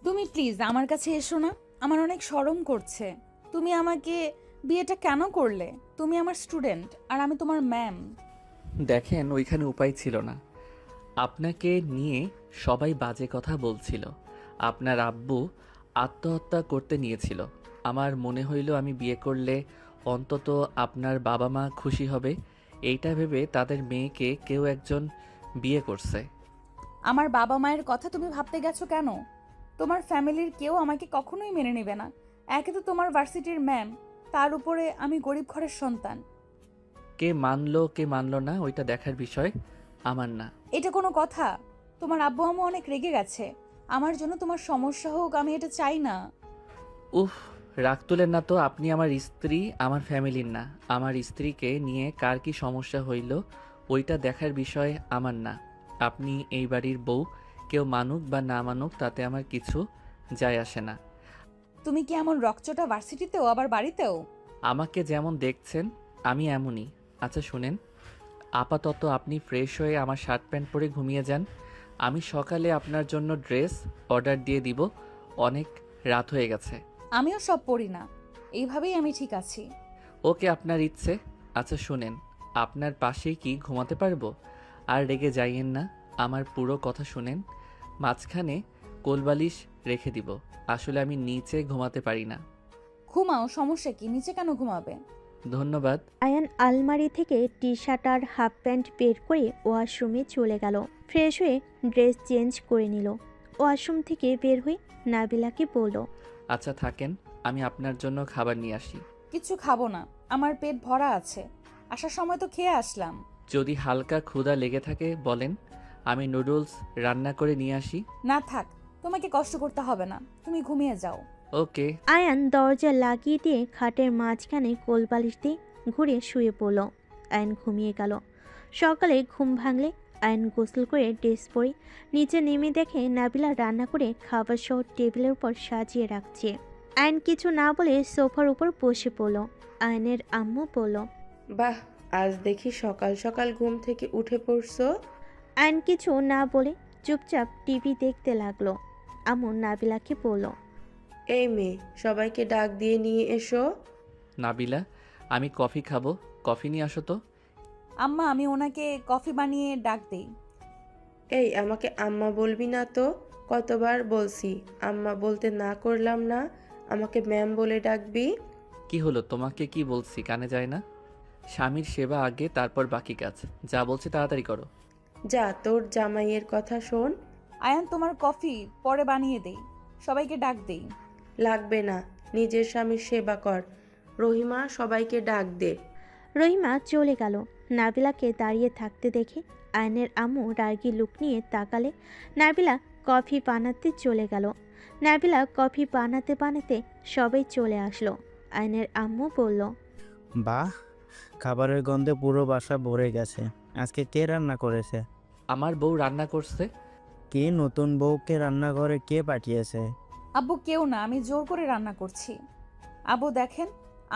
তুমি প্লিজ আমার কাছে এসো না, আমার অনেক শরম করছে। তুমি আমাকে বিয়েটা কেন করলে? তুমি আমার স্টুডেন্ট আর আমি তোমার ম্যাম। দেখেন, ওইখানে উপায় ছিল না। আপনাকে নিয়ে সবাই বাজে কথা বলছিল। আপনার আব্বু আত্মহত্যা করতে নিয়েছিল। আমার মনে হইল আমি বিয়ে করলে অন্তত আপনার বাবা মা খুশি হবে, এইটা ভেবে তাদের মেয়েকে কেউ একজন বিয়ে করছে। আমার বাবা মায়ের কথা তুমি ভাবতে গেছো কেন? তোমার ফ্যামিলির কেউ আমাকে কখনোই মেনে নেবে না। একে তো তোমার ভার্সিটির ম্যাম, তার উপরে আমি গরিব ঘরের সন্তান। কে মানলো কে মানলো না ওইটা দেখার বিষয় আমার না। এটা কোনো কথা? তোমার আব্বু আম্মু অনেক রেগে গেছে। আমার জন্য তোমার সমস্যা হোক, আমি এটা চাই না। উফ, রাগ তুলেন না তো। আপনি আমার স্ত্রী, আমার ফ্যামিলির না। আমার স্ত্রীকে নিয়ে কার কি সমস্যা হইল ওইটা দেখার বিষয় আমার না। আপনি এই বাড়ির বউ, কেউ মানুক বা না মানুক তাতে আমার কিছু যায় আসে না। তুমি কি এমন রকচটা ভার্সিটিতেও আবার বাড়িতেও? আমাকে যেমন দেখছেন আমি এমনই। আচ্ছা শুনেন, আপাতত আপনি ফ্রেশ হয়ে আমার শার্ট প্যান্ট পরে ঘুমিয়ে যান। আমি সকালে আপনার জন্য ড্রেস অর্ডার দিয়ে দিব। অনেক রাত হয়ে গেছে। আমিও সব পড়ি না, এইভাবেই আমি ঠিক আছি। ওকে, আপনার ইচ্ছে। আচ্ছা শুনেন, আপনার পাশেই কি ঘুমাতে পারবো? আর রেগে যাইয়েন না, আমার পুরো কথা শুনেন। মাঝখানে কোলবালিশ রেখে দিব। আসলে আমি নিচে ঘুমাতে পারি না। ঘুমাও, সমস্যা কি? নিচে কেন ঘুমাবে? ধন্যবাদ। আয়ান আলমারি থেকে টি শার্ট আর হাফ প্যান্ট বের করে ওয়াশরুমে চলে গেল। ফ্রেশ হয়ে ড্রেস চেঞ্জ করে নিল। ওয়াশরুম থেকে বের হয়ে নাবিলাকে বলল, আচ্ছা থাকেন, আমি আপনার জন্য খাবার নিয়ে আসি। কিছু খাবো না, আমার পেট ভরা আছে। আসার সময় তো খেয়ে আসলাম। যদি হালকা ক্ষুধা লেগে থাকে বলেন, আমি নুডলস রান্না করে নিয়ে আসি। না থাক, তোমাকে কষ্ট করতে হবে না, তুমি ঘুমিয়ে যাও। ওকে। আয়ান দরজা লাগিয়ে দিয়ে খাটের মাঝখানে কোলবালিশ দিয়ে ঘুরে শুয়ে পড়ল। আয়ান ঘুমিয়ে গেল। সকালে ঘুম ভাঙলে আয়ান গোসল করে ড্রেস পরে নিচে নেমে দেখে নাবিলা রান্না করে খাবার সহ টেবিলের উপর সাজিয়ে রাখছে। আয়ান কিছু না বলে সোফার উপর বসে পড়ল। আয়নের আম্মু বলল, বাহ, আজ দেখি সকাল সকাল ঘুম থেকে উঠে পড়ছো। আয়ন কিছু না বলে চুপচাপ টিভি দেখতে লাগলো। আম্মু নাবিলাকে বলল, এই মেয়ে, সবাইকে ডাক দিয়ে নিয়ে এসো। নাবিলা, আমি কফি খাবো, কফি নিয়ে আসো তো। আম্মা, আমি ওনাকে কফি বানিয়ে ডাক দেই। এই, আমাকে আম্মা বলবি না তো। কতবার বলছি আম্মা বলতে না করলাম না, আমাকে ম্যাম বলে ডাকবি। কি হলো, তোমাকে কি বলছি কানে যায় না? স্বামীর সেবা আগে, তারপর বাকি কাজ। যা বলছি তাড়াতাড়ি করো। যা, তোর জামাইয়ের কথা শোন। আয়ান, তোমার কফি পরে বানিয়ে দেই, সবাইকে ডাক দেই। লাগবে না, নিজের স্বামীর সেবা কর। রহিমা, সবাইকে ডাক দে। রহিমা চলে গেল। নাবিলাকে দাঁড়িয়ে থাকতে দেখে আয়নের আম্মু রাগী লুক নিয়ে তাকালে নাবিলা কফি বানাতে চলে গেল। নাবিলা কফি বানাতে বানাতে সবাই চলে আসলো। আয়নের আম্মু বলল, বাহ, খাবারের গন্ধে পুরো বাসা ভরে গেছে। আজকে কে রান্না করেছে? আমার বউ রান্না করছে। কি নতুন বউকে রান্নাঘরে কে পাঠিয়েছে? আব্বু, কেউ না, আমি জোর করে রান্না করছি। আব্বু দেখেন,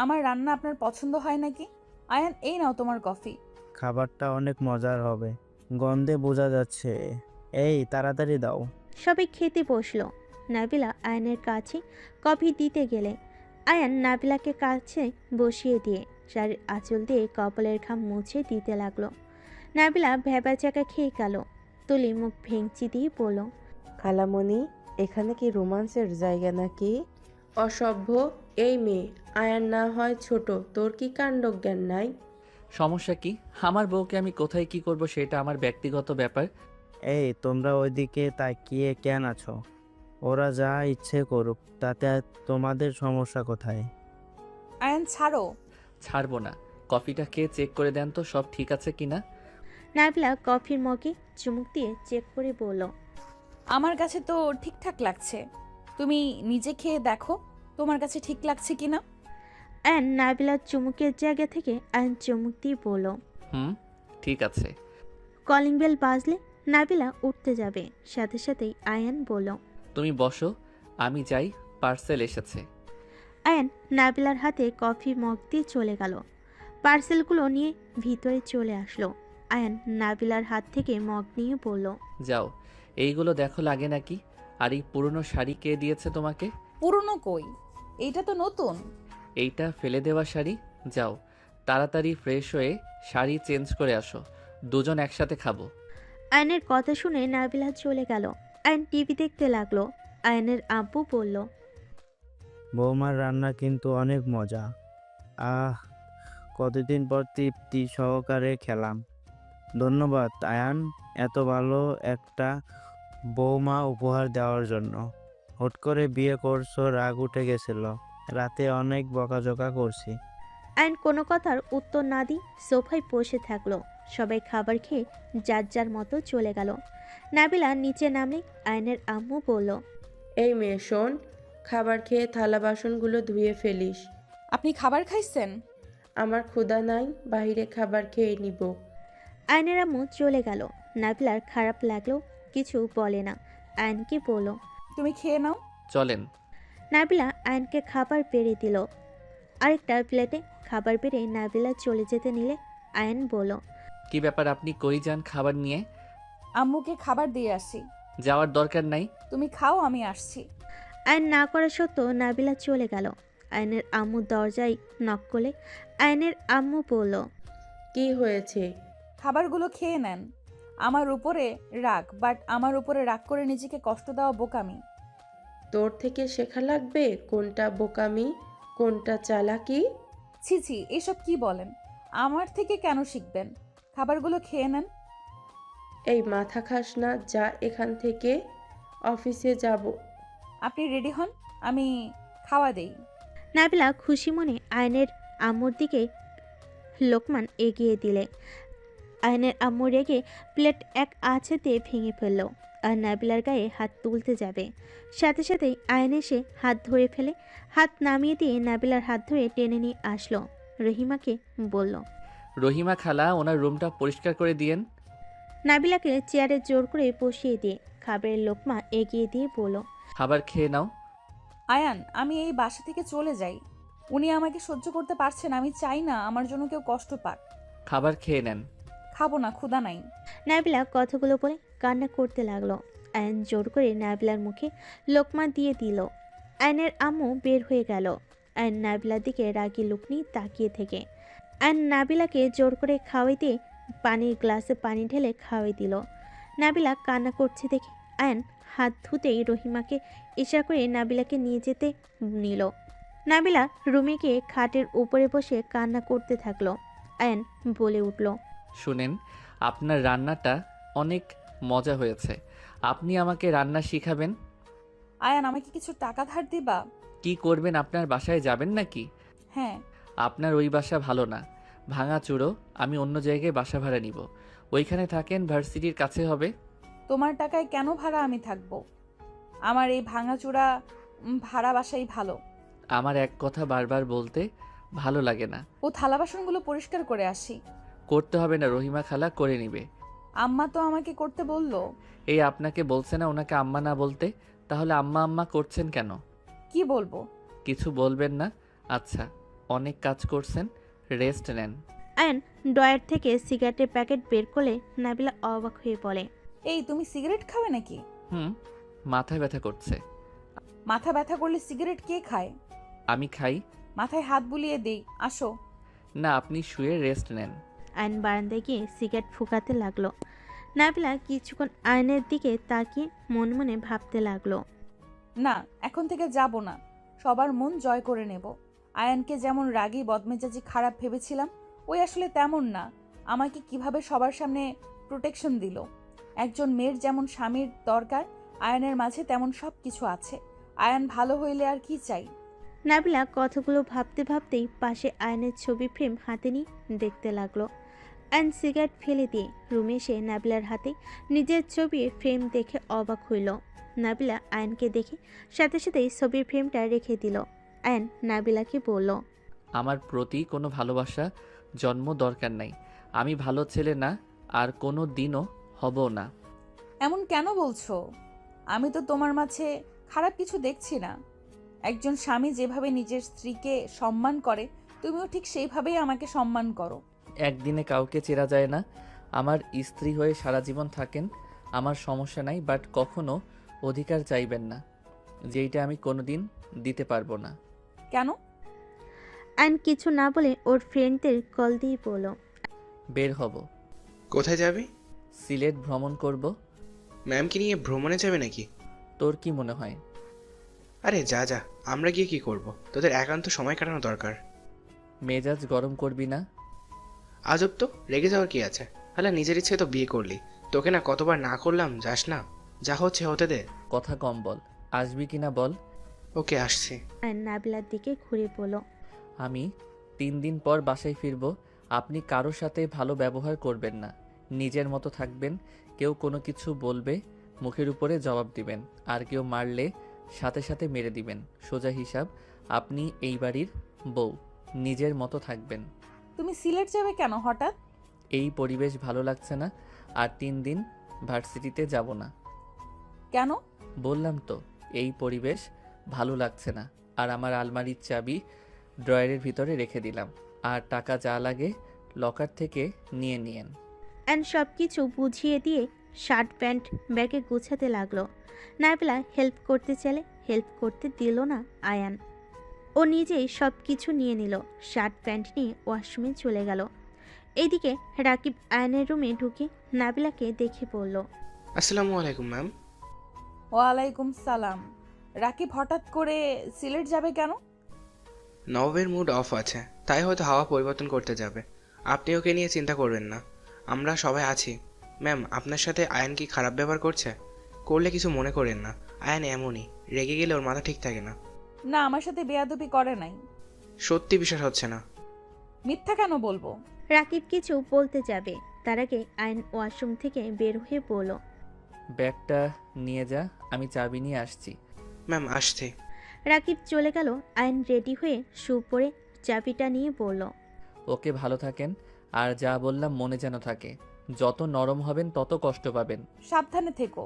আমার রান্না আপনার পছন্দ হয় নাকি? আয়ান, এই নাও তোমার কফি। খাবারটা অনেক মজার হবে, গন্ধে বোঝা যাচ্ছে। এই তাড়াতাড়ি দাও। সবাই খেতে বসলো। নাবিলা আয়নের কাছে কফি দিতে গেলে আয়ান নাবিলাকে কাছে বসিয়ে দিয়ে শাড়ির আঁচল দিয়ে কপালের ঘাম মুছে দিতে লাগলো। নাবিলা ভেবা চাকা খেয়ে গেল। তুলি মুখ ভেঙচি দিয়ে বলল, খালামণি, এখানে কি রোমান্সের জায়গা নাকি? অসভ্য। এই মেয়ে, আয়ার না হয় ছোট, তোর কি কাণ্ডজ্ঞান নাই? সমস্যা কি? আমার বউকে আমি কোথায় কি করব সেটা আমার ব্যক্তিগত ব্যাপার। এই তোমরা ওইদিকে তাকিয়ে কেন আছো? ওরা যা ইচ্ছে করুক, তাতে আর তোমাদের সমস্যা কোথায়? আয়ান, ছাড়ো। ছাড়বো না। কফিটা খেয়ে চেক করে দেন তো সব ঠিক আছে কিনা। নাবিলা কফির মগে চুমুক দিয়ে চেক করে বলল, আমার কাছে তো ঠিকঠাক লাগছে, তুমি নিজে খেয়ে দেখো তোমার কাছে ঠিক লাগছে কিনা। আয়ন নাবিলার চুমুকের জায়গা থেকে আয়ন চুমুক দিয়ে বলল। হুম, ঠিক আছে। কলিং বেল বাজলে নাবিলা উঠতে যাবে, সাথে সাথেই আয়ান বলল, তুমি বসো, আমি যাই, পার্সেল এসেছে। আয়ান নাবিলার হাতে কফি মগ দিয়ে চলে গেল। পার্সেলগুলো নিয়ে ভিতরে চলে আসলো। আয়ান নাবিলার হাত থেকে মগ নিয়ে বলল, যাও, এইগুলো দেখো লাগে নাকি। আর এই পুরনো শাড়ি কে দিয়েছে তোমাকে? পুরনো কই, এইটা তো নতুন। এইটা ফেলে দেওয়া শাড়ি। যাও তাড়াতাড়ি ফ্রেশ হয়ে শাড়ি চেঞ্জ করে আসো, দুজন একসাথে খাবো। আয়নের কথা শুনে নাবিলা চলে গেল। আয়ন টিভি দেখতে লাগলো। আয়নের আব্বু বলল, বৌমার রান্না কিন্তু অনেক মজা। আহ, কতদিন পর তৃপ্তি সহকারে খেলাম। ধন্যবাদ আয়ান, এত ভালো একটা বৌমা উপহার দেওয়ার জন্য। হুট করে বিয়ে করছো, রাগ উঠে গেছিল। রাতে অনেক বকাঝকা করছি। আয়ন কোনো কথার উত্তর না দিয়ে সোফায় বসে থাকলো। সবাই খাবার খেয়ে যার যার মতো চলে গেল। নাবিলা নিচে নামলে আয়নের আম্মু বলল, এই মেয়ে শোন, খাবার খেয়ে থালা বাসনগুলো ধুয়ে ফেলিস। আপনি খাবার খাইছেন? আমার ক্ষুধা নাই, বাইরে খাবার খেয়ে নিব। আয়নের আম্মু চলে গেল। নাবিলার খারাপ লাগলো, কিছু বলে না। আয়নকে বলল। তুমি খেয়ে নাও। চলেন। নাবিলা আয়নকে খাবার বেড়ে দিল। আরেকটা প্লেটে খাবার বেড়ে নাবিলা চলে যেতে নিলে আয়ন বলল, কি ব্যাপার, আপনি কই যান খাবার নিয়ে? আম্মুকে খাবার দিয়ে আসি। যাওয়ার দরকার নাই। তুমি খাও, আমি আসছি। আয়ন না করা সত্ত্বেও নাবিলা চলে গেল। আয়নের আম্মু দরজায় নক করলে আয়নের আম্মু বলল, কি হয়েছে? খাবারগুলো খেয়ে নেন। আমার উপরে রাগ, বাট আমার উপরে রাগ করে নিজেকে কষ্ট দেওয়া বোকামি। তোর থেকে শেখা লাগবে কোনটা বোকামি, কোনটা চালাকি। ছি ছি, এসব কি বলেন? আমার থেকে কেন শিখবেন? খাবারগুলো খেয়ে নেন। এই মাথা খাস না, যা এখান থেকে, অফিসে যাব। আপনি রেডি হন, আমি খাওয়া দেই। নাবিলা খুশি মনে আয়নের আম্মুর দিকে লোকমান এগিয়ে দিলে আয়নের আম্মু রেগে প্লেট এক আছাতে ভেঙে ফেলল। আর নাবিলার গায়ে হাত তুলতে যাবে, সাথে সাথেই আয়ন এসে হাত ধরে ফেলে। হাত নামিয়ে দিয়ে নাবিলার হাত ধরে টেনে নিয়ে আসলো। রহিমাকে বলল, রহিমা খালা, ওনার রুমটা পরিষ্কার করে দিয়েন। নাবিলাকে চেয়ারে জোর করে বসিয়ে দিয়ে খাবারের লোকমা এগিয়ে দিয়ে বলল, খাবার খেয়ে নাও। আয়ান, আমি এই বাসা থেকে চলে যাই। উনি আমাকে সহ্য করতে পারছেন, আমি চাই না আমার জন্য কেউ কষ্ট পাক। খাবার খেয়ে নেন। খাবো না, ক্ষুধা নাই। নাবিলা কথাগুলো বলে কান্না করতে লাগলো। আয়ন জোর করে নাবিলার মুখে লোকমা দিয়ে দিল। আয়নের আম্মু বের হয়ে গেল। আয়ন নাবিলার দিকে রাগি লুক নিয়ে তাকিয়ে থেকে আয়ন নাবিলাকে জোর করে খাওয়াইতে পানির গ্লাসে পানি ঢেলে খাওয়াই দিল। নাবিলা কান্না করছে দেখে আয়ন হাত ধুতেই রহিমাকে ইশারা করে নাবিলাকে নিয়ে যেতে নিল। নাবিলা রুমে গিয়ে খাটের উপরে বসে কান্না করতে থাকলো। আয়ন বলে উঠল, শুনেন, আপনার রান্নাটা অনেক মজা হয়েছে। আপনি আমাকে রান্না শিখাবেন? আয়ান, আমাকে কিছু টাকা ধার দিবা? কি করবেন, আপনার বাসায় যাবেন নাকি? হ্যাঁ। আপনার ওই বাসা ভালো না, ভাঙা চুরো। আমি অন্য জায়গায় বাসা ভাড়া নিব, ওইখানে থাকেন, ভার্সিটির কাছে হবে। তোমার টাকায় কেন ভাড়া আমি থাকবো? আমার এই ভাঙাচোরা ভাড়া বাসাই ভালো। আমার এক কথা বারবার বলতে ভালো লাগে না। ও থালা বাসনগুলো পরিষ্কার করে আসি। করতে হবে না, রহিমা খালা করে নিবে। আম্মা তো আমাকে করতে বললো। এই আপনাকে বলছে না ওনাকে আম্মা না বলতে? তাহলে আম্মা আম্মা করছেন কেন? কি বলবো? কিছু বলবেন না? আচ্ছা, অনেক কাজ করছেন, রেস্ট নেন। আয়ন ড্রয়ার থেকে সিগারেটের প্যাকেট বের করলে নাবিলা অবাক হয়ে বলে, এই, তুমি সিগারেট খাবে নাকি? হুম, মাথায় ব্যথা করছে। মাথা ব্যথা করলে সিগারেট কে খায়? আমি খাই। মাথায় হাত বুলিয়ে দেই, আসো। না, আপনি শুয়ে রেস্ট নেন। আয়ন বারান্দায় গিয়ে সিগারেট ফুঁকাতে লাগলো। নাবিলা কিছুক্ষণ আয়নের দিকে তাকিয়ে মনে মনে ভাবতে লাগলো। না, এখন থেকে যাব না, সবার মন জয় করে নেব। আয়ানকে যেমন রাগী বদমেজাজি খারাপ ভেবেছিলাম, ওই আসলে তেমন না। আমাকে কিভাবে সবার সামনে প্রোটেকশন দিল। একজন মেয়ের যেমন স্বামীর দরকার, আয়ানের মাঝে তেমন সব কিছু আছে। আয়ান ভালো হইলে আর কি চাই। নাবিলা কথাগুলো ভাবতে ভাবতেই পাশে আয়নের ছবি ফ্রেম হাতে নিয়ে দেখতে লাগলো। আয়ন সিগারেট ফেলে দিয়ে রুমে এসে নাবিলার হাতে নিজের ছবির ফ্রেম দেখে অবাক হইল। নাবিলা আয়নকে দেখে সাথে সাথেই ছবির ফ্রেমটা রেখে দিল। আয়ন নাবিলাকে বলল, আমার প্রতি কোনো ভালোবাসা জন্ম দরকার নাই। আমি ভালো ছেলে না, আর কোনো দিনও হব না। এমন কেন বলছো? আমি তো তোমার মাঝে খারাপ কিছু দেখছি না। একজন স্বামী যেভাবে নিজের স্ত্রীকে সম্মান করে, তুমিও ঠিক সেইভাবেই আমাকে সম্মান করো। একদিনে কাউকে চেনা যায় না। আমার স্ত্রী হয়ে সারা জীবন থাকেন, আমার সমস্যা নাই, বাট কখনো অধিকার চাইবেন না, যেইটা আমি কোনোদিন দিতে পারবো না। কেন? আয়ন কিছু না বলে ওর ফ্রেন্ডদের কল দিয়ে বলল, বের হব, কোথায় যাবি? সিলেট ভ্রমণ করব। ম্যামকে নিয়ে ভ্রমণে যাবে নাকি? তোর কি মনে হয়? আরে যা যা, আমরা গিয়ে কি করব? তোদের একান্ত সময় কাটানো দরকার। মেজাজ গরম করবি না। আজব তো, রেগে যাওয়ার কি আছে? হ্যাঁ, নিজের ইচ্ছে তো বিয়ে করলি, তোকে না কতবার না করলাম, যাস না, যা হচ্ছে হতে দে। কথা কম বল, আসবি কিনা বল। ওকে, আসছি। আয়ন নাবিলার দিকে ঘুরে বলল, আমি 3 দিন পর বাসায় ফিরব। আপনি কারোর সাথে ভালো ব্যবহার করবেন না, নিজের মতো থাকবেন। কেউ কোনো কিছু বলবে মুখের উপরে জবাব দিবেন, আর কেউ মারলে সাথে সাথে মেরে দিবেন। সোজা হিসাব। আপনি এই বাড়ির বউ, নিজের মতো থাকবেন। তুমি সিলেট যাবে কেন হঠাৎ? এই পরিবেশ ভালো লাগছে না, আর 3 দিন ভার্সিটিতে যাব না। কেন? বললাম তো, এই পরিবেশ ভালো লাগছে না। আর আমার আলমারির চাবি ড্রয়ারের ভিতরে রেখে দিলাম, আর টাকা যা লাগে লকার থেকে নিয়ে নিয়েন। অ্যান্ড সব কিছু বুঝিয়ে দিয়ে শার্ট প্যান্ট ব্যাগে গুছাতে লাগলো। নাবিলা হেল্প করতে চাইলে হেল্প করতে দিল না আয়ান। ও নিজেই সব কিছু নিয়ে নিল, শার্ট প্যান্ট নিয়ে ওয়াশরুমে চলে গেল। এইদিকে রাকিব আয়ানের রুমে ঢুকে নাবিলাকে দেখে বলল, আসসালামু আলাইকুম ম্যাম। ওয়ালাইকুম সালাম। রাকিব হঠাৎ করে সিলেট যাবে কেন? নবাবের মুড অফ আছে, তাই হয়তো হাওয়া পরিবর্তন করতে যাবে। আপনি ওকে নিয়ে চিন্তা করবেন না, আমরা সবাই আছি। ম্যাম, আপনার সাথে আয়ান কি খারাপ ব্যবহার করছে? করলে কিছু মনে করেন না, আয়ান এমনই, রেগে গেলে ওর মাথা ঠিক থাকে না। না, আমার সাথে বেয়াদবি করে নাই। সত্যি বিশ্বাস হচ্ছে না? মিথ্যা কেন বলবো? রাকিব কিছু বলতে যাবে, তার আগে আয়ন ওয়াশরুম থেকে বের হয়ে বলল, ব্যাগটা নিয়ে যা, আমি চাবি নিয়ে আসছি। ম্যাম, আসছি। রাকিব চলে গেল। আয়ন রেডি হয়ে শু পরে চাবিটা নিয়ে বলল, ওকে, ভালো থাকেন, আর যা বললাম মনে যেন থাকে। যত নরম হবেন তত কষ্ট পাবেন। সাবধানে থেকো।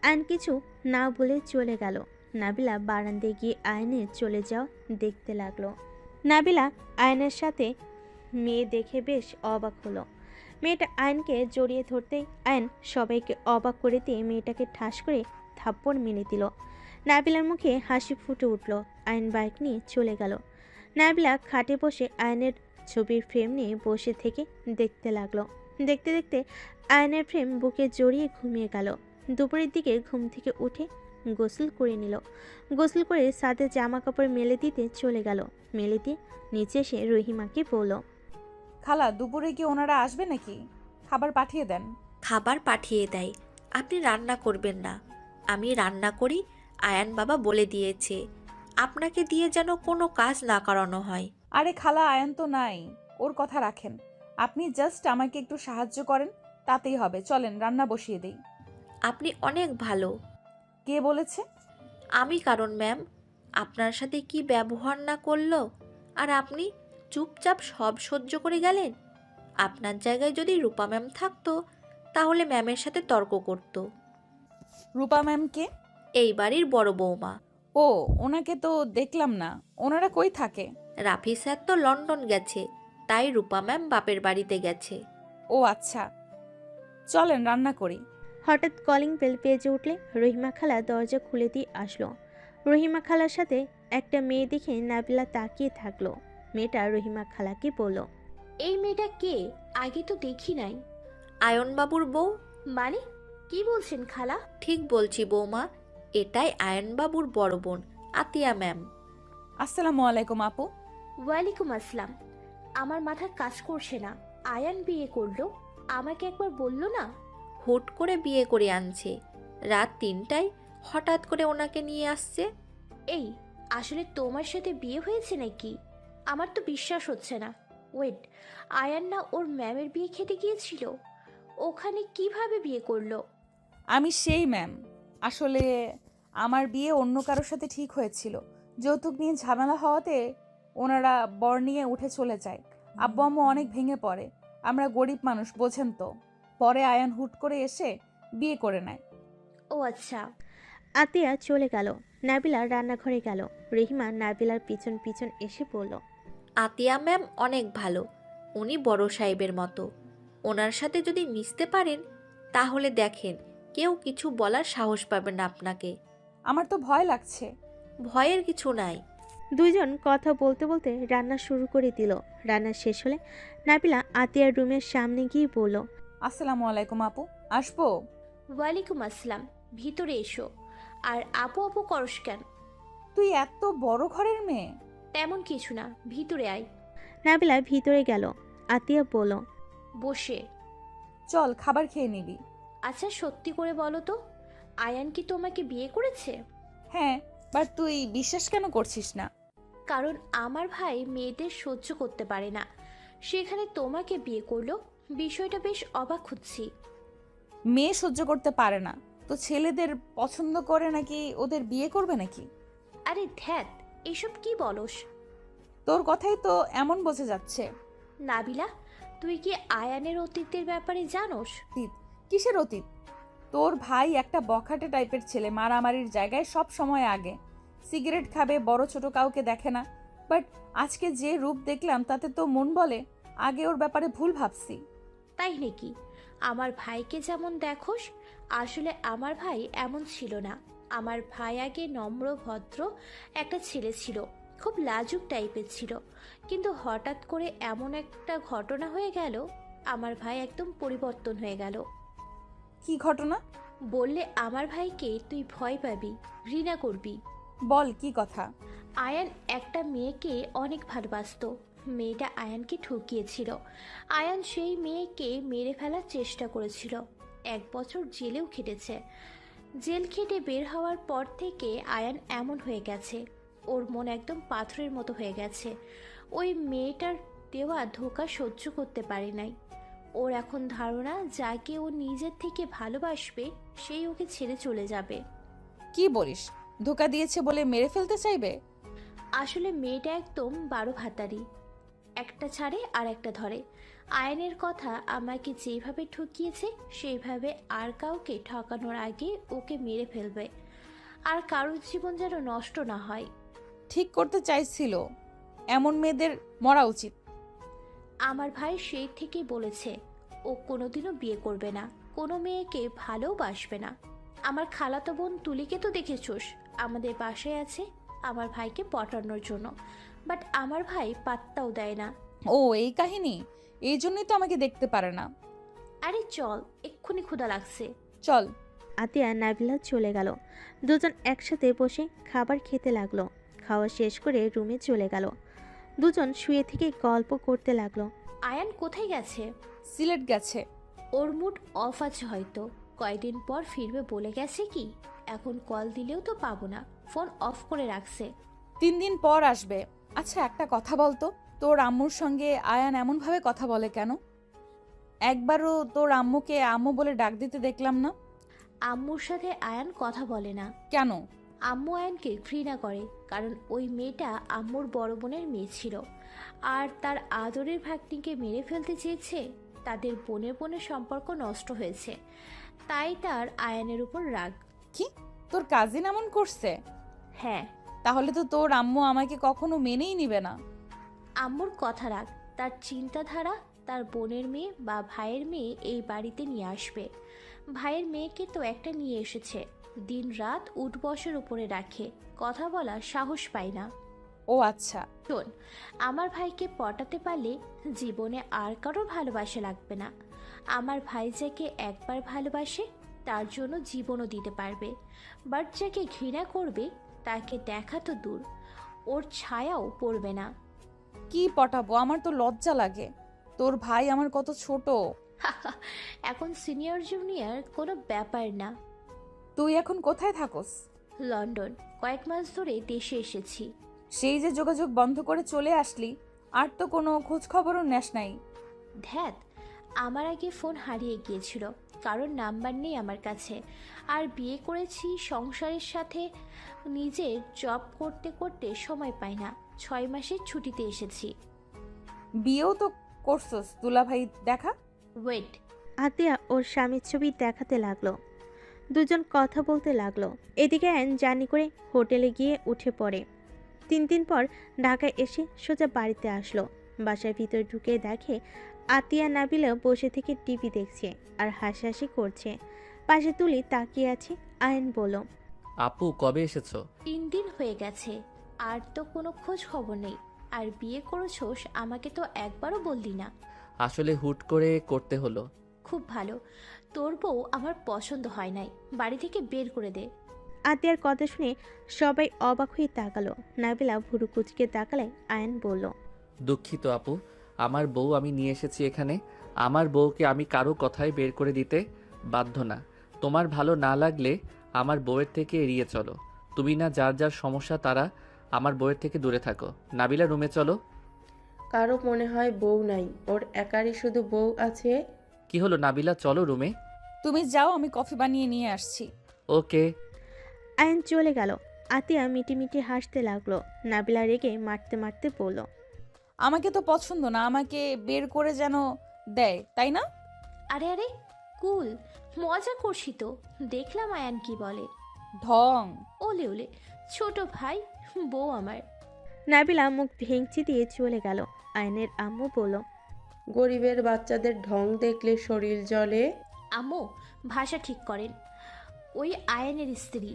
আয়ন কিছু না বলে চলে গেল। নাবিলা বারান্দায় গিয়ে আয়নের চলে যাওয়া দেখতে লাগলো। নাবিলা আয়নের সাথে মেয়ে দেখে বেশ অবাক হলো। মেয়েটা আয়নকে জড়িয়ে ধরতেই আয়ন সবাইকে অবাক করে দিয়ে মেয়েটাকে ঠাস করে থাপ্পড় মেরে দিল। নাবিলার মুখে হাসি ফুটে উঠল। আয়ন বাইক নিয়ে চলে গেল। নাবিলা খাটে বসে আয়নের ছবির ফ্রেম নিয়ে বসে থেকে দেখতে লাগলো। দেখতে দেখতে আয়নের ফ্রেম বুকে জড়িয়ে ঘুমিয়ে গেল। দুপুরের দিকে ঘুম থেকে উঠে গোসল করে নিল। গোসল করে সাথে জামা কাপড় মেলে দিতে চলে গেল। মেলে দিয়ে নিচে এসে রহিমাকে বলল, খালা, দুপুরে কি ওনারা আসবে নাকি? খাবার পাঠিয়ে দেন। খাবার পাঠিয়ে দেয়, আপনি রান্না করবেন না। আমি রান্না করি, আয়ান বাবা বলে দিয়েছে আপনাকে দিয়ে যেন কোনো কাজ না করানো হয়। আরে খালা, আয়ান তো নাই, ওর কথা রাখেন। আপনি জাস্ট আমাকে একটু সাহায্য করেন, তাতেই হবে। চলেন রান্না বসিয়ে দেই। আপনি অনেক ভালো। কে বলেছে? আমি কারণ ম্যাম, আপনার সাথে কি ব্যবহার না করলো, আর আপনি চুপচাপ সব সহ্য করে গেলেন। আপনার জায়গায় যদি রূপা ম্যাম থাকতো, তাহলে ম্যামের সাথে তর্ক করতো। রূপা ম্যাম কে? এই বাড়ির বড় বৌমা। ও, ওনাকে তো দেখলাম না। ওনারা কই থাকে? রাফি স্যার তো লন্ডন গেছে, তাই রূপা ম্যাম বাপের বাড়িতে গেছে। ও আচ্ছা, চলেন রান্না করি। হঠাৎ কলিং বেল বেজে উঠলে রহিমা খালা দরজা খুলে দিয়ে আসলো। রহিমা খালার সাথে একটা মেয়ে দেখে নাবিলা তাকিয়ে থাকলো। মেয়েটা রহিমা খালাকে বলল, এই মেয়েটা কে? আগে তো দেখি নাই। আয়নবাবুর বউ। মানে কি বলছেন খালা? ঠিক বলছি বৌমা, এটাই আয়নবাবুর বড় বোন, আতিয়া ম্যাম। আসসালামু আলাইকুম আপু। ওয়ালাইকুম আসসালাম। আমার মাথা কাজ করছে না। আয়ান বিয়ে করলো, আমাকে একবার বললো না? হুট করে বিয়ে করে আনছে, রাত 3টায় হঠাৎ করে ওনাকে নিয়ে আসছে। এই, আসলে তোমার সাথে বিয়ে হয়েছে নাকি? আমার তো বিশ্বাস হচ্ছে না। ওয়েট, আয়ান না ওর ম্যামের বিয়ে খেতে গিয়েছিল? ওখানে কিভাবে বিয়ে করলো? আমি সেই ম্যাম। আসলে আমার বিয়ে অন্য কারোর সাথে ঠিক হয়েছিল। যৌতুক নিয়ে ঝামেলা হওয়াতে ওনারা বর নিয়ে উঠে চলে যায়। আব্বু আম্মু অনেক ভেঙে পড়ে। আমরা গরিব মানুষ, বোঝেন তো। পরে আয়ান হুট করে এসে বিয়ে করে নেয়। ও আচ্ছা। আতিয়া চলে গেল। নাবিলা রান্নাঘরে গেল। রহিমা নাবিলার পিছন পিছন এসে বলল, আতিয়া ম্যাম অনেক ভালো, উনি বড় সাহেবের মতো। ওনার সাথে যদি মিশতে পারেন, তাহলে দেখেন কেউ কিছু বলার সাহস পাবে না আপনাকে। আমার তো ভয় লাগছে। ভয়ের কিছু নাই। দুইজন কথা বলতে বলতে রান্না শুরু করে দিল। রান্না শেষ হলে নাবিলা আতিয়ার রুমের সামনে গিয়ে বলল, আসসালামু আলাইকুম আপু, আসবো? ওয়ালাইকুম আসসালাম, ভিতরে এসো। আর আপু আপু করস কেন? তুই এত বড় ঘরের মেয়ে? তেমন কিছু না, ভিতরে আয়। নাবিলা ভিতরে গেল। আতিয়া বলল, বসে। চল খাবার খেয়ে নিবি। আচ্ছা সত্যি করে বলো তো, আয়ান কি তোমাকে বিয়ে করেছে? হ্যাঁ, বাট তুই বিশ্বাস কেন করছিস না? কারণ আমার ভাই মেয়েদের সহ্য করতে পারে না, সেখানে তোমাকে বিয়ে করলো। বিষয়টা বেশ অবাক হচ্ছি। মেয়ে সহ্য করতে পারে না তো ছেলেদের পছন্দ করে নাকি ওদের বিয়ে করবে নাকি? আরে ধ্যাত, এসব কি বলস? তোর কথাই তো এমন বোঝা যাচ্ছে। নাবিলা, তুই কি আয়ানের অতীতের ব্যাপারে জানোস? অতীত? কিসের অতীত? তোর ভাই একটা বখাটে টাইপের ছেলে, মারামারির জায়গায় সব সময় আগে। সিগারেট খাবে, বড় ছোট কাউকে দেখে না। বাট আজকে যে রূপ দেখলাম তাতে তো মন বলে আগে ওর ব্যাপারে ভুল ভাবছি। তাই নাকি? আমার ভাইকে যেমন দেখোস, আসলে আমার ভাই এমন ছিল না। আমার ভাই আগে নম্র ভদ্র একটা ছেলে ছিল, খুব লাজুক টাইপের ছিল। কিন্তু হঠাৎ করে এমন একটা ঘটনা হয়ে গেল, আমার ভাই একদম পরিবর্তন হয়ে গেল। কি ঘটনা? বললে আমার ভাইকে তুই ভয় পাবি, ঘৃণা করবি। বল কি কথা। আয়ান একটা মেয়েকে অনেক ভালোবাসতো। মেয়েটা আয়ানকে ঠকিয়েছিল। আয়ান সেই মেয়েকে মেরে ফেলার চেষ্টা করেছিল। 1 বছর জেলেও খেটেছে। জেল খেটে বের হওয়ার পর থেকে আয়ান এমন হয়ে গেছে, ওর মন একদম পাথরের মতো হয়ে গেছে। ওই মেয়েটার দেওয়া ধোঁকা সহ্য করতে পারে নাই। ওর এখন ধারণা যাকে ও নিজের থেকে ভালোবাসবে সেই ওকে ছেড়ে চলে যাবে। কি বলিস? ধোকা দিয়েছে বলে মেরে ফেলতে চাইবে? আসলে মেয়েটা একদম 12 ভাতারি, একটা ছাড়ে আর একটা ধরে। আয়নের কথা আমাকে যেভাবে ঠকিয়েছে সেইভাবে আর কাউকে ঠকানোর আগে ওকে মেরে ফেলবে। আর কারোর জীবন যেন নষ্ট না হয়। ঠিক করতে চাইছিল। এমন মেয়েদের মরা উচিত। আমার ভাই সেই থেকেই বলেছে ও কোনোদিনও বিয়ে করবে না, কোনো মেয়েকে ভালোবাসবে না। আমার খালাতো বোন তুলিকে তো দেখেছোস, আমাদের বাসায় আছে আমার ভাইকে পটানোর জন্য। বাট আমার ভাই পাত্তাও দেয় না। ও এই কাহিনী? এই জন্যই তো আমাকে দেখতে পারে না। আরে চল, এক্ষুনি ক্ষুধা লাগছে। চল। আতিয়া নাবিলা চলে গেল। দুজন একসাথে বসে খাবার খেতে লাগলো। খাওয়া শেষ করে রুমে চলে গেল। দুজন শুয়ে থেকে গল্প করতে লাগলো। আয়ান কোথায় গেছে? সিলেট গেছে। ওর মুড অফ আছে হয়তো, কয়েকদিন পর ফিরবে বলে গেছে কি। এখন কল দিলেও তো পাবো না, ফোন অফ করে রাখছে। 3 দিন পর আসবে। আচ্ছা একটা কথা বলতো, তোর আম্মুর সঙ্গে আয়ান এমনভাবে কথা বলে কেন? একবারও তোর আম্মুকে আম্মু বলে ডাক দিতে দেখলাম না। আম্মুর সাথে আয়ান কথা বলে না। কেন? আম্মু আয়ানকে ঘৃণা করে, কারণ ওই মেয়েটা আম্মুর বড় বোনের মেয়ে ছিল। আর তার আদরের ভাগ্নিকে মেরে ফেলতে চেয়েছে। তাদের বোনের সম্পর্ক নষ্ট হয়েছে, তাই তার আয়ানের উপর রাগ। কি? তোর কাজিন এমন করছে? হ্যাঁ। তাহলে তো তোর আম্মু আমাকে কখনো মেনেই নিবে না। আম্মুর কথা রাখ, তার চিন্তাধারা তার বোনের মেয়ে বা ভাইয়ের মেয়ে এই বাড়িতে নিয়ে আসবে। ভাইয়ের মেয়েকে তো একটা নিয়ে এসেছে, দিন রাত উঠবসের উপরে রাখে, কথা বলার সাহস পায় না। ও আচ্ছা। শোন, আমার ভাইকে পটাতে পারলে জীবনে আর কারোর ভালোবাসা লাগবে না। আমার ভাই যাকে একবার ভালোবাসে তার জন্য জীবনও দিতে পারবে। বাট যাকে ঘৃণা করবে তাকে দেখা তো দূর, ওর ছায়াও পড়বে না। কি পটাবো? আমার তো লজ্জা লাগে। তোর ভাই আমার কত ছোট। এখন সিনিয়র জুনিয়র কোনো ব্যাপার না। তুই এখন কোথায় থাকস? লন্ডন, কয়েক মাস ধরে দেশে এসেছি। সেই যে যোগাযোগ বন্ধ করে চলে আসলি, আর তো কোনো খোঁজ খবরও নেস নাই। ধ্যাত, আমার আগে ফোন হারিয়ে গিয়েছিল, কারণ নাম্বার নেই আমার কাছে। আর বিয়ে করেছি সংসারের সাথে, নিজের জব করতে করতে সময় পাই না। 6 মাসের ছুটিতে এসেছি। বিয়েও তো করছস, দুলা ভাই দেখা। ওয়েট। আতিয়া ওর স্বামীর ছবি দেখাতে লাগলো। দুজন কথা বলতে লাগলো। এদিকে অ্যান জার্নি করে হোটেলে গিয়ে উঠে পড়ে। 3 দিন পর ঢাকায় এসে সোজা বাড়িতে আসলো। বাসার ভিতরে ঢুকে দেখে আতিয়া নাবিলা বসে থেকে টিভি দেখছে আর হাসাহাসি করছে। পাশে তুলি তাকিয়ে আছে। আয়ন বলল, আপু কবে এসেছো? 3 দিন হয়ে গেছে, আর তো কোনো খোঁজ খবর নেই। আর বিয়ে করেছোস আমাকে তো একবারও বললি না। আসলে হুট করে করতে হলো। খুব ভালো, তোর বউ আমার পছন্দ হয় নাই, বাড়ি থেকে বের করে দে। আতিয়ার কথা শুনে সবাই অবাক হয়ে তাকালো। নাবিলা ভুরু কুচকে তাকালে আয়ন বলল, দুঃখিত আপু, আমার বউ আমি নিয়ে এসেছি এখানে। আমার বউকে আমি কারো কথায় বের করে দিতে বাধ্য না। তোমার ভালো না লাগলে আমার বউয়ের থেকে এড়িয়ে চলো। তুমি না যার যার সমস্যা তারা আমার বউয়ের থেকে দূরে থাকো। নাবিলা রুমে চলো। কারো মনে হয় বউ নাই, ওর একারই শুধু বউ আছে। কি হলো নাবিলা, চলো রুমে। তুমি যাও, আমি কফি বানিয়ে নিয়ে আসছি। ওকে। আয়ন চলে গেল। আতিয়া মিটিমিটি হাসতে লাগলো। নাবিলা রেগে মারতে মারতে বলল, আমাকে তো পছন্দ না, আমাকে বের করে যেন দেয়, তাই না? আরে আরে, কুল, মজা করছি তো। দেখলাম আয়ান কি বলে। ঢং। ওলে ওলে, ছোট ভাই, বউ আমার। নাবিলা মুখ ভেঙচি দিয়ে চলে গেল। আয়নের আম্মু বলল, গরিবের বাচ্চাদের ঢং দেখলে শরীর জ্বলে। আম্মু, ভাষা ঠিক করেন, ওই আয়ানের স্ত্রী।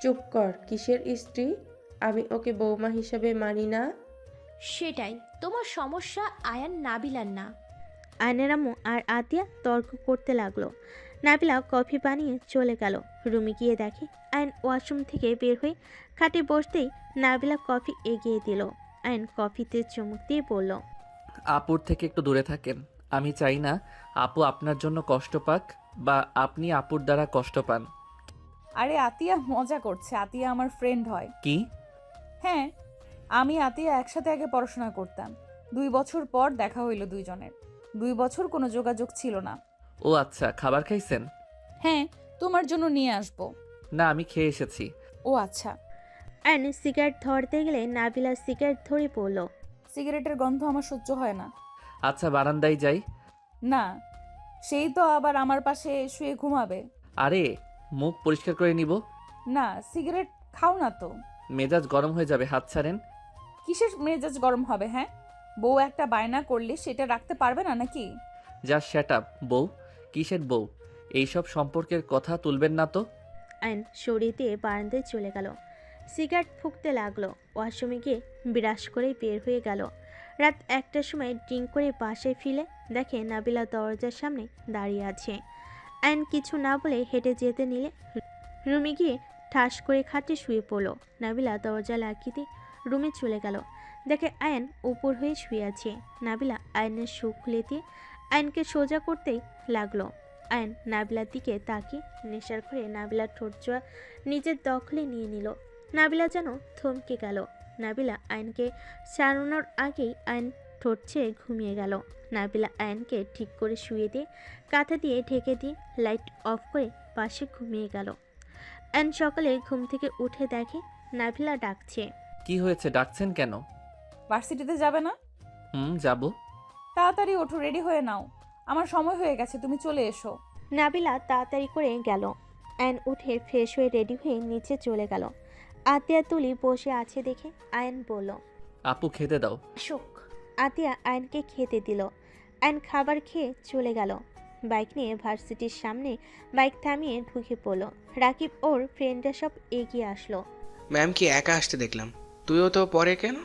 চুপ কর, কিসের স্ত্রী? আমি ওকে বৌমা হিসাবে মানি না। সেটাই তোমার সমস্যা, আয়ান নাবিলার না। আয়নের আম্মু আর আতিয়া তর্ক করতে লাগলো। নাবিলা কফি বানিয়ে চলে গেল। রুমে গিয়ে দেখে আয়ন ওয়াশরুম থেকে বের হয়ে খাটে বসতেই নাবিলা কফি এগিয়ে দিল। আয়ন কফিতে চুমুক দিয়ে বলল, আপুর থেকে একটু দূরে থাকেন। আমি চাই না আপু আপনার জন্য কষ্ট পাক বা আপনি আপুর দ্বারা কষ্ট পান। আরে আতিয়া মজা করছে, আতিয়া আমার ফ্রেন্ড হয়। কি? হ্যাঁ, আমি আতিয়া একসাথে আগে পড়াশোনা করতাম। 2 বছর পর দেখা হইল দুইজনের। 2 বছর কোনো যোগাযোগ ছিল না। ও আচ্ছা, খাবার খাইছেন? হ্যাঁ, তোমার জন্য নিয়ে আসবো। না, আমি খেয়ে এসেছি। ও আচ্ছা। আয়ন সিগারেট ধরতে গেলে নাবিলা সিগারেট ধরে পড়ল। সিগারেটের গন্ধ আমার সহ্য হয় না। আচ্ছা, বারান্দায় যাই। না, সেই তো আবার আমার পাশে শুয়ে ঘুমাবে। আরে, মুখ পরিষ্কার করে নিব। না, সিগারেট খাও না তো। মেজাজ গরম হয়ে যাবে, হাত ছাড়েন। কিসের মেজাজ গরম হবে? হ্যাঁ, বউ একটা বায়না করলে সেটা রাখতে পারবে না নাকি? যা শ্যাট আপ। বউ? কিসের বউ? এইসব সম্পর্কের কথা তুলবেন না তো। আয়ন সরিয়ে দিয়ে বারান্দায় চলে গেল। সিগারেট ফুঁকতে লাগলো। ওয়াশরুমে গিয়ে বিরাস করে বের হয়ে গেল। রাত 1টার সময় ড্রিঙ্ক করে বাসায় ফিরে দেখে নাবিলা দরজার সামনে দাঁড়িয়ে আছে। আয়ন কিছু না বলে হেঁটে যেতে নিলে রুমে গিয়ে ঠাস করে খাটে শুয়ে পড়ল। নাবিলা দরজা লাগিয়ে দিয়ে রুমে চলে গেল। দেখে আয়ন উপর হয়ে শুয়ে আছে। নাবিলা আয়নের শু খুলে দিয়ে আয়নকে সোজা করতেই লাগলো। আয়ন নাবিলার দিকে তাকিয়ে নেশার ঘরে নাবিলার ঠোঁট জোড়া নিজের দখলে নিয়ে নিল। নাবিলা যেন থমকে গেল। নাবিলা আয়নকে ছাড়ানোর আগেই আয়ন ঠোঁট ছেড়ে ঘুমিয়ে গেল। নাবিলা আয়নকে ঠিক করে শুয়ে দিয়ে কাঁথা দিয়ে ঢেকে দিয়ে লাইট অফ করে পাশে ঘুমিয়ে গেল। আয়ন সকালে ঘুম থেকে উঠে দেখে নাবিলা ডাকছে। কি হয়েছে, ডাকছেন কেন? ভার্সিটিতে যাবে না? যাব। তাড়াতাড়ি ওঠো, রেডি হয়ে নাও, আমার সময় হয়ে গেছে, তুমি চলে এসো। নাবিলা তাড়াতাড়ি করে গেল। আয়ন উঠে ফ্রেশ হয়ে রেডি হয়ে নিচে চলে গেল। আতিয়া তুলি বসে আছে দেখে আয়ন বলল, আপু খেতে দাও। শোক। আতিয়া আয়নকে খেতে দিল। আয়ন খাবার খেয়ে চলে গেল। বাইক নিয়ে ভার্সিটির সামনে বাইক থামিয়ে ঢুকে পড়ল। রাকিব ওর ফ্রেন্ডরা সব এগিয়ে আসলো। ম্যাম কি একা আসতে দেখলাম, তুইও তো পরে কেন?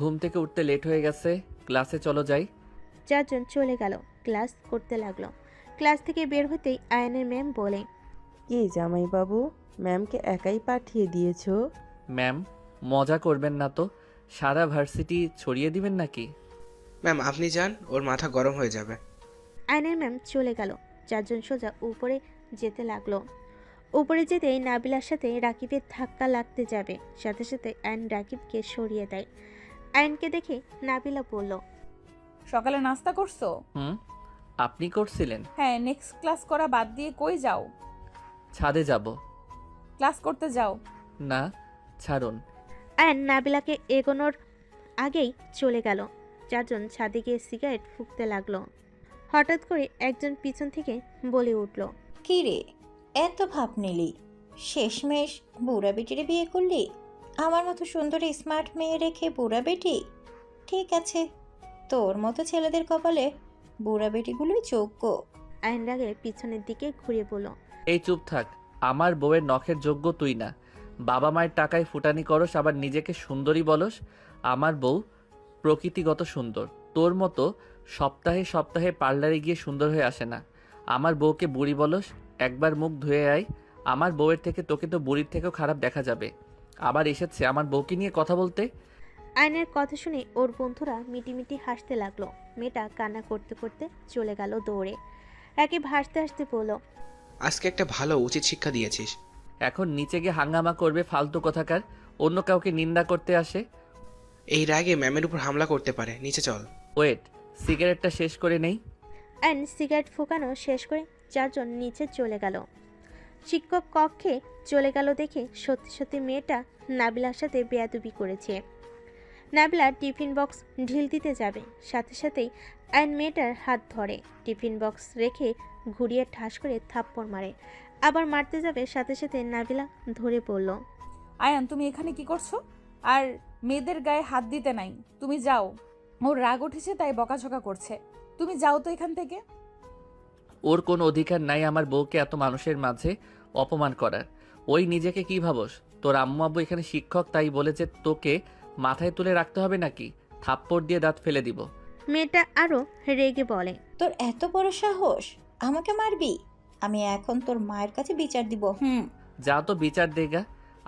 ঘুম থেকে উঠতে লেট হয়ে গেছে, ক্লাসে চলো যাই। 4 জন চলে গেল। ক্লাস করতে লাগলো। ক্লাস থেকে বের হতেই আয়নের ম্যাম বলে, কি জামাইবাবু, ম্যামকে একাই পাঠিয়ে দিয়েছো? ম্যাম, মজা করবেন না তো। সারা ভার্সিটি ছড়িয়ে দিবেন নাকি? ম্যাম আপনি যান, ওর মাথা গরম হয়ে যাবে। আয়নের ম্যাম চলে গেল। 4 জন সোজা উপরে যেতে লাগলো। উপরে যেতেই নাবিলার সাথে রাকিবের ধাক্কা লাগতে যাবে, সাথে সাথে আয়ন রাকিবকে সরিয়ে দেয়। আয়নকে দেখে নাবিলা বলল, সকালে নাস্তা করছো? আপনি করছিলেন? হ্যাঁ, নেক্সট ক্লাস করা বাদ দিয়ে কই যাও? ছাদে যাব। ক্লাস করতে যাও। না, ছাড়ুন। আয়ন নাবিলাকে এগোনোর আগেই চলে গেল। 4 জন ছাদে গিয়ে সিগারেট ফুঁকতে লাগলো। হঠাৎ করে একজন পিছন থেকে বলে উঠল, কি রে, এত ভাব নিলি? শেষমেশ বুড়া বেটিরে বিয়ে করলি? আমার মতো সুন্দরী স্মার্ট মেয়ে রেখে বুড়া বেটি? ঠিক আছে, তোর মতো ছেলেদের কপালে বুড়া বেটিগুলোই যোগ্য। আয়ন রাগে পিছনের দিকে ঘুরে বলল, এই চুপ থাক। আমার বউয়ের নখের যোগ্য তুই না। বাবা মায়ের টাকায় ফুটানি করস, আবার নিজেকে সুন্দরী বলস। আমার বউ প্রকৃতিগত সুন্দর। তোর মতো সপ্তাহে সপ্তাহে পার্লারে গিয়ে সুন্দর হয়ে আসে না। আমার বউকে বুড়ি বলস। একবার মুখ ধুয়ে আয়। আমার বউয়ের থেকে তোকে তো বুড়ির থেকেও খারাপ দেখা যাবে। আবার এসেছে আমার বউকে নিয়ে কথা বলতে। আয়নের কথা শুনে ওর বন্ধুরা মিটিমিটি হাসতে লাগলো। মেয়েটা কান্না করতে করতে চলে গেল দৌড়ে। রাকিব হাসতে হাসতে বলল, আজকে একটা ভালো উচিত শিক্ষা দিয়েছিস। এখন নিচে গিয়ে হাঙ্গামা করবে ফালতু কথাকার। অন্য কাউকে নিন্দা করতে আসে। এই রাগে ম্যামের উপর হামলা করতে পারে, নিচে চল। ওয়েট, সিগারেটটা শেষ করে নেই। অ্যান্ড সিগারেট ফোকানো শেষ করে চারজন নিচে চলে গেল। শিক্ষক কক্ষে চলে গেল দেখে সত্যি সত্যি মেয়েটা নাবিলার সাথে বেয়াদবি করেছে। নাবিলা টিফিন বক্স ঢিল দিতে যাবে, সাথে সাথেই আয়ন মেয়েটার হাত ধরে টিফিন বক্স রেখে ঘুরিয়ে ঠাস করে থাপ্পড় মারে। আবার মারতে যাবে, সাথে সাথে নাবিলা ধরে পড়ল। আয়ান, তুমি এখানে কি করছো? আর মেয়েদের গায়ে হাত দিতে নাই। তুমি যাও। ওর রাগ উঠেছে তাই বকাঝকা করছে। তুমি যাও তো এখান থেকে। ওর কোনো অধিকার নাই আমার বউকে এত মানুষের মাঝে অপমান করার। ওই নিজেকে কি ভাবস? তোর আম্মু আব্বু এখানে শিক্ষক, তাই বলে যে তোকে মাথায় তুলে রাখতে হবে নাকি? থাপ্পড় দিয়ে দাঁত ফেলে দিব। মেয়েটা আরো রেগে বলে, তোর এত বড় সাহস, আমাকে মারবি? আমি এখন তোর মায়ের কাছে বিচার দিব। যা তো বিচার দেগা।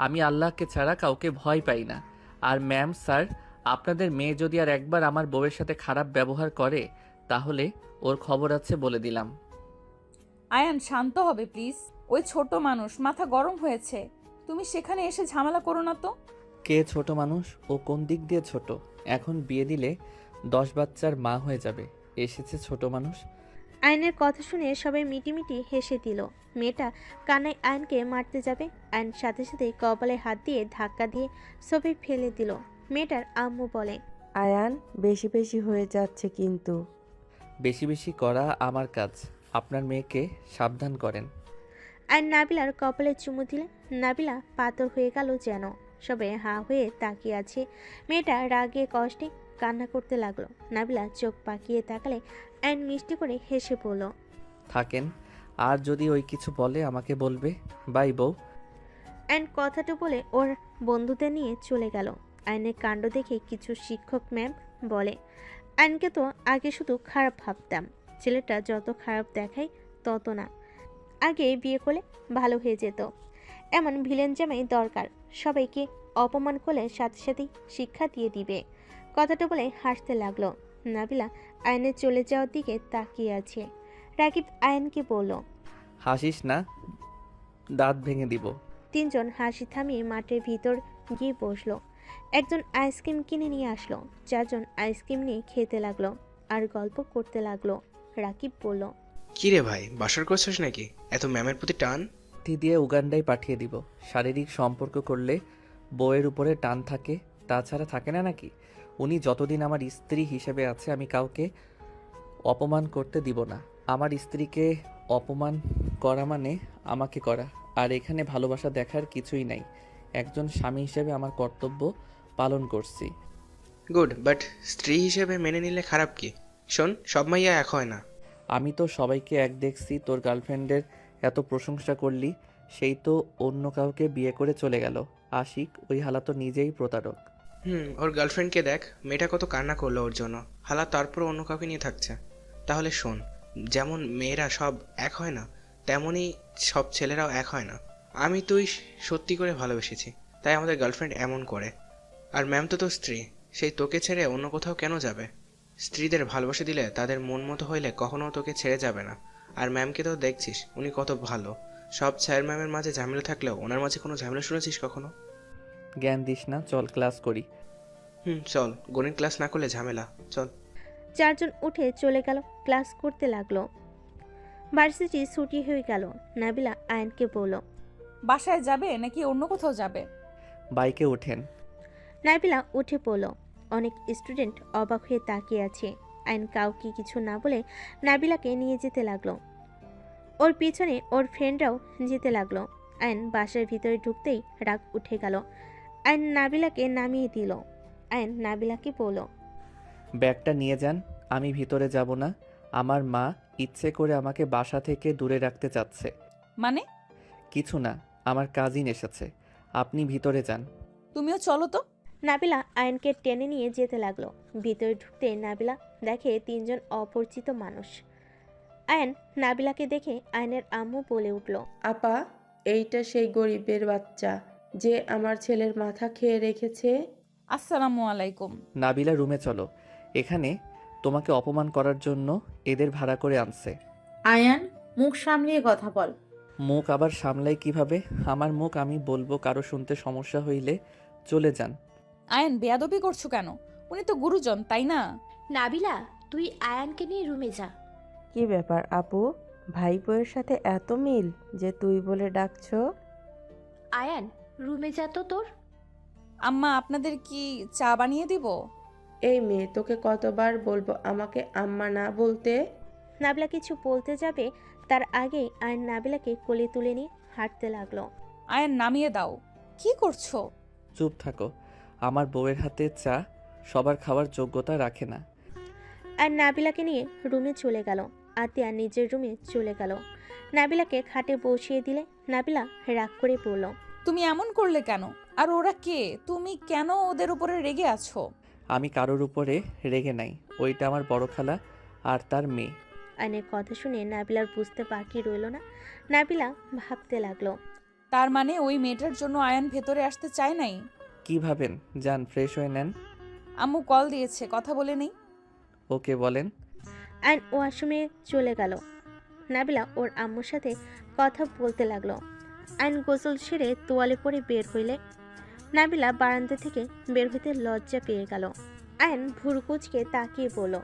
আমি আল্লাহকে ছাড়া কাউকে ভয় পাই না। আর ম্যাম স্যার, আপনাদের মেয়ে যদি আর একবার আমার বউয়ের সাথে খারাপ ব্যবহার করে তাহলে ওর খবর আছে বলে দিলাম। আয়ান, শান্ত হবে প্লিজ। ওই ছোট মানুষ, মাথা গরম হয়েছে। তুমি সেখানে এসে ঝামেলা করো না তো। কে ছোট মানুষ? ও কোন দিক দিয়ে ছোট? এখন বিয়ে দিলে 10 বাচ্চার মা হয়ে যাবে। এসেছে ছোট মানুষ। আয়নের কথা শুনে সবাই মিটিমিটি হেসে দিল। মেয়েটা কানায় আয়নকে মারতে যাবে, আয়ন সাথে সাথে কপালে হাত দিয়ে ধাক্কা দিয়ে সবাই ফেলে দিল। মেয়েটার আম্মু বলে, আয়ান, বেশি বেশি হয়ে যাচ্ছে কিন্তু। বেশি বেশি করা আমার কাজ। আপনার মেয়েকে সাবধান করেন। আয়ন নাবিলার কপালে চুমু দিলে নাবিলা পাথর হয়ে গেল যেন। সবাই হাঁ হয়ে তাকিয়ে আছে। মেয়েটা রাগে কষ্টে কান্না করতে লাগলো। নাবিলা চোখ পাকিয়ে তাকালে আয়ন মিষ্টি করে হেসে পড়ল। থাকেন, আর যদি ওই কিছু বলে আমাকে বলবে। বাই বউ। আয়ন কথাটা বলে ওর বন্ধুদের নিয়ে চলে গেল। আয়নের কাণ্ড দেখে কিছু শিক্ষক ম্যাম বলে, আয়নকে তো আগে শুধু খারাপ ভাবতাম, ছেলেটা যত খারাপ দেখায় তত না। আগে বিয়ে করলে ভালো হয়ে যেত। এমন ভিলেন জামাই দরকার। সবাইকে অপমান করলে সাথে সাথেই শিক্ষা দিয়ে দিবে। কথাটা বলে হাসতে লাগলো। নাবিলা আয়নের চলে যাওয়ার দিকে তাকিয়ে আছে। রাকিব আয়নকে বলল, হাসিস না, দাঁত ভেঙে দিব। তিনজন হাসি থামিয়ে মাঠের ভিতর গিয়ে বসলো। একজন আইসক্রিম কিনে নিয়ে আসলো। চারজন আইসক্রিম নিয়ে খেতে লাগলো আর গল্প করতে লাগলো। রাকিব বলল, কি রে ভাই, বাসর করছিস নাকি? এত ম্যামের প্রতি টান? চিঠি দিয়ে উগান্ডায় পাঠিয়ে দিব। শারীরিক সম্পর্ক করলে বউয়ের উপরে টান থাকে, তাছাড়া থাকে না নাকি? উনি যতদিন আমার স্ত্রী হিসেবে আছে আমি কাউকে অপমান করতে দিব না। আমার স্ত্রীকে অপমান করা মানে আমাকে করা। আর এখানে ভালোবাসা দেখার কিছুই নাই। একজন স্বামী হিসেবে আমার কর্তব্য পালন করছি। গুড, বাট স্ত্রী হিসেবে মেনে নিলে খারাপ কি? শোন, সব মাইয়া এক হয় না। আমি তো সবাইকে এক দেখছি। তোর গার্লফ্রেন্ডের এত প্রশংসা করলি, সেই তো অন্য কাউকে বিয়ে করে চলে গেল। আশিক, ওই হালা তো নিজেই প্রতারক। ওর গার্লফ্রেন্ডকে দেখ, মেয়েটা কত কান্না করলো ওর জন্য। হালা তারপর অন্য কাউকে নিয়ে থাকছে। তাহলে শোন, যেমন মেয়েরা সব এক হয় না, তেমনই সব ছেলেরাও এক হয় না। আমি তুই সত্যি করে ভালোবেসেছি, তাই আমাদের গার্লফ্রেন্ড এমন করে। আর ম্যাম তো তোর স্ত্রী, সেই তোকে ছেড়ে অন্য কোথাও কেন যাবে? স্ত্রীদের ভালোবাসা দিলে তাদের মন মতো হইলে কখনো তোকে ছেড়ে যাবে না। আর ম্যামকে তো দেখছিস, উনি কত ভালো। সব স্যার ম্যামের মাঝে ঝামেলা থাকলেও ওনার মাঝে কোনো ঝামেলা শুনেছিস কখনো? জ্ঞান দিস না, চল ক্লাস করি। চল, গণিত ক্লাস না করলে ঝামেলা, চল। চারজন উঠে চলে গেল, ক্লাস করতে লাগলো। ভার্সিটি ছুটি হয়ে গেল। নাবিলা আয়নকে বলল, বাসায় যাবে নাকি অন্য কোথাও যাবে? বাইকে ওঠেন। নাবিলা উঠে পড়ল। অনেক স্টুডেন্ট অবাক হয়ে তাকিয়ে আছে। আয়ন কাউকে কিছু না বলে নাবিলাকে নিয়ে যেতে লাগলো। ওর পিছনে ওর ফ্রেন্ডরাও যেতে লাগলো। আয়ন বাসার ভিতরে ঢুকতেই রাগ উঠে গেল। আয়ন নাবিলাকে নামিয়ে দিল। আয়ন নাবিলাকে বলল, ব্যাগটা নিয়ে যান, আমি ভিতরে যাব না। আমার মা ইচ্ছে করে আমাকে বাসা থেকে দূরে রাখতে চাচ্ছে। মানে? কিছু না, আমার কাজিন এসেছে। আপনি ভিতরে যান। তুমিও চলো তো। নাবিলা আয়নকে টেনে নিয়ে যেতে লাগলো। ভিতরে ঢুকতে নাবিলা দেখে 3 জন অপরিচিত মানুষ। আয়ন নাবিলাকে দেখে আয়নের আম্মু বলে উঠল, আপা, এইটা সেই গরিবের বাচ্চা যে আমার ছেলের মাথা খেয়ে রেখেছে। আসসালামু আলাইকুম। নাবিলা, রুমে চলো। এখানে তোমাকে অপমান করার জন্য এদের ভাড়া করে আনছে। আয়ান, মুখ সামলিয়ে কথা বল। মুখ আবার সামলাই কিভাবে? আমার মুখ আমি বলবো, কারো শুনতে সমস্যা হইলে চলে যান। আয়ান, বেয়াদবি করছো কেন? উনি তো গুরুজন, তাই না? নাবিলা, তুই আয়ানকে নিয়ে রুমে যা। কি ব্যাপার আপু, ভাইপোয়ের সাথে এত মিল যে তুই বলে ডাকছো? আয়ান, রুমে যা তো তোর। আম্মা, আপনাদের কি চা বানিয়ে দিব? এই মেয়ে, তোকে কতবার বলবো আমাকে আম্মা না বলতে? নাবিলা কিছু বলতে যাবে তার আগেই আয়ন নাবিলাকে কোলে তুলে নিয়ে হাঁটতে লাগলো। আয়ান, নামিয়ে দাও। কি করছো? চুপ থাকো। আমার বউয়ের হাতে চা সবার খাওয়ার যোগ্যতা রাখে না। আর নাবিলাকে নিয়ে রুমে চলে গেল। আতিয়া নিজের রুমে চলে গেল। নাবিলাকে খাটে বসিয়ে দিলে নাবিলা রাগ করে পড়ল। তুমি এমন করলে কেন? আর ওরা কে? তুমি কেন ওদের উপরে রেগে আছো? আমি কারোর উপরে রেগে নাই। ওইটা আমার বড় খালা আর তার মেয়ে। আয়নের কথা শুনে নাবিলার বুঝতে বাকি রইল না। নাবিলা ভাবতে লাগলো। তার মানে ওই মেয়েটার জন্য আয়ান ভেতরে আসতে চায় নাই? কি ভাবেন? যান, ফ্রেশ হয়ে নেন। আম্মু কল দিয়েছে, কথা বলে নেই। ওকে বলেন। আয়ন ওয়াশরুমে চলে গেল। নাবিলা ওর আম্মুর সাথে কথা বলতে লাগলো। আয়ন গোসল সেরে তোয়ালে পরে বের হইলে নাবিলা বারান্দা থেকে বের হইতে লজ্জা পেয়ে গেল। আয়ন ভুরুকুচকে তাকিয়ে বলল,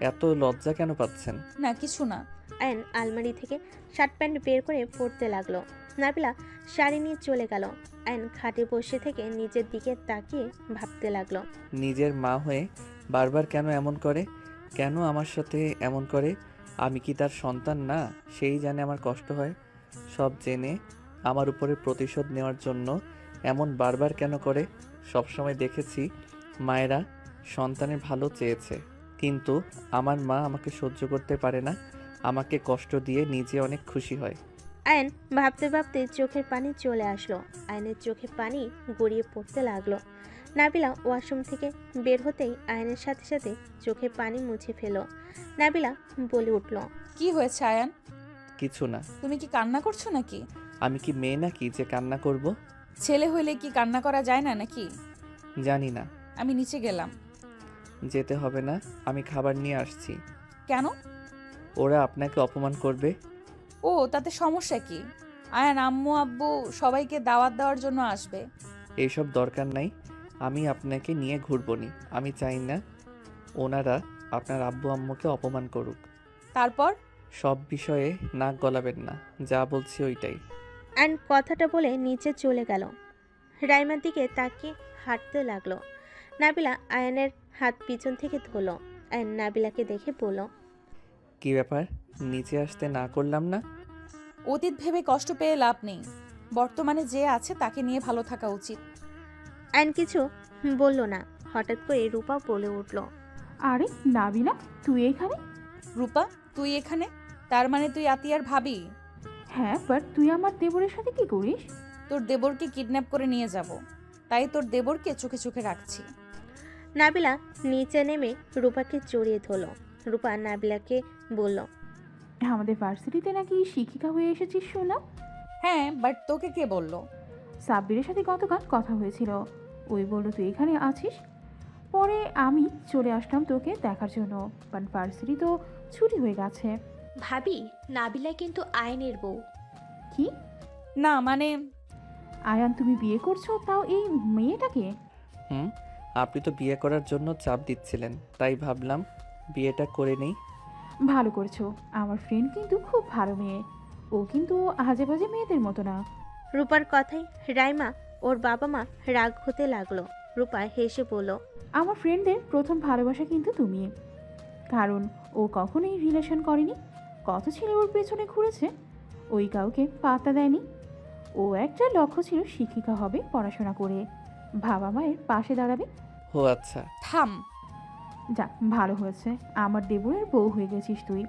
এত লজ্জা কেন পাচ্ছেন? না, কিছু না। আয়ন আলমারি থেকে শার্ট প্যান্ট বের করে পরতে লাগলো। নাবিলা শাড়ি নিয়ে চলে গেল। আয়ন খাটে বসে থেকে নিজের দিকে তাকিয়ে ভাবতে লাগলো। নিজের মা হয়ে বারবার কেন এমন করে? কেন আমার সাথে এমন করে? আমি কি তার সন্তান না? সেই জানে আমার কষ্ট হয়। সব জেনে আমার উপরে প্রতিশোধ নেওয়ার জন্য এমন বারবার কেন করে? সবসময় দেখেছি মায়েরা সন্তানের ভালো চেয়েছে, কিন্তু আমার মা আমাকে সহ্য করতে পারে না। আমাকে কষ্ট দিয়ে নিজে অনেক খুশি হয়। আয়ন ভাবতে ভাবতে চোখের পানি চলে আসলো। আয়নের চোখে পানি গড়িয়ে পড়তে লাগলো। নাবিলা ওয়াশরুম থেকে বের হতেই আয়নের সাথে সাথে চোখে পানি মুছে ফেল। নাবিলা বলে উঠল, কি হয়েছে আয়ান? কিছু না। তুমি কি কান্না করছো নাকি? আমি কি মেয়ে নাকি যে কান্না করব? ছেলে হইলে কি কান্না করা যায় না নাকি? জানি না। আমি নিচে গেলাম। যেতে হবে না, আমি খাবার নিয়ে আসছি। কেন? ওরা আপনাকে অপমান করবে। ও, তাতে সমস্যা কি? আয়ান, আম্মু আব্বু সবাইকে দাওয়াত দেওয়ার জন্য আসবে। এইসব দরকার নাই। আমি আপনাকে নিয়ে ঘুরবনি। আমি চাই না ওনারা আপনার আব্বু আম্মুকে অপমান করুক। তারপর? সব বিষয়ে নাক গলাবেন না, যা বলছি ওইটাই। আয়ন কথাটা বলে নিচে চলে গেল। রাইমার দিকে তাকিয়ে হাঁটতে লাগলো। নাবিলা আয়নের হাত পিছন থেকে ধরল। আয়ন নাবিলাকে দেখে বলল, কি ব্যাপার? নিচে আসতে না করলাম না? অতীত ভেবে কষ্ট পেয়ে লাভ নেই। বর্তমানে যে আছে তাকে নিয়ে ভালো থাকা উচিত। আয়ন কিছু বলল না। হঠাৎ করে রূপা বলে উঠল, আরে নাবিলা, তুই এখানে? রূপা, তুই এখানে? তার মানে তুই আতিয়ার ভাবি? হ্যাঁ, বাট তুই আমার দেবরের সাথে কি করিস? তোর দেবরকে কিডন্যাপ করে নিয়ে যাব, তাই তোর দেবরকে চোখে চোখে রাখছি। নাবিলা নিচে নেমে রূপাকে জড়িয়ে ধরল। রূপা নাবিলাকে বলল, আমাদের ভার্সিটিতে নাকি শিক্ষিকা হয়ে এসেছিস শুনলাম। হ্যাঁ, বাট তোকে কে বললো? সাব্বিরের সাথে গতকাল কথা হয়েছিল, ওই বললো তুই এখানে আছিস। পরে আমি চলে আসলাম তোকে দেখার জন্য, বাট ভার্সিটি তো ছুটি হয়ে গেছে। ভাবি, নাবিলা কিন্তু আয়নের বউ। কি? না মানে, আয়ান, তুমি বিয়ে করছো, তাও এই মেয়েটাকে? আপনি তো বিয়ে করার জন্য চাপ দিচ্ছিলেন, তাই ভাবলাম বিয়েটা করে নেই। ভালো করছো। আমার ফ্রেন্ড কিন্তু খুব ভালো মেয়ে, ও কিন্তু আজে বাজে মেয়েদের মতো না। রূপার কথাই রাইমা ওর বাবা মা রাগ হতে লাগলো। রূপা হেসে বলল, আমার ফ্রেন্ডদের প্রথম ভালোবাসা কিন্তু তুমি, কারণ ও কখনোই রিলেশন করেনি। কত ছেলে ওর পেছনে ঘুরেছে, ওই কাউকে পাত্তা দেয়নি। ও একটা লক্ষ্য ছিল শিক্ষিকা হবে, পড়াশোনা করে বাবা মায়ের পাশে দাঁড়াবে। ও আচ্ছা। থাম। যাক ভালো হয়েছে, আমার দেবরের বউ হয়ে গেছিস তুই।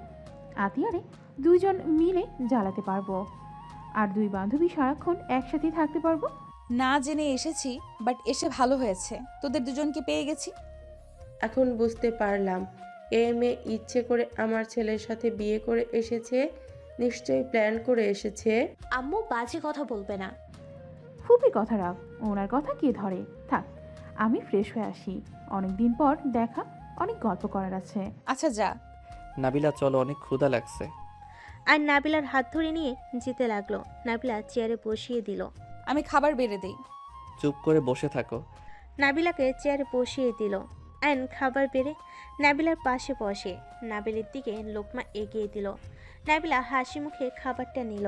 আতিয়ারে দুইজন মিলে জ্বালাতে পারবো, আর দুই বান্ধবী সারাক্ষণ একসাথেই থাকতে পারবো। না জেনে এসেছি, বাট এসে ভালো হয়েছে, তোদের দুজনকে পেয়ে গেছি। এখন বুঝতে পারলাম এই মেয়ে ইচ্ছে করে আমার ছেলের সাথে বিয়ে করে এসেছে, নিশ্চয়ই প্ল্যান করে এসেছে। আম্মু বাজে কথা বলবে না। ফুপি কথা রাখ, ওনার কথা কে ধরে। থাক, আমি ফ্রেশ হয়ে আসি, অনেক দিন পর দেখা, অনেক গল্প করার আছে। আচ্ছা যা। নাবিলা চলো, অনেক ক্ষুধা লাগছে। আর নাবিলার হাত ধরে নিয়ে যেতে লাগলো। নাবিলা চেয়ারে বসিয়ে দিল। আমি খাবার বেড়ে দেই। চুপ করে বসে থাকো। নাবিলাকে চেয়ারে বসিয়ে দিল। আয়ন খাবার বেড়ে নাবিলার পাশে বসে নাবিলের দিকে লোকমা এগিয়ে দিল। নাবিলা হাসি মুখে খাবারটা নিল।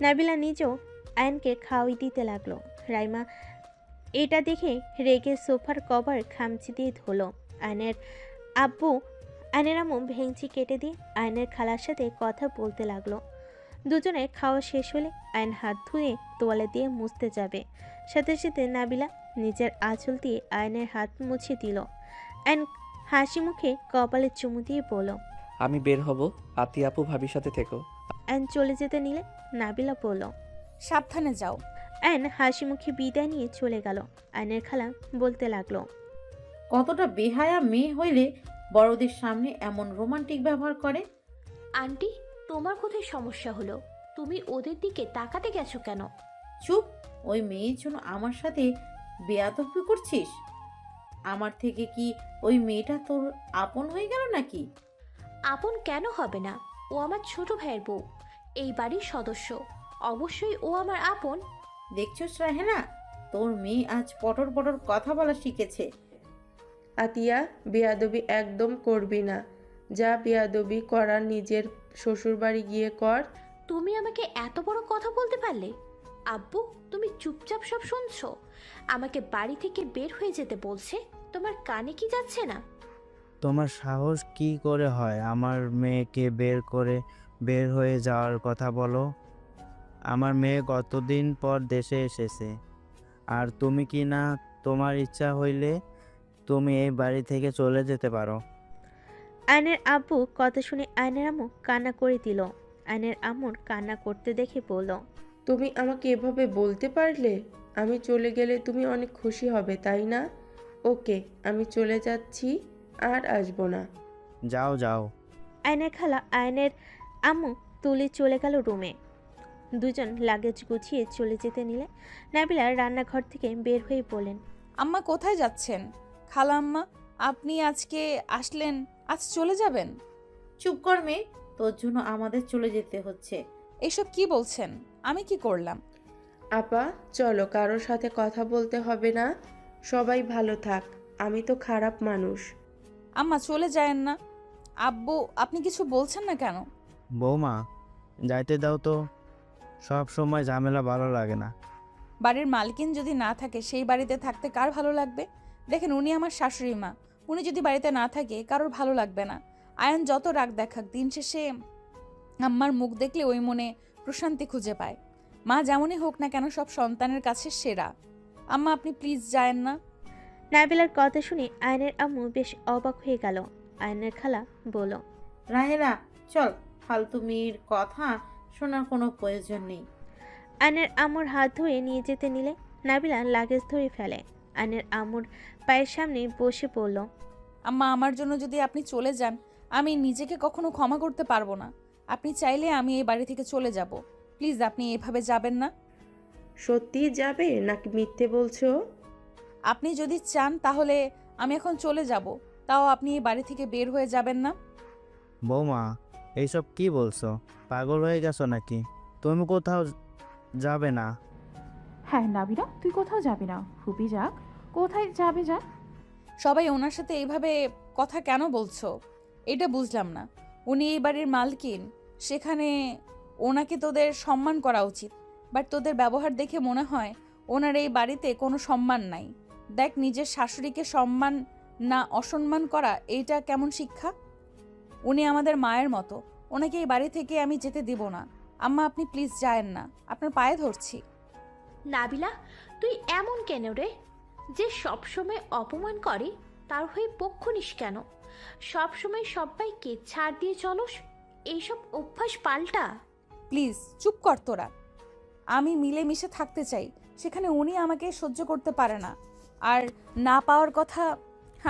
নাবিলা নিজেও আয়নকে খাওয়াই দিতে লাগলো। রাইমা এটা দেখে রেগে সোফার কভার খামচি দিয়ে ধরল। আয়নের আম্মু ভেঙচি কেটে দিয়ে আয়নের খালার সাথে কথা বলতে লাগলো। দুজনে খাওয়া শেষ হলে আয়ন হাত ধুয়ে তোয়ালে দিয়ে মুছতে যাবে, সাথে সাথে নাবিলা নিজের আঁচল দিয়ে আয়নের হাত মুছে দিল। আয়ন হাসি মুখে কপালে চুমু দিয়ে বলল, আমি বের হব, আতি আপু ভাবির সাথে থেকো। আয়ন চলে যেতে নিলে নাবিলা বলল, সাবধানে যাও। আয়ন হাসি মুখে বিদায় নিয়ে চলে গেল। আয়নের খালা বলতে লাগলো, কতটা বেহায়া মেয়ে হইলে বড়দের সামনে এমন রোমান্টিক ব্যবহার করে। আন্টি, তোমার কোথায় সমস্যা হলো? তুমি ওদের দিকে তাকাতে গেছো কেন? চুপ, ওই মেয়ের জন্য আমার সাথে বেয়াদবি করছিস? আমার থেকে কি ওই মেয়েটা তোর আপন হয়ে গেল নাকি? আপন কেন হবে না? ও আমার ছোট ভাইয়ের বউ, এই বাড়ির সদস্য, অবশ্যই ও আমার আপন। দেখছস রাহেনা, তোর মেয়ে আজ পটর পটর কথা বলা শিখেছে। আতিয়া, বেয়াদবি একদম করবি না। যা বেয়াদবি করার নিজের শ্বশুরবাড়ি গিয়ে কর। তুমি আমাকে এত বড় কথা বলতে পারলে? আব্বু, তুমি চুপচাপ সব শুনছো? আমাকে বাড়ি থেকে বের হয়ে যেতে বলছে, তোমার কানে কি যাচ্ছে না? তোমার সাহস কি করে হয় আমার মেয়েকে বের হয়ে যাওয়ার কথা বলো? আমার মেয়ে কতদিন পর দেশে এসেছে, আর তুমি কি না তোমার ইচ্ছা হইলে তুমি এই বাড়ি থেকে চলে যেতে পারো। আয়নের আব্বু কথা শুনে আয়নের আম্মু কান্না করে দিল। আয়নের আম্মুর কান্না করতে দেখে বলল, তুমি আমাকে এভাবে বলতে পারলে? আমি চলে গেলে তুমি অনেক খুশি হবে, তাই না? ওকে, আমি চলে যাচ্ছি, আর আসবো না। যাও যাও। আয়নের খালা আয়নের আম্মু তুলে চলে গেল রুমে। দুজন লাগেজ গুছিয়ে চলে যেতে নিলে নাবিলা রান্নাঘর থেকে বের হয়ে বলেন, আম্মা কোথায় যাচ্ছেন? খালা আম্মা, আপনি আজকে আসলেন, আজ চলে যাবেন? চুপ কর মেয়ে, তোর জন্য আমাদের চলে যেতে হচ্ছে। এসব কি বলছেন? আমি কি করলাম? আপা, চলো, কারোর সাথে কথা বলতে হবে না, সবাই ভালো থাক। আমি তো খারাপ মানুষ। আম্মা চলে যায়েন না। আব্বু, আপনি কিছু বলছেন না কেন? বৌমা, যাইতে দাও তো, সব সময় ঝামেলা ভালো লাগে না। বাড়ির মালকিন যদি না থাকে সেই বাড়িতে থাকতে কার ভালো লাগবে? দেখেন, উনি আমার শাশুড়ি মা, উনি যদি বাড়িতে না থাকে কারোর ভালো লাগবে না। আয়ান যত রাগ দেখাক, দিন শেষে আম্মার মুখ দেখলে ওই মনে প্রশান্তি খুঁজে পায়। মা যেমনই হোক না কেন, সব সন্তানের কাছে সেরা। আম্মা, আপনি প্লিজ যায়েন না। নাবিলার কথা শুনে আয়নের আম্মু বেশ অবাক হয়ে গেল। আয়নের খালা বলল, রাহেনা, চল, ফালতু মেয়ের কথা শোনার কোনো প্রয়োজন নেই। আয়নের আম্মুর হাত ধরে নিয়ে যেতে নিলে নাবিলা লাগেজ ধরে ফেলে। আয়নের আম্মুর পায়ের সামনে বসে পড়ল। আম্মা, আমার জন্য যদি আপনি চলে যান, আমি নিজেকে কখনো ক্ষমা করতে পারবো না। আপনি চাইলে আমি এই বাড়ি থেকে চলে যাব। প্লিজ, আপনি এভাবে যাবেন না। সত্যি যাবে নাকি মিথ্যে বলছো? আপনি যদি চান তাহলে আমি এখন চলে যাব, তাও আপনি এই বাড়ি থেকে বের হয়ে যাবেন না। বৌমা, এইসব কি বলছো? পাগল হয়ে গেছো নাকি? তুমি কোথাও যাবে না। হ্যাঁ নাবিলা, তুই কোথাও যাবি না। ফুপি যাক, কোথায় যাবে যা। সবাই ওনার সাথে এইভাবে কথা কেন বলছো? এটা বুঝলাম না। উনি এই বাড়ির মালকিন, সেখানে ওনাকে তোদের সম্মান করা উচিত। বাট তোদের ব্যবহার দেখে মনে হয় ওনার এই বাড়িতে কোনো সম্মান নাই। দেখ, নিজের শাশুড়িকে সম্মান না অসম্মান করা, এইটা কেমন শিক্ষা? উনি আমাদের মায়ের মতো, ওনাকে এই বাড়ি থেকে আমি যেতে দিব না। আম্মা, আপনি প্লিজ যায়েন না, আপনার পায়ে ধরছি। নাবিলা, তুই এমন কেন রে? যে সবসময় অপমান করে তার হয়ে পক্ষ নিস কেন? সব সময় সবাইকে ছাড় দিয়ে চলোস, এইসব অভ্যাস পাল্টা। প্লিজ চুপ কর তোরা। আমি মিলেমিশে থাকতে চাই, সেখানে উনি আমাকে সহ্য করতে পারে না। আর না পাওয়ার কথা,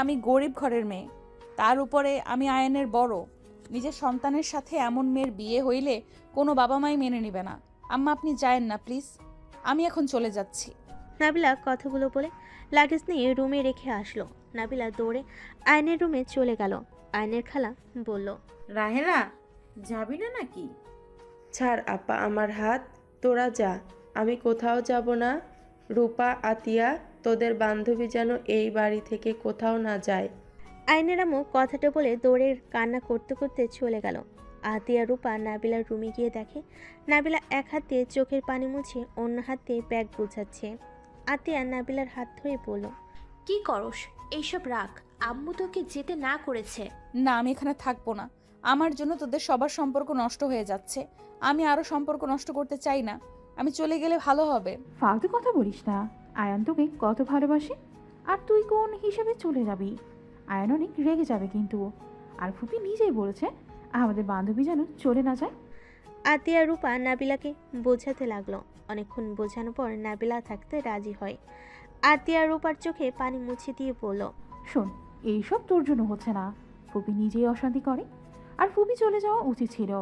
আমি গরিব ঘরের মেয়ে, তার উপরে আমি আয়নের বড়। নিজের সন্তানের সাথে এমন মেয়ের বিয়ে হইলে কোনো বাবা মাই মেনে নেবে না। আম্মা আপনি যায়েন না প্লিজ, আমি এখন চলে যাচ্ছি। নাবিলা কথাগুলো বলে লাগেজ নিয়ে রুমে রেখে আসলো। নাবিলা দৌড়ে আয়নের রুমে চলে গেল। আয়নের খালা বলল, রাহেলা, যাবি না নাকি? ছাড় আপা আমার হাত, তোরা যা, আমি কোথাও যাব না। রূপা, আতিয়া, তোদের বান্ধবী যেন এই বাড়ি থেকে কোথাও না যায়। আয়নের আম্মু কথাটা বলে দৌড়ে কান্না করতে করতে চলে গেল। আতিয়া রূপা নাবিলার রুমে গিয়ে দেখে নাবিলা এক হাত দিয়ে চোখের পানি মুছে অন্য হাত দিয়ে ব্যাগ গুছাচ্ছে। আতিয়া নাবিলার হাত ধরে বলল, কি করস? এইসব রাখ, আম্মু তোকে যেতে না করেছে। না, আমি এখানে থাকবো না। আমার জন্য তোদের সবার সম্পর্ক নষ্ট হয়ে যাচ্ছে। আমি আরো সম্পর্ক নষ্ট করতে চাই না। আমি চলে গেলে ভালো হবে। ফালতু কথা বলিস না। আয়ান তোকে কত ভালোবাসে, আর তুই কোন হিসেবে চলে যাবি? আয়ান অনেক রেগে যাবে কিন্তু। আর ফুপি নিজেই বলেছে আমাদের বান্ধবী যেন চলে না যায়। আতিয়া রূপা নাবিলাকে বোঝাতে লাগলো। অনেকক্ষণ বোঝানোর পর নাবিলা থাকতে রাজি হয়। আতিয়া রূপার চোখে পানি মুছে দিয়ে বলল, শোন, এইসব তোর জন্য হচ্ছে না। ফুপি নিজেই অশান্তি করে, আর ফুপি চলে যাওয়া উচিত ছিল।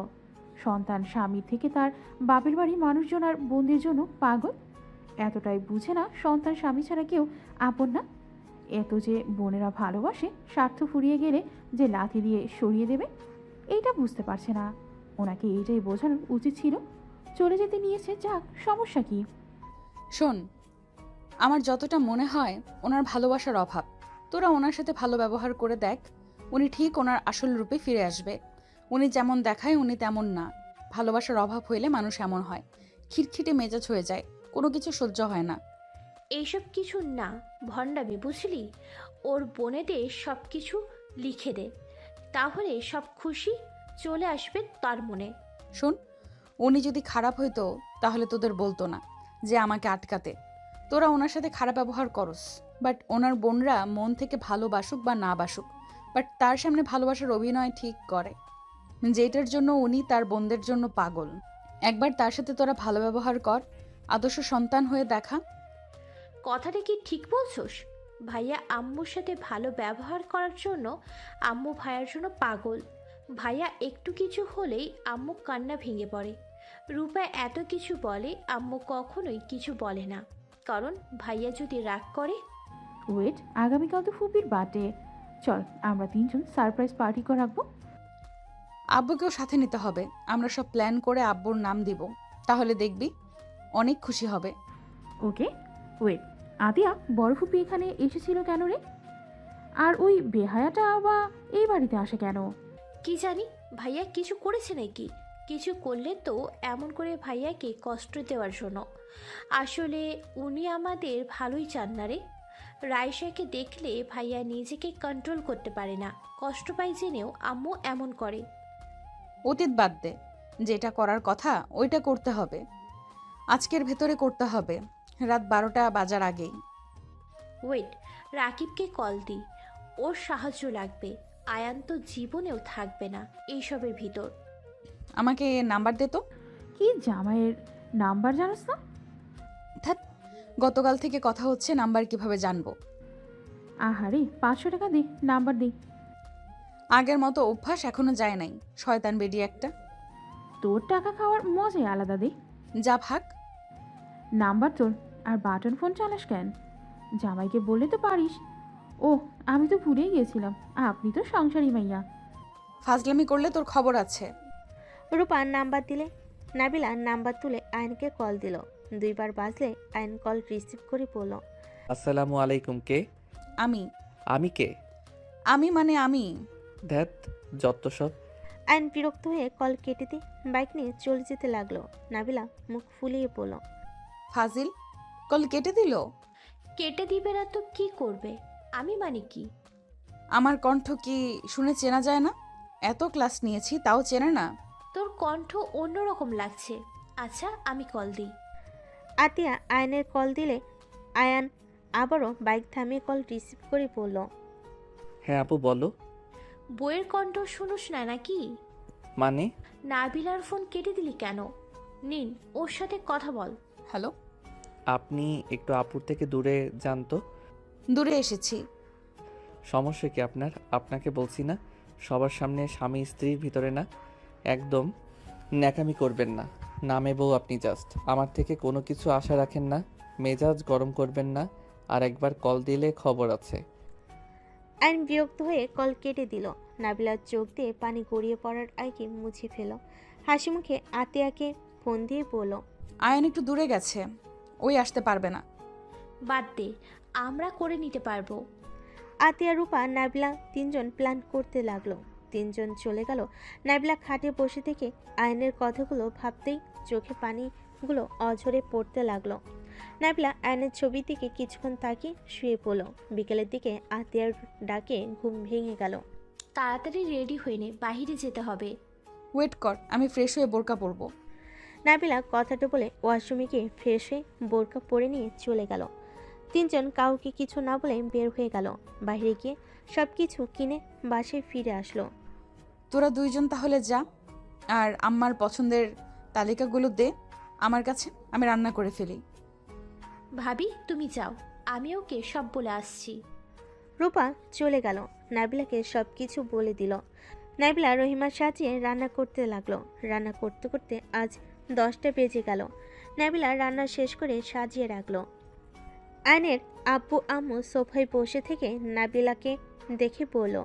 সন্তান স্বামীর থেকে তার বাপের বাড়ি মানুষজন আর বোনদের জন্য পাগল। এতটাই বুঝে না সন্তান স্বামী ছাড়া কেউ আপন না। এত যে বোনেরা ভালোবাসে, স্বার্থ ফুরিয়ে গেলে যে লাথি দিয়ে সরিয়ে দেবে, এইটা বুঝতে পারছে না। ওনাকে এইটাই বোঝানো উচিত ছিল। চলে যেতে নিয়েছে, যাক, সমস্যা কি? শোন, আমার যতটা মনে হয় ওনার ভালোবাসার অভাব। তোরা ওনার সাথে ভালো ব্যবহার করে দেখ, উনি ঠিক ওনার আসল রূপে ফিরে আসবে। উনি যেমন দেখায় উনি তেমন না। ভালোবাসার অভাব হইলে মানুষ এমন হয়, খিটখিটে মেজাজ হয়ে যায়, কোনো কিছু সহ্য হয় না। এইসব কিছু না, ভণ্ডামি, বুঝলি? ওর বোনেদের সব কিছু লিখে দে, তাহলে সব খুশি চলে আসবে তার মনে। শোন, উনি যদি খারাপ হইতো তাহলে তোদের বলতো না যে আমাকে আটকাতে। তোরা ওনার সাথে খারাপ ব্যবহার করস, বাট ওনার বোনরা মন থেকে ভালোবাসুক বা না বাসুক, বাট তার সামনে ভালোবাসার অভিনয় ঠিক করে, যেটার জন্য উনি তার বোনদের জন্য পাগল। একবার তার সাথে তোরা ভালো ব্যবহার কর, আদর্শ সন্তান হয়ে দেখা। কথাটা কি ঠিক বলছোস? ভাইয়া আম্মুর সাথে ভালো ব্যবহার করার জন্য আম্মু ভাইয়ার জন্য পাগল। ভাইয়া একটু কিছু হলেই আম্মু কান্না ভেঙে পড়ে। রূপা এত কিছু বলে, আম্মু কখনোই কিছু বলে না, কারণ ভাইয়া যদি রাগ করে। ওয়েট, আগামীকাল তো ফুপির বার্থডে। চল আমরা 3 জন সারপ্রাইজ পার্টি করে রাখবো। আব্বুকেও সাথে নিতে হবে। আমরা সব প্ল্যান করে আব্বুর নাম দিব, তাহলে দেখবি অনেক খুশি হবে। ওকে, ওয়েট, আদিয়া, বড় ফুপি এখানে এসেছিল কেন রে? আর ওই বেহায়াটা বা এই বাড়িতে আসে কেন? কি জানি, ভাইয়া কিছু করেছে নাকি? কিছু করলে তো এমন করে ভাইয়াকে কষ্ট দেওয়ার জন্য। আসলে উনি আমাদের ভালোই চান না রে। রাইসাকে দেখলে ভাইয়া নিজেকে কন্ট্রোল করতে পারে না, কষ্ট পায় জেনেও আম্মু এমন করে। অতীত বাদ দে, যেটা করার কথা ওইটা করতে হবে, আজকের ভেতরে করতে হবে, রাত 12টা বাজার আগেই। ওয়েট, রাকিবকে কল দি, ওর সাহায্য লাগবে। আয়ান তো জীবনেও থাকবে না এইসবের ভিতর। আমাকে নাম্বার দে তো। কি জামাইয়ের নাম্বার জানোস না? ধ্যাৎ, গতকাল থেকে কথা হচ্ছে, নাম্বার কিভাবে জানবো? আহারে, 500 টাকা দে, নাম্বার দে। আগের মতো অভ্যাস এখনো যায় নাই, শয়তান বেডি একটা। তোর টাকা খাওয়ার মজাই আলাদা দে। যা ভাগ। নাম্বার তোর, আর বাটন ফোন চালাস কেন? জামাইকে বললে তো পারিস। ও, আমি তো ভুলেই গিয়েছিলাম, আপনি তো সংসারী মাইয়া। ফাজলামি করলে তোর খবর আছে। রূপা নাম্বার দিলে নাবিলা নাম্বার তুলে আয়নকে কল দিল। 2 বার বাজলে আয়ন কল রিসিভ করে বলল, আসসালামু আলাইকুম। কে? আমি। আমি কে? আমি মানে আমি। ধ্যাত, যত সব। আয়ন বিরক্ত হয়ে কল কেটে দিয়ে বাইক নিয়ে চলে যেতে লাগলো। নাবিলা মুখ ফুলিয়ে বলল, ফাজিল, কল কেটে দিল। কেটে দিবে না তো কি করবে? আমি মানে কি? আমার কণ্ঠ কি শুনে চেনা যায় না? এত ক্লাস নিয়েছি তাও চেনে না? তোর কণ্ঠ অন্যরকম লাগছে। আচ্ছা, আমি কল দিই। আতিয়া আয়নের কল দিলে আয়ান আবারও বাইক থামিয়ে কল রিসিভ করে বলল, হ্যাঁ আপু, বলো। বইয়ের কণ্ঠ শুনুস না নাকি? মানে? নাবিলার ফোন কেটে দিলি কেন? নিন, ওর সাথে কথা বল। হ্যালো? আপনি একটু আপুর থেকে দূরে যান তো। দূরে এসেছি। সমস্যা কি আপনার? আপনাকে বলছি না সবার সামনে স্বামী স্ত্রীর ভিতরে না। একদম ন্যাকামি করবেন না। নামে বউ আপনি জাস্ট। আমার থেকে কোনো কিছু আশা রাখেন না। মেজাজ গরম করবেন না। আর একবার কল দিলে খবর আছে। আইন বিরক্ত হয়ে কল কেটে দিল। নাবিলার চোখ দিয়ে পানি গড়িয়ে পড়ার আগে মুছে ফেল। হাসি মুখে আতিয়াকে ফোন দিয়ে বলল, আয়ান একটু দূরে গেছে, ওই আসতে পারবে না। বাদ দে, আমরা করে নিতে পারবো। আতিয়া, রূপা, নাবিলা তিনজন প্ল্যান করতে লাগলো। তিনজন চলে গেল। নাবিলা খাটে বসে থেকে আয়নের কথাগুলো ভাবতেই চোখে পানিগুলো অঝরে পড়তে লাগলো। নাবিলা আয়নের ছবির দিকে কিছুক্ষণ তাকিয়ে শুয়ে পড়ল। বিকেলের দিকে আতিয়ার ডাকে ঘুম ভেঙে গেল। তাড়াতাড়ি রেডি হয়ে নে, বাহিরে যেতে হবে। ওয়েট কর, আমি ফ্রেশ হয়ে বোরকা পরবো। নাবিলা কথাটা বলে ওয়াশরুমে গিয়ে ফ্রেশ হয়ে বোরকা পরে নিয়ে চলে গেল। তিনজন কাউকে কিছু না বলে বের হয়ে গেল। বাইরে গিয়ে সব কিছু কিনে বাসায় ফিরে আসলো। তোরা দুইজন তাহলে যা, আর আম্মার পছন্দের তালিকাগুলো দে আমার কাছে, আমি রান্না করে ফেলি। ভাবি তুমি যাও, আমি ওকে সব বলে আসছি। রূপা চলে গেল। নাবিলাকে সব কিছু বলে দিল। নাবিলা রহিমার সাজিয়ে রান্না করতে লাগলো। রান্না করতে করতে আজ 10টা বেজে গেল। নাবিলা রান্না শেষ করে সাজিয়ে রাখলো। আয়নের আব্বু আম্মু সোফায় বসে থেকে নাবিলাকে দেখে বলল,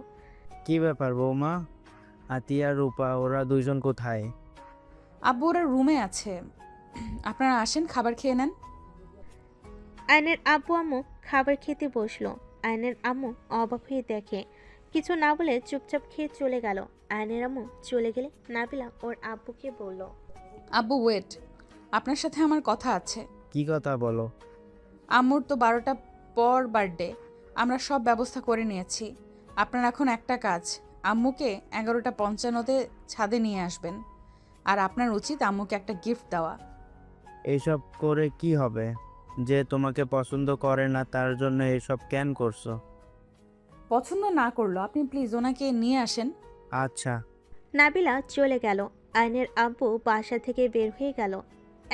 কি ব্যাপার বৌমা? আতিয়া, রূপা ওরা দুইজন কোথায়? আব্বু ওরা রুমে আছে, আপনারা আসেন খাবার খেয়ে নেন। আয়নের আব্বু আম্মু খাবার খেতে বসলো। আয়নের আম্মু অবাক হয়ে দেখে, কিছু না বলে চুপচাপ খেয়ে চলে গেল। আয়নের আম্মু চলে গেলে নাবিলা ওর আব্বুকে বলল, আব্বু ওয়েট, আপনার সাথে আমার কথা আছে। কি কথা বলো? আম্মুর তো 12টা পর বার্থডে, আমরা সব ব্যবস্থা করে নিয়েছি। আপনার এখন একটা কাজ, আম্মুকে 11:55-তে ছাদে নিয়ে আসবেন। আর আপনার উচিত আম্মুকে একটা গিফট দেওয়া। এইসব করে কি হবে? যে তোমাকে পছন্দ করে না তার জন্য এইসব কেন করছো? পছন্দ না করলো, আপনি প্লিজ ওনাকে নিয়ে আসেন। আচ্ছা। নাবিলা চলে গেল। আয়নের আব্বু বাসা থেকে বের হয়ে গেল।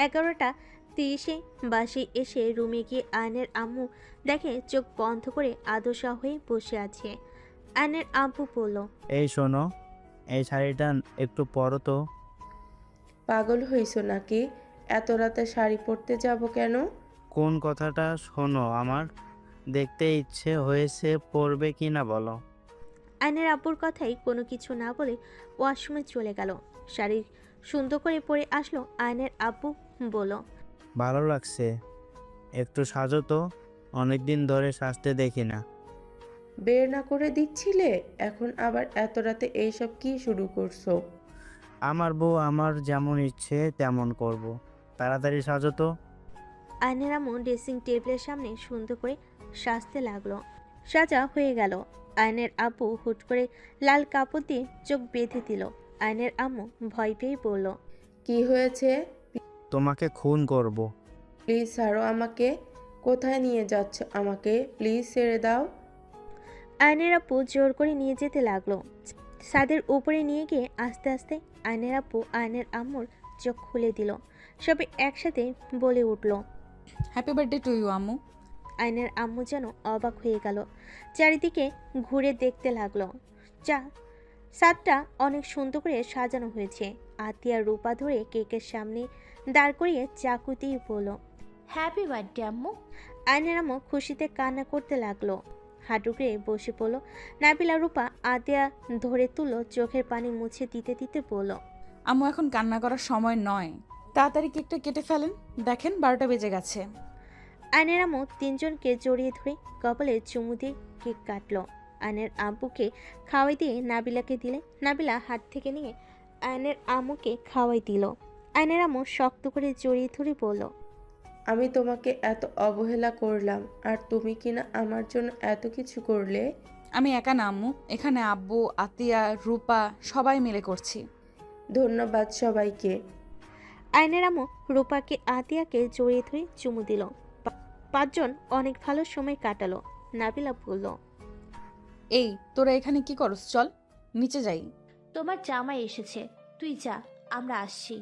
11:30-এ বাসে এসে রুমে গিয়ে আয়নের আম্মু দেখে চোখ বন্ধ করে আদশা হয়ে বসে আছে। আয়নের আব্বু বলল, এই শোনো, এই শাড়িটা একটু পরো তো। পাগল হইছো নাকি? এত রাতে শাড়ি পরতে যাব কেন? কোন কথাটা শোনো আমার? দেখতে ইচ্ছে হয়েছে, পরবে কি না বলো? আয়নের আব্বুর কথাই কোনো কিছু না বলে ওয়াশরুমে চলে গেল। শাড়ি সুন্দর করে পরে আসলো। আয়নের আব্বু বলল, ভালো লাগছে, একটু সাজো তো, অনেকদিন ধরে সাজতে দেখি না। বের না করে দিচ্ছিলে, এখন আবার এত রাতে এইসব কি শুরু করছো? আমার বউ আমার যেমন ইচ্ছে তেমন করব, তাড়াতাড়ি সাজো তো। আয়নের আম্মু ড্রেসিং টেবিলের সামনে সুন্দর করে সাজতে লাগলো। সাজা হয়ে গেল। আয়নের আব্বু হুট করে লাল কাপড় দিয়ে চোখ বেঁধে দিল। আয়নের আম্মু ভয় পেয়ে বলল, কি হয়েছে? তোমাকে খুন করব। প্লিজ ছাড়ো আমাকে। কোথায় নিয়ে যাচ্ছ আমাকে? প্লিজ ছেড়ে দাও। আয়নের আব্বু জোর করে নিয়ে যেতে লাগলো। ছাদের উপরে নিয়ে গিয়ে আস্তে আস্তে আয়নের আব্বু আয়নের আম্মুর চোখ খুলে দিল। সবে একসাথে বলে উঠল, হ্যাপি বার্থডে টু ইউ আম্মু। আয়নের আম্মু যেন অবাক হয়ে গেল। চারিদিকে ঘুরে দেখতে লাগলো। ছাদটা অনেক সুন্দর করে সাজানো হয়েছে। আতিয়া রূপা ধরে কেকের সামনে দাঁড় করিয়ে চাকু দিয়ে বলল, হ্যাপি বার্থডে আম্মু। আয়নের আম্মু খুশিতে কান্না করতে লাগলো। হাঁটুকে বসে পড়ল। নাবিলা রূপা আতিয়া ধরে তুললো, চোখের পানি মুছে দিতে দিতে বলল, আম্মু এখন কান্না করার সময় নয়, তাড়াতাড়ি কেকটা কেটে ফেলেন, দেখেন 12টা বেজে গেছে। আয়নের আম্মু তিনজনকে জড়িয়ে ধরে কপালে চুমু দিয়ে কেক কাটলো। আয়নের আব্বুকে খাওয়াই দিয়ে নাবিলাকে দিলে নাবিলা হাত থেকে নিয়ে আয়নের আম্মুকে খাওয়াই দিল। আয়নের আম্মু শক্ত করে জড়িয়ে ধরে বলল, আমি তোমাকে এত অবহেলা করলাম, আর তুমি কিনা আমার জন্য এত কিছু করলে। আমি একা না আম্মু, এখানে আব্বু, আতিয়া, রূপা সবাই মিলে করছি। ধন্যবাদ সবাইকে। আয়নের আম্মু রূপাকে আতিয়াকে জড়িয়ে ধরে চুমু দিল। পাঁচজন অনেক ভালো সময় কাটালো। নাবিলা বলল, এই তোরা এখানে কি করস? চল। নিচে যাই। তোমার জামাই এসেছে, তুই যা, আমরা আসছি।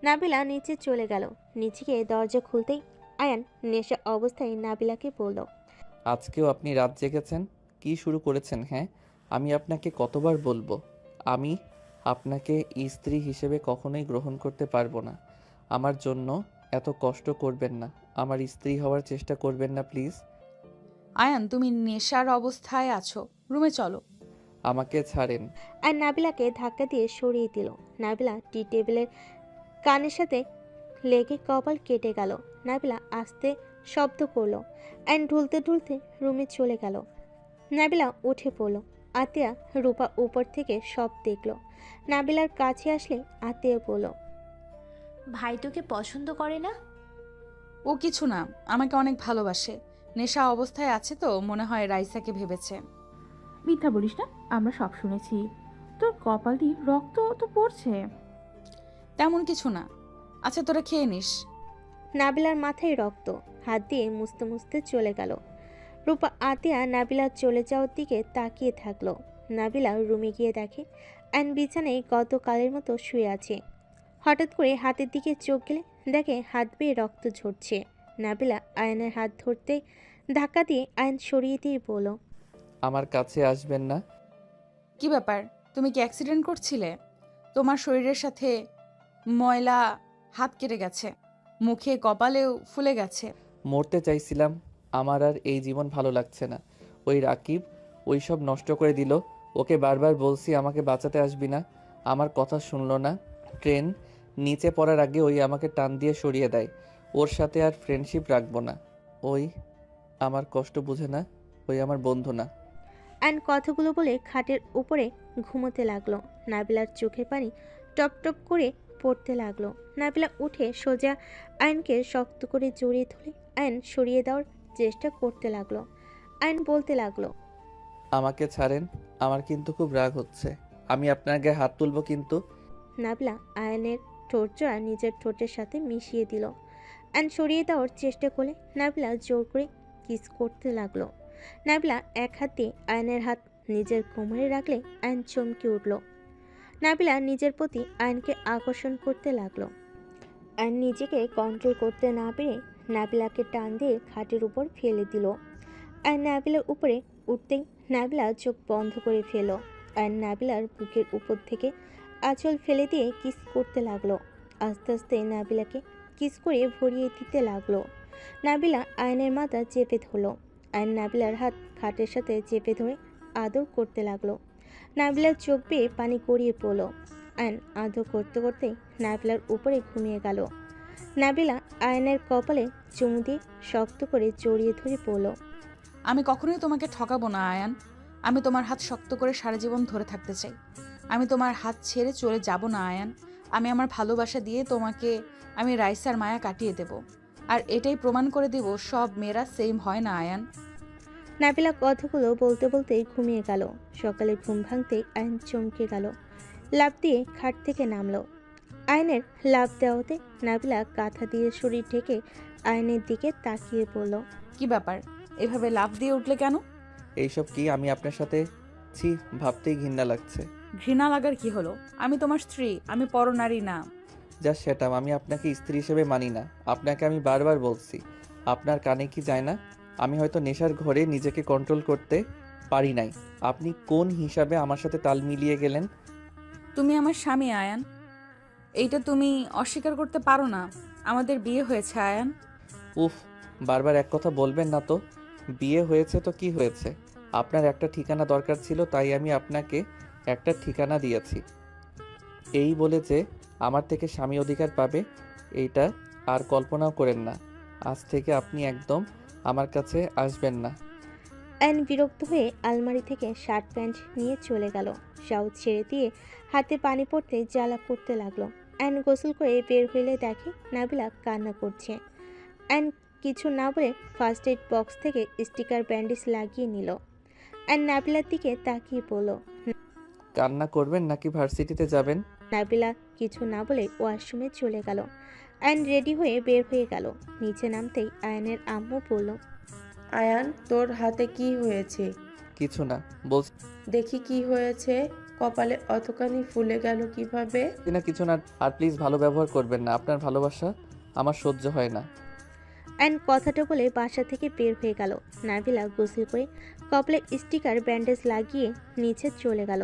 নাবিলা নিচে চলে গেল। নিচে গিয়ে দরজা খুলতেই আয়ান নেশা অবস্থায় নাবিলাকে বলল, আজকেও আপনি রাত জেগেছেন? কি শুরু করেছেন? হ্যাঁ, আমি আপনাকে কতবার বলবো, আমি আপনাকে স্ত্রী হিসেবে কখনোই গ্রহণ করতে পারবো না। আমার জন্য এত কষ্ট করবেন না, আমার স্ত্রী হওয়ার চেষ্টা করবেন না প্লিজ। আয়ান, তুমি নেশার অবস্থায় আছো, রুমে চলো। আমাকে ছাড়েন। আর নাবিলাকে ধাক্কা দিয়ে সরিয়ে দিল। নাবিলা টি টেবিলের কানের সাথে লেগে কপাল কেটে গেল। নাবিলা আস্তে শব্দ করলো। আইন ঢুলতে ঢুলতে রুমে চলে গেল। নাবিলা উঠে পড়ল। আতিয়া রূপা উপর থেকে সব দেখলো। নাবিলার কাছে আসলে আতিয়া বলল, ভাই তোকে পছন্দ করে না? ও কিছু না, আমাকে অনেক ভালোবাসে। নেশা অবস্থায় আছে তো মনে হয় রাইসাকে ভেবেছে। মিথ্যা বলিস না, আমরা সব শুনেছি। তোর কপাল দিয়ে রক্ত তো পড়ছে। তেমন কিছু না। আচ্ছা, তোরা খেয়ে নিস। নাবিলার মাথায় রক্ত। হাত দিয়ে মুছতে মুছতে চলে গেল। রূপা আতিয়া নাবিলার চলে যাওয়ার দিকে তাকিয়ে থাকলো। নাবিলা রুমে গিয়ে দেখে আয়ন বিছানায় গতকালের মতো শুয়ে আছে। হঠাৎ করে হাতের দিকে চোখ গেলে দেখে হাত বেয়ে রক্ত ঝরছে। নাবিলা আয়নের হাত ধরতে ধাক্কা দিয়ে আয়ন সরিয়ে দিয়ে বলল, আমার কাছে আসবেন না। কি ব্যাপার, তুমি কি অ্যাক্সিডেন্ট করছিলে? তোমার শরীরের সাথে ময়লা হাত কেটে গেছে, মুখে কপালেও ফুলে গেছে। মরতে চাইছিলাম, আমার আর এই জীবন ভালো লাগছে না। ওই রাকিব ওই সব নষ্ট করে দিল। ওকে বারবার বলছি আমাকে বাঁচাতে আসবি না, আমার কথা শুনলো না। ট্রেন নিচে পড়ার আগে ওই আমাকে টান দিয়ে সরিয়ে দেয়। ওর সাথে আর ফ্রেন্ডশিপ রাখবো না। ওই আমার কষ্ট বুঝে না, ওই আমার বন্ধু না। আয়ন কথাগুলো বলে খাটের উপরে ঘুমোতে লাগলো। নাবিলার চোখের পানি টপ টপ করে পড়তে লাগলো। নাবিলা উঠে সোজা আয়নকে শক্ত করে জড়িয়ে ধরে আয়ন সরিয়ে দেওয়ার চেষ্টা করতে লাগলো। আয়ন বলতে লাগলো, আমাকে ছাড়েন, আমার কিন্তু খুব রাগ হচ্ছে। আমি আপনার গায়ে হাত তুলবো কিন্তু। নাবিলা আয়নের ঠোঁটজোড়া নিজের ঠোঁটের সাথে মিশিয়ে দিল। আয়ন সরিয়ে দেওয়ার চেষ্টা করলে নাবিলা জোর করে কিস করতে লাগলো। নাবিলা এক হাত দিয়ে আয়নের হাত নিজের কোমরে রাখলে আয়ন চমকে উঠল। নাবিলা নিজের প্রতি আয়নকে আকর্ষণ করতে লাগলো। আয়ন নিজেকে কন্ট্রোল করতে না পেরে নাবিলাকে টান দিয়ে খাটের উপর ফেলে দিল। আয়ন নাবিলার উপরে উঠতেই নাবিলা চোখ বন্ধ করে ফেল। আয়ন নাবিলার বুকের উপর থেকে আঁচল ফেলে দিয়ে কিস করতে লাগলো। আস্তে আস্তে নাবিলাকে কিস করে ভরিয়ে দিতে লাগলো। নাবিলা আয়নের মাথা চেপে ধরল। আয়ন নাবিলার হাত খাটের সাথে চেপে ধরে আদর করতে লাগলো। নাবিলার চোখ বেয়ে পানি গড়িয়ে পড়ল। আয়ন আদর করতে করতে নাবিলার উপরে ঘুমিয়ে গেল। নাবিলা আয়নের কপালে চুমু দিয়ে শক্ত করে জড়িয়ে ধরে পড়ল। আমি কখনোই তোমাকে ঠকাবো না আয়ান। আমি তোমার হাত শক্ত করে সারা জীবন ধরে থাকতে চাই। আমি তোমার হাত ছেড়ে চলে যাব না আয়ান। আমি আমার ভালোবাসা দিয়ে তোমাকে আমি রাইসার মায়া কাটিয়ে দেব। আর এটাই প্রমাণ করে দেব সব মেয়েরা সেম হয় না আয়ান। নাবিলা কথাগুলো বলতে বলতেই ঘুমিয়ে গেল। সকালে ঘুম ভাঙতেই আয়ন চমকে গেল। লাফ দিয়ে খাট থেকে নামলো। আয়নের লাফ দেওয়াতে নাবিলা কাঁথা দিয়ে শরীর ঢেকে আয়নের দিকে তাকিয়ে পড়ল। কি ব্যাপার, এভাবে লাফ দিয়ে উঠলে কেন? এইসব কি? আমি আপনার সাথে ছি, ভাবতেই ঘৃণা লাগছে। ঘৃণা লাগার কি হলো? আমি তোমার স্ত্রী, আমি পরনারী না। যা সেটা, আমি আপনাকে স্ত্রী হিসেবে মানি না। আপনাকে আমি বারবার বলছি, আপনার কানে কি যায় না? আমি হয়তো নেশার ঘরে নিজেকে কন্ট্রোল করতে পারি নাই। আপনি কোন হিসাবে আমার সাথে তাল মিলিয়ে গেলেন? তুমি আমার স্বামী আয়ান, এইটা তুমি অস্বীকার করতে পারো না। আমাদের বিয়ে হয়েছে আয়ান। উফ, বারবার এক কথা বলবেন না তো। বিয়ে হয়েছে তো কি হয়েছে? আপনার একটা ঠিকানা দরকার ছিল, তাই আমি আপনাকে একটা ঠিকানা দিয়েছি। এই বলে যে আমার থেকে স্বামী অধিকার পাবে, এইটা আর কল্পনাও করেন না। আজ থেকে আপনি একদম আমার কাছে আসবেন না। আয়ন বিরক্ত হয়ে আলমারি থেকে শার্ট প্যান্ট নিয়ে চলে গেল। শাউ ছেড়ে দিয়ে হাতে পানি পড়তে জ্বালা করতে লাগলো। আয়ন গোসল করে বের হইলে দেখে নাবিলা কান্না করছে। আয়ন কিছু না বলে ফার্স্ট এড বক্স থেকে স্টিকার ব্যান্ডেজ লাগিয়ে নিল। আয়ন নাবিলার দিকে তাকিয়ে পড়ল। কান্না করবেন নাকি ভার্সিটিতে যাবেন? নাবিলা কিছু না বলে ওয়াশরুমে চলে গেল। আয়ন রেডি হয়ে বের হয়ে গেল। নিচে নামতেই আয়নের আম্মু বলল, আয়ান, তোর হাতে কি হয়েছে? কিছু না, বলছি দেখি কি হয়েছে, কপালে অতখানি ফুলে গেল কিভাবে? না কিছু না। আর প্লিজ ভালো ব্যবহার করবেন না, আপনার ভালোবাসা আমার সহ্য হয় না। আয়ন কথাটা বলে বাসা থেকে বের হয়ে গেল। নাবিলা গোসল করে কপালে স্টিকার ব্যান্ডেজ লাগিয়ে নিচে চলে গেল।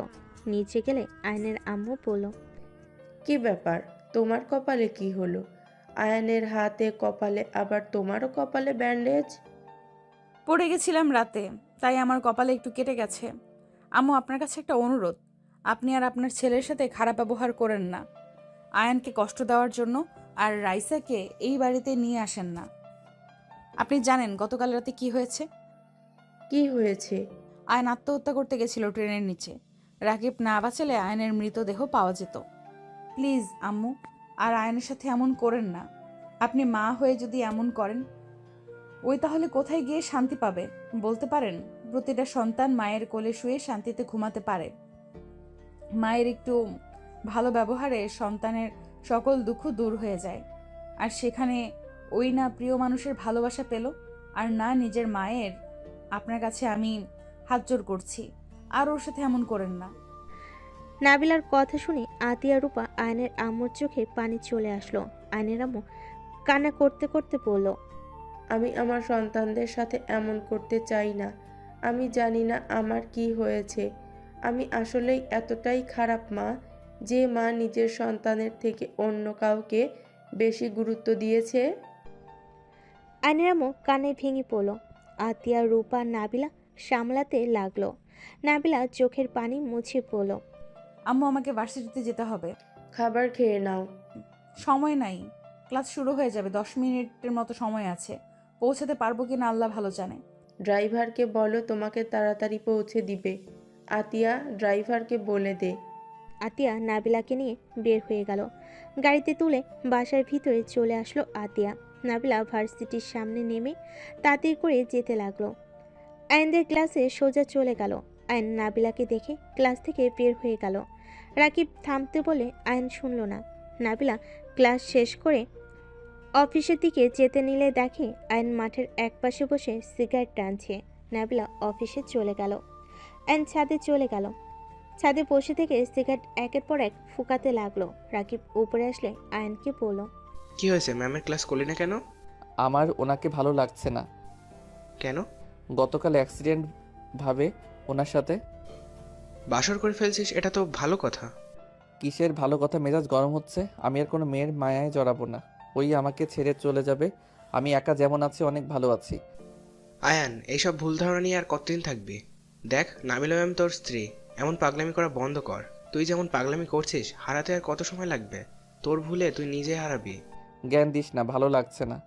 নিচে গেলে আয়নের আম্মু বলল, কি ব্যাপার, তোমার কপালে কি হলো? আয়ানের হাতে কপালে, আবার তোমারও কপালে ব্যান্ডেজ? পড়ে গেছিলাম রাতে, তাই আমার কপালে একটু কেটে গেছে। আম্মু, আপনার কাছে একটা অনুরোধ, আপনি আর আপনার ছেলের সাথে খারাপ ব্যবহার করেন না। আয়ানকে কষ্ট দেওয়ার জন্য আর রাইসাকে এই বাড়িতে নিয়ে আসেন না। আপনি জানেন গতকাল রাতে কি হয়েছে? কি হয়েছে? আয়ন আত্মহত্যা করতে গেছিল ট্রেনের নিচে। রাকিব না বাঁচালে আয়নের মৃতদেহ পাওয়া যেত। প্লিজ আম্মু, আর আয়নের সাথে এমন করেন না। আপনি মা হয়ে যদি এমন করেন, ওই তাহলে কোথায় গিয়ে শান্তি পাবে বলতে পারেন? প্রতিটা সন্তান মায়ের কোলে শুয়ে শান্তিতে ঘুমাতে পারে। মায়ের একটু ভালো ব্যবহারে সন্তানের সকল দুঃখ দূর হয়ে যায়। আর সেখানে ওই না প্রিয় মানুষের ভালোবাসা পেল, আর না নিজের মায়ের। আপনার কাছে আমি হাত জোড় করছি, আর ওর সাথে এমন করেন না। নাবিলার কথা শুনে আতিয়া রূপা আয়নের আম্মুর চোখে পানি চলে আসলো। আয়নের আম্মু কান্না করতে করতে বলল, আমি আমার সন্তানদের সাথে এমন করতে চাই না। আমি জানি না আমার কি হয়েছে। আমি আসলেই এতটাই খারাপ মা, যে মা নিজের সন্তানের থেকে অন্য কাউকে বেশি গুরুত্ব দিয়েছে। আয়নের আম্মু কানে ভেঙে পড়ল। আতিয়া রূপা নাবিলা সামলাতে লাগলো। নাবিলা চোখের পানি মুছে পড়ল, আম্মু, আমাকে ভার্সিটিতে যেতে হবে। খাবার খেয়ে নাও। সময় নাই, ক্লাস শুরু হয়ে যাবে, 10 মিনিটের মতো সময় আছে। পৌঁছাতে পারবো কিনা আল্লাহ ভালো জানে। ড্রাইভারকে বলো তোমাকে তাড়াতাড়ি পৌঁছে দিবে। আতিয়া, ড্রাইভারকে বলে দে। আতিয়া নাবিলাকে নিয়ে বের হয়ে গেল। গাড়িতে তুলে বাসার ভিতরে চলে আসলো আতিয়া। নাবিলা ভার্সিটির সামনে নেমে তাড়াতাড়ি করে যেতে লাগলো। আয়নদের ক্লাসে সোজা চলে গেল। আয়ন নাবিলাকে দেখে ক্লাস থেকে বের হয়ে গেল। রাকিব থামতে বলে আয়ন শুনল না। নাবিলা ক্লাস শেষ করে অফিসের দিকে যেতে নিলে দেখে আয়ন মাঠের একপাশে বসে সিগারেট টানছে। নাবিলা অফিসে চলে গেল। আয়ন ছাদে চলে গেল। ছাদে বসে থেকে সিগারেট একের পর এক ফুকাতে লাগলো। রাকিব উপরে আসলে আয়নকে বলল, কি হয়েছে, ম্যামের ক্লাস করলি না কেন? আমার ওনাকে ভালো লাগছে না। কেন? গতকাল অ্যাক্সিডেন্ট ভাবে ওনার সাথে। বাসর করে ফেলছিস, এটা তো ভালো কথা। কিসের ভালো কথা? মেজাজ গরম হচ্ছে। আমি আর কোনো মেয়ের মায়ায় জড়াবো না। ওই আমাকে ছেড়ে চলে যাবে। আমি একা যেমন আছি অনেক ভালো আছি। আয়ান, এইসব ভুল ধারণা নিয়ে আর কতদিন থাকবি? দেখ, নাবিলা ম্যাম তোর স্ত্রী। এমন পাগলামি করা বন্ধ কর। তুই যেমন পাগলামি করছিস, হারাতে আর কত সময় লাগবে? তোর ভুলে তুই নিজে হারাবি। জ্ঞান দিস না, ভালো লাগছে না।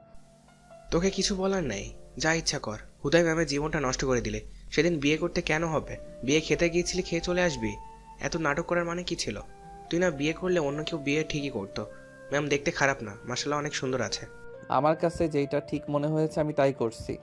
তোকে কিছু বলার নেই, যা ইচ্ছা কর। হুদাই ম্যামের জীবনটা নষ্ট করে দিলে। সেদিন বিয়ে করতে কেন হবে? বিয়ে খেতে গিয়েছিলি, খেয়ে চলে আসবি। এত নাটক করার মানে কি ছিল? তুই না বিয়ে করলে অন্য কেউ বিয়ে ঠিকই করতো। ম্যাম দেখতে খারাপ না, মাশাআল্লাহ অনেক সুন্দর আছে। আমার কাছে যেটা ঠিক মনে হয়েছে আমি তাই করছি।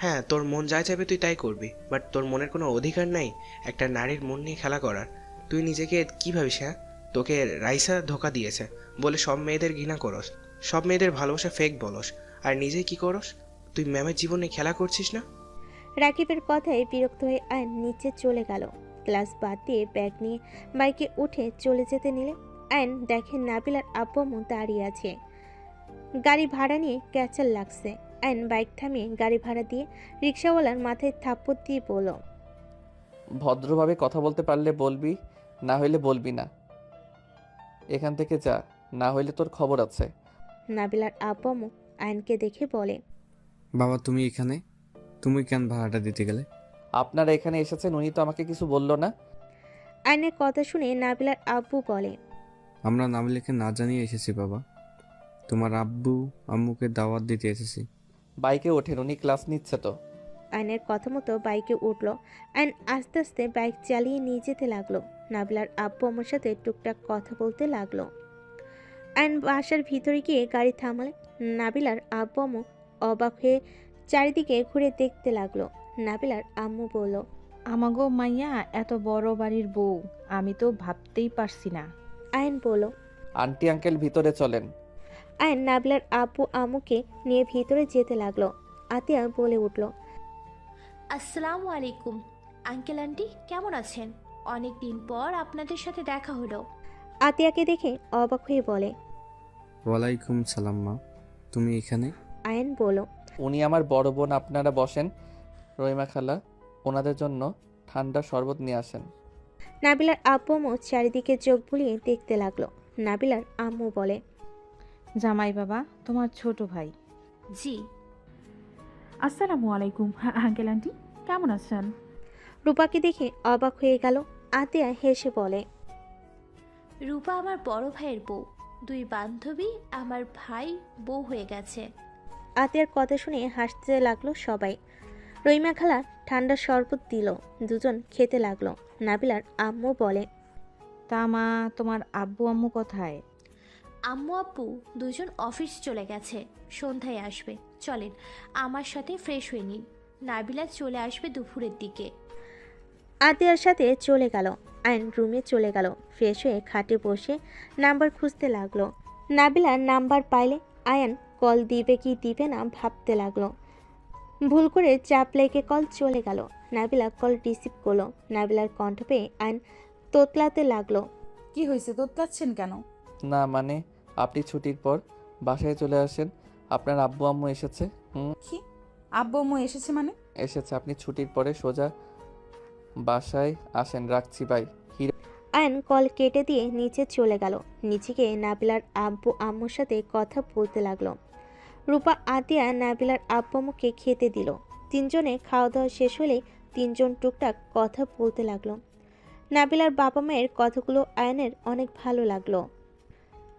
হ্যাঁ, তোর মন যা চাইবে তুই তাই করবি, বাট তোর মনের কোনো অধিকার নাই একটা নারীর মন নিয়ে খেলা করার। তুই নিজেকে কি ভাবিস? হ্যাঁ, তোকে রাইসা ধোকা দিয়েছে বলে সব মেয়েদের ঘৃণা করস, সব মেয়েদের ভালোবাসা ফেক বলস, আর নিজে কি করস? তুই ম্যামের জীবনে খেলা করছিস না? রাকিবের কথায় বিরক্ত হয়ে আয়ন নিচে চলে গেল। ক্লাস বাদ দিয়ে ব্যাগ নিয়ে বাইকে উঠে চলে যেতে নিলে আয়ন দেখে নাবিলার আব্বু আম্মু দাঁড়িয়ে আছে। গাড়ি ভাড়া নিয়ে ক্যাচাল লাগছে। আয়ন বাইক থামিয়ে গাড়ি ভাড়া দিয়ে রিক্সাওয়ালার মাথায় থাপ্পড় দিয়ে বলল, ভদ্রভাবে কথা বলতে পারলে বলবি, না হইলে বলবি না। এখান থেকে যা, না হইলে তোর খবর আছে। নাবিলার আব্বু আম্মু আয়নকে দেখে বলে, বাবা তুমি এখানে, তুমি কেন ভাড়াটা দিতে গেলে? আপনারা এখানে এসেছেন, উনি তো আমাকে কিছু বললো না। আয়নের কথা শুনে নাবিলার আব্বু বলে, আমরা নাবিলাকে না জানিয়ে এসেছি বাবা, তোমার আব্বু আম্মুকে দাওয়াত দিতে এসেছি। বাইকে ওঠেন, উনি ক্লাস নিচ্ছে তো। আয়নের কথা মতো বাইকে উঠলো। আয়ন আস্তে আস্তে বাইক চালিয়ে নিয়ে যেতে লাগলো। নাবিলার আব্বু আম্মুর সাথে টুকটাক কথা বলতে লাগলো। আয়ন বাসার ভিতরে গিয়ে গাড়ি থামালে নাবিলার আব্বু আম্মু অবাক হয়ে চারিদিকে ঘুরে দেখতে লাগলো। নাবিলার আম্মু বলল, আমাগো মাইয়া এত বড় বাড়ির বউ, আমি তো ভাবতেই পারছি না। আয়ন বলল, আন্টি আঙ্কেল ভিতরে চলেন। আয়ন নাবিলার আব্বু আম্মুকে নিয়ে ভিতরে যেতে লাগলো। আতিয়া বলে উঠল, আসসালামু আলাইকুম আঙ্কেল আন্টি, কেমন আছেন? অনেক দিন পর আপনাদের সাথে দেখা হলো। আতিয়াকে দেখে অবাক হয়ে বলে। ওয়ালাইকুম সালাম মা, তুমি এখানে? আয়ান বলল। উনি আমার বড় বোন, আপনারা বসেন। রহিমা খালা, ওনাদের জন্য ঠান্ডা শরবত নিয়ে আসেন। নাবিলার আব্বু আম্মু চারিদিকে চোখ বুলিয়ে দেখতে লাগলো। নাবিলার আম্মু বলে। জামাই বাবা, তোমার ছোট ভাই। জি। আসসালামু আলাইকুম আঙ্কেল আন্টি, কেমন আছেন? রূপাকে দেখে অবাক হয়ে গেল। আতিয়া হেসে বলে। রূপা আমার বড় ভাইয়ের বউ, দুই বান্ধবী আমার ভাই বউ হয়ে গেছে। আতিয়ার কথা শুনে হাসতে লাগলো সবাই। রহিমা খালা ঠান্ডা শরবত দিল, দুজন খেতে লাগলো। নাবিলার আম্মু বলে। তা মা, তোমার আব্বু আম্মু কোথায়? আম্মু আব্বু দুজন অফিস চলে গেছে, সন্ধ্যায় আসবে। চলেন আমার সাথে ফ্রেশ হয়ে নিন, নাবিলা চলে আসবে দুপুরের দিকে। আতিয়ার সাথে চলে গেল। আয়ন রুমে চলে গেল। ফ্রেশ হয়ে খাটে বসে নাম্বার খুঁজতে লাগলো। নাবিলার নাম্বার পাইলে আয়ান কল দিবে কি দিবে না ভাবতে লাগলো। ভুল করে চাপ লেগে কল চলে গেল। নাবিলা কল রিসিভ করলো। নাবিলার কণ্ঠ পেয়ে আয়ন তোতলাতে লাগলো। কি হয়েছে, তোতলাচ্ছেন কেন? না মানে, আপনি ছুটির পর বাসায় চলে আসেন। আপনার আব্বু আম্মু এসেছে। কি আব্বু আম্মু এসেছে মানে? এসেছে, আপনি ছুটির পরে সোজা বাসায় আসেন। রাখছি, বাই। আয়ন কল কেটে দিয়ে নিচে চলে গেল। নিচে গিয়ে নাবিলার আব্বু আম্মুর সাথে কথা বলতে লাগলো। রূপা আতিয়া নাবিলার আব্বু আম্মুকে খেতে দিল। তিনজনে খাওয়া দাওয়া শেষ হলে তিনজন টুকটাক কথা বলতে লাগলো। নাবিলার বাবা মায়ের কথাগুলো আয়নের অনেক ভালো লাগলো।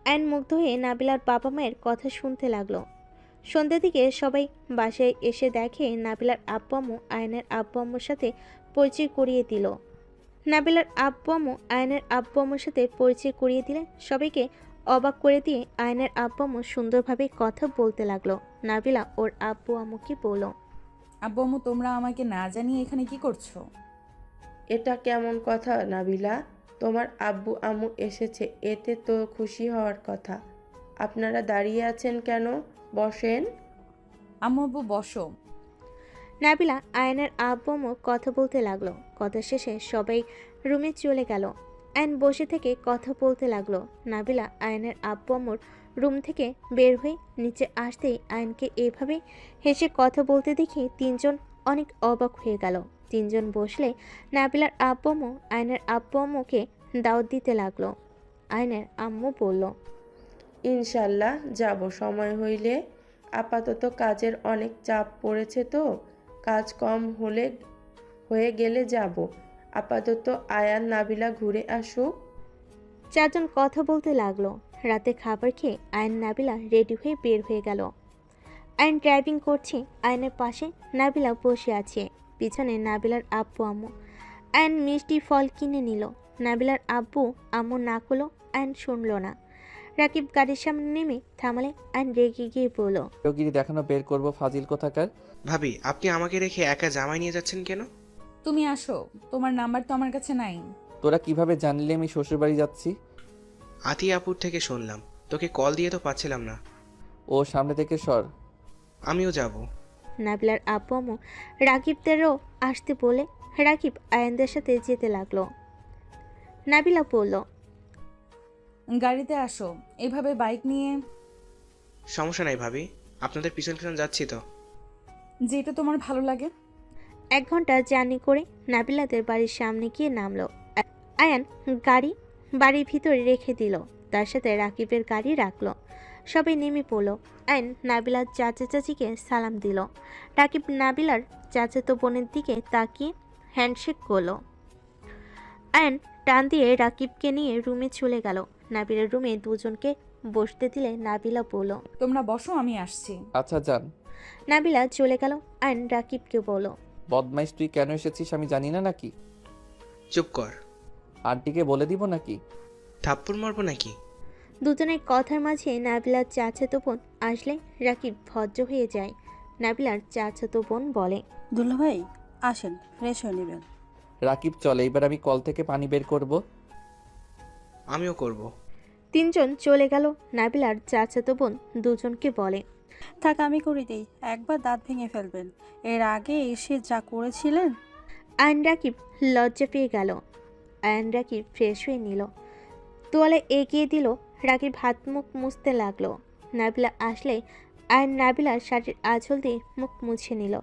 আয়ন মুগ্ধ হয়ে নাবিলার বাবা মায়ের কথা শুনতে লাগলো। সন্ধ্যের দিকে সবাই বাসায় এসে দেখে নাবিলার আব্বু আম্মু আয়নের আব্বু আম্মুর সাথে পরিচয় করিয়ে দিল। নাবিলার আব্বু আম্মু আয়নের আব্বু আম্মুর সাথে পরিচয় করিয়ে দিলে সবাইকে অবাক করে দিয়ে আয়নের আব্বু আম্মু সুন্দরভাবে কথা বলতে লাগলো। নাবিলা ওর আব্বু আম্মুকে বলল। আব্বু আম্মু, তোমরা আমাকে না জানিয়ে এখানে কি করছো? এটা কেমন কথা নাবিলা? তোমার আব্বু আম্মু এসেছে, এতে তো খুশি হওয়ার কথা। আপনারা দাঁড়িয়ে আছেন কেন? বসেন। আম্মু আব্বু বসো। নাবিলা আয়নের আব্বু আম্মু কথা বলতে লাগলো। কথা শেষে সবাই রুমে চলে গেল। আয়ন বসে থেকে কথা বলতে লাগলো। নাবিলা আয়নের আব্বু আম্মুর রুম থেকে বের হয়ে নিচে আসতেই আয়নকে এভাবে হেসে কথা বলতে দেখে তিনজন অনেক অবাক হয়ে গেল। তিনজন বসলে নাবিলার আব্বু আম্মু আয়নের আব্বু আম্মুকে দাওয়াত দিতে লাগলো। আয়নের আম্মু বলল। ইনশাল্লাহ যাব সময় হইলে। আপাতত কাজের অনেক চাপ পড়েছে তো, কাজ কম হয়ে গেলে যাব। আপাতত আয়ান নাবিলা ঘুরে আসুক। চারজন কথা বলতে লাগলো। রাতে খাবার খেয়ে আয়ন নাবিলা রেডি হয়ে বের হয়ে গেল। আয়ন ড্রাইভিং করছে, আয়নের পাশে নাবিলা বসে আছে। পিছনে নাবিলার আব্বু আম্মু। আয়ন মিষ্টি ফল কিনে নিল। নাবিলার আব্বু আম্মু না করলো, আয়ন শুনল না। রাকিব গাড়ির সামনে নেমে থামালে আয়ন রেগে গিয়ে বলল। রোগীর দেখানো বের করব, ফাজিল কোথাকার। ভাবি, আপনি আমাকে রেখে একা জামাই নিয়ে যাচ্ছেন কেন? তুমি আসো, তোমার নাম্বার তো আমার কাছে নাই। তোরা কিভাবে জানলে আমি শ্বশুরবাড়ি যাচ্ছি? আতিয়া আপুর থেকে শুনলাম। তোকে কল দিয়ে তো পাচ্ছিলাম না। ও সামনে থেকে সর। আমিও যাব। নাবিলার আব্বু আম্মু রাকিবদেরও আসতে বলে রাকিব আয়নদের সাথে যেতে লাগলো। নাবিলা বলল। গাড়িতে আসো, এভাবে বাইক নিয়ে। সমস্যা নাই ভাবি, আপনাদের পিছন পিছন যাচ্ছি তো। যেটা তোমার ভালো লাগে। 1 ঘন্টা জার্নি করে নাবিলাদের বাড়ির সামনে গিয়ে নামলো। আয়ান গাড়ি বাড়ির ভিতরে রেখে দিল। তার সাথে রাকিবের গাড়ি রাখলো। সবাই নেমে পড়লো। আয়ন নাবিলার চাচা চাচিকে সালাম দিল। রাকিব নাবিলার চাচাতো বোনের দিকে তাকিয়ে হ্যান্ডশেক করলো। আয়ন টান দিয়ে রাকিবকে নিয়ে রুমে চলে গেল। নাবিলার রুমে দুজনকে বসতে দিলে নাবিলা বলল। তোমরা বসো, আমি আসছি। আচ্ছা যান। নাবিলা চলে গেল। আয়ন রাকিবকে বলল। বদমাইশ, তুই কেন এসেছিস আমি জানি না নাকি? চুপ কর। আন্টিকে বলে দিব নাকি? থাপ্পড় মারবো নাকি? দুজনের কথার মাঝে নাবিলার চাচাতো বোন আসলে রাকিব ভদ্র হয়ে যায়। নাবিলার চাচাতো বোন বলে। দুলা ভাই আসেন, ফ্রেশ হয়ে নেবেন। রাকিব চলে, এবার আমি কল থেকে পানি বের করব। আমিও করব। তিনজন চলে গেল। নাবিলার চাচাতো বোন দুজনকে বলে। থাক আমি করে দিই, একবার দাঁত ভেঙে ফেলবেন। এর আগে এসে যা করেছিলেন। আয়ন রাকিব লজ্জা পেয়ে গেল। আয়ন রাকিব ফ্রেশ হয়ে নিল, তোয়ালে এগিয়ে দিল। রাকিব হাত মুখ মুছতে লাগলো। নাবিলা আসলে আয়ন নাবিলার শাড়ির আঁচল দিয়ে মুখ মুছে নিল।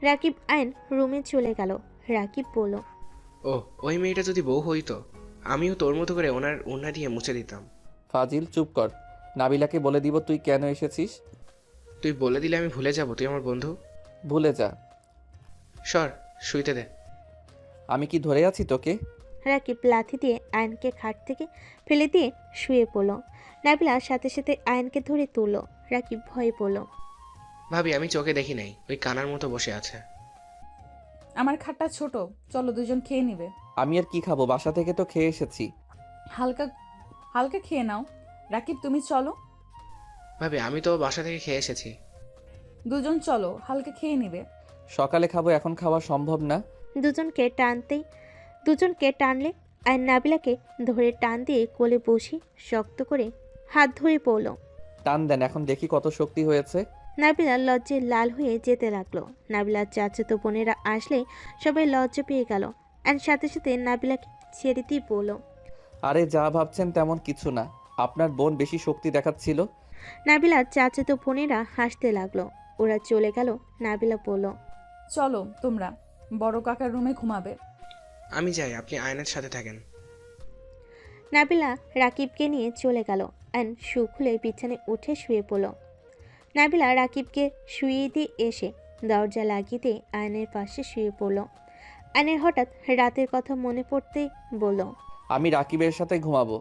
রাকিব আয়ন রুমে চলে গেল। রাকিব বলল, ও, ওই মেয়েটা যদি বউ হইতো, আমিও তোর মতো করে ওনার ওড়না দিয়ে মুছে দিতাম। ফাজিল, চুপ কর। নাবিলাকে বলে দিব তুই কেন এসেছিস। তুই বলে দিলে আমি ভুলে যাব তুই আমার বন্ধু। ভুলে যা। সর, শুইতে দে। আমি কি ধরে আছি তোকে? রাকিব লাথি দিয়ে আয়নকে খাট থেকে ফেলে দিয়ে শুয়ে পড়ল। নাবিলা সাথে সাথে আয়নকে ধরে তুলল। রাকিব ভয়ে পড়ল। ভাবি, আমি চোখে দেখি নাই, ওই কানার মতো বসে আছে। আমার খাটটা ছোট, চলো দুজন খেয়ে নিবে। আমি আর কি খাবো, বাসা থেকে তো খেয়ে এসেছি। হালকা হালকা খেয়ে নাও। রাকিব তুমি চলো। ভাবি, আমি তো বাসা থেকে খেয়ে এসেছি। দুজন চলো, হালকা খেয়ে নিবে। সকালে খাবো, এখন খাওয়া সম্ভব না। দুজনকে টানলে আয়ন নাবিলাকে ধরে টান দিয়ে কোলে বসি শক্ত করে হাত ধরে পড়ল। টান দেন, এখন দেখি কত শক্তি হয়েছে। নাবিলা লজ্জে লাল হয়ে যেতে লাগলো। নাবিলার চাচাতো বোনেরা আসলে সবাই লজ্জা পেয়ে গেল। আর সাথে সাথে নাবিলাকে ছেড়ে দিয়ে বলল, আরে যা ভাবছেন তেমন কিছু না, আপনার বোন বেশি শক্তি দেখাচ্ছিল। নাবিলার চাচাতো বোনেরা হাসতে লাগলো। ওরা চলে গেল। নাবিলা বলল, চলো তোমরা, বড় কাকার রুমে ঘুমাবে। আমি যাই, আপনি আয়নের সাথে থাকেন। নাবিলা রাকিবকে নিয়ে চলে গেল। আয়ন শু খুলে বিছানায় উঠে শুয়ে পড়ল। নাবিলা রাকিবকে শুয়ে দিয়ে এসে দরজা লাগিয়ে দিয়ে আয়নের পাশে শুয়ে পড়ল। আয়নের হঠাৎ রাতের কথা মনে পড়তে বলল, আমি রাকিবের সাথে ঘুমাবো।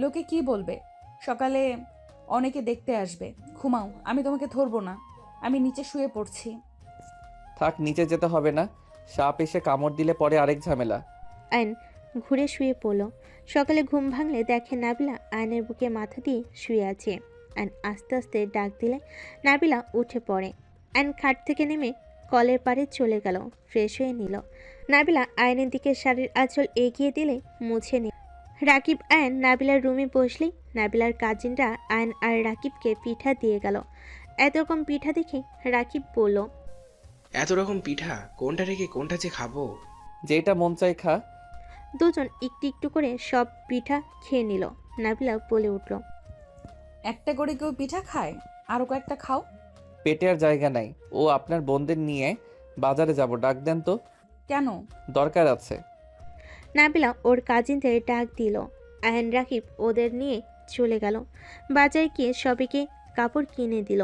লোকে কি বলবে? সকালে অনেকে দেখতে আসবে। ঘুমাও, আমি তোমাকে ধরবো না। আমি নিচে শুয়ে পড়ছি। থাক, নিচে যেতে হবে না, সাপ এসে কামড় দিলে পরে আরেক ঝামেলা। আয়ন ঘুরে শুয়ে পড়ল। সকালে ঘুম ভাঙলে দেখে নাবিলা আয়নের বুকে মাথা দিয়ে শুয়ে আছে। আয়ন আস্তে আস্তে ডাক দিলে নাবিলা উঠে পড়ে। আয়ন খাট থেকে নেমে কলের পাড়ে চলে গেল, ফ্রেশ হয়ে নিল। নাবিলা আয়নের দিকে শাড়ির আঁচল এগিয়ে দিলে মুছে নিল। রাকিব আয়ন নাবিলার রুমে বসলেই নাবিলার কাজিনরা আয়ন আর রাকিবকে পিঠা দিয়ে গেল। এত রকম পিঠা দেখে রাকিব বলল, এত রকম পিঠা, কোনটা রেখে কোনটা যে খাবো। যেটা মন চাই খা। দুজন একটু একটু করে সব পিঠা খেয়ে নিল। নাবিলা বলে উঠল, একটা করে কেউ পিঠা খায়? আরো কয়েকটা খাও। পেটে আর জায়গা নাই। ও আপনার বোনদের নিয়ে বাজারে যাব, ডাক দেন তো। কেন? দরকার আছে। নাবিলা ওর কাজিনদের ডাক দিল। আয়ন রাকিব ওদের নিয়ে চলে গেল। বাজারে গিয়ে সবাইকে কাপড় কিনে দিল,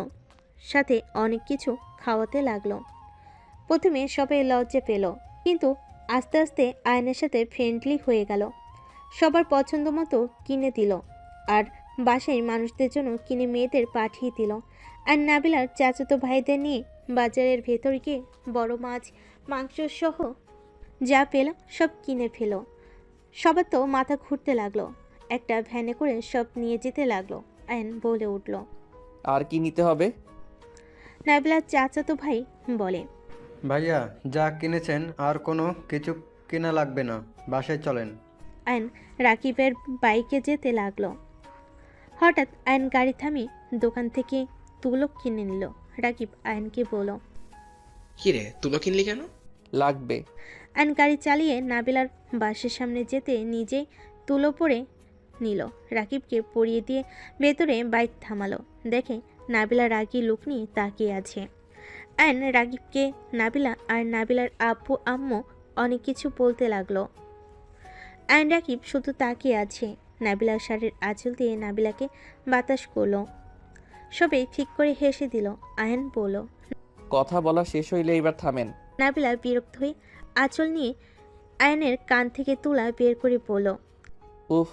সাথে অনেক কিছু খাওয়াতে লাগলো। প্রথমে সবাই লজ্জা পেল, কিন্তু আস্তে আস্তে আয়নের সাথে ফ্রেন্ডলি হয়ে গেল। সবার পছন্দ মতো কিনে দিল, আর বাসায় মানুষদের জন্য কিনে মেয়েদের পাঠিয়ে দিল। আর নাবিলার চাচাতো ভাইদের নিয়ে বাজারের ভেতর গিয়ে বড় মাছ, মাংস সহ যা পেল সব কিনে ফেল। সবার তো মাথা ঘুরতে লাগলো। একটা ভ্যানে করে সব নিয়ে যেতে লাগলো। আয়ন বলে উঠল, আর কি নিতে হবে? নাবিলার চাচাতো ভাই বলে, ভাইয়া যা কিনেছেন আর কোনো কিছু কেনা লাগবে না, বাসায় চলেন। আয়ন রাকিবের বাইকে যেতে লাগলো। হঠাৎ আয়ন গাড়ি থামিয়ে দোকান থেকে তুলো কিনে নিল। রাকিব আয়নকে বলল, কি রে, তুলো কিনলি কেন? লাগবে। আয়ন গাড়ি চালিয়ে নাবিলার বাসের সামনে যেতে নিজে তুলো পরে নিল। রাকিবকে পরিয়ে দিয়ে ভেতরে বাইক থামালো। দেখে নাবিলা রাগী লুক নিয়ে তাকিয়ে আছে। আয়ন রাকিবকে নাবিলা আর নাবিলার আব্বু আম্মু অনেক কিছু বলতে লাগলো। আয়ন রাকিব শুধু তাকিয়ে আছে। নাবিলার শাড়ির আঁচল দিয়ে নাবিলাকে বাতাস করলো। সবাই ঠিক করে হেসে দিল। আয়ন বলল, কথা বলা শেষ হইলে এবার থামেন। নাবিলা বিরক্ত হয়ে আঁচল নিয়ে আয়নের কান থেকে তুলা বের করে বলল, উফ,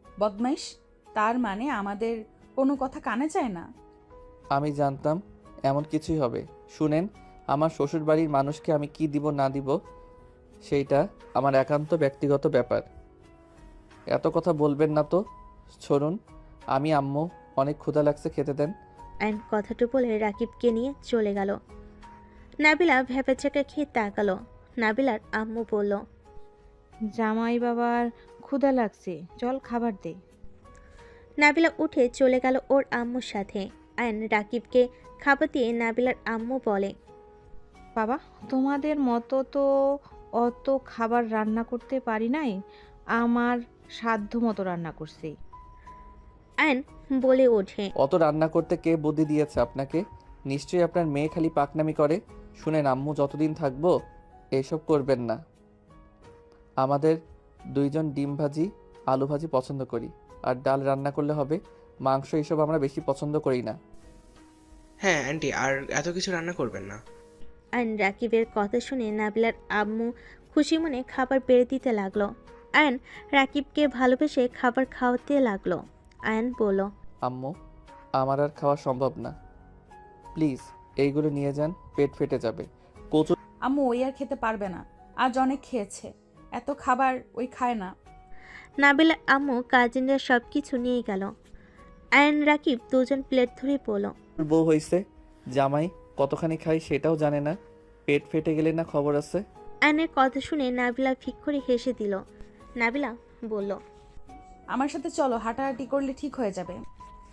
বদমাইশ। তার মানে আমাদের কোনো কথা কানে যায় না? আমি জানতাম এমন কিছুই হবে। শুনেন, আমার শ্বশুর বাড়ির মানুষকে আমি কি দিব না দিব সেইটা আমার একান্ত ব্যক্তিগত ব্যাপার। এত কথা বলবেন না তো। শুনুন, আমি আম্মু অনেক ক্ষুধা লাগছে, খেতে দেন। আয়ন কথাটা বলে রাকিবকে নিয়ে চলে গেল। নাবিলা ভ্যাপাচাকা খেয়ে তাকালো। নাবিলার আম্মু বলল, জামাই বাবার ক্ষুধা লাগছে, চল খাবার দে। নাবিলা উঠে চলে গেল ওর আম্মুর সাথে। আয়ন রাকিবকে খাবার দিয়ে নাবিলার আম্মু বলে, বাবা তোমাদের মতো তো অত খাবার রান্না করতে পারি নাই, আমার সাধ্য মতো রান্না করছি। আয়ন বলে ওঠে, অত রান্না করতে কে বুদ্ধি দিয়েছে আপনাকে? নিশ্চয়ই আপনার মেয়ে খালি পাকনামি করে। শুনেন আম্মু, যতদিন থাকবো এসব করবেন না। আমাদের দুইজন ডিম ভাজি আলু ভাজি পছন্দ করি, আর ডাল রান্না করলে হবে। মাংস এসব আমরা বেশি পছন্দ করি না। হ্যাঁ আন্টি, আর এত কিছু রান্না করবেন না। আয়ন রাকিবের কথা শুনে নাবিলার আম্মু খুশি মনে খাবার বেড়ে দিতে লাগলো। আয়ন রাকিবকে ভালোবেসে খাবার খাওয়াতে লাগলো। আয়ন বলল, আম্মু, আমার আর খাওয়া সম্ভব না, প্লিজ এইগুলো নিয়ে যান, পেট ফেটে যাবে। কচু আম্মু ওই আর খেতে পারবে না, আজ অনেক খেয়েছে, এত খাবার ওই খায় না। নাবিলার আম্মু কাজিনরা সব কিছু নিয়ে গেল। আয়ন রাকিব দুজন প্লেট ধরে বলল, বউ হইছে, জামাই কতখানি খাই সেটাও জানে না, পেট ফেটে গেলে না খবর আছে। আয়নের কথা শুনে নাবিলা ফিক করে হেসে দিল। নাবিলা বলল, আমার সাথে চলো, হাঁটাহাঁটি করলে ঠিক হয়ে যাবে।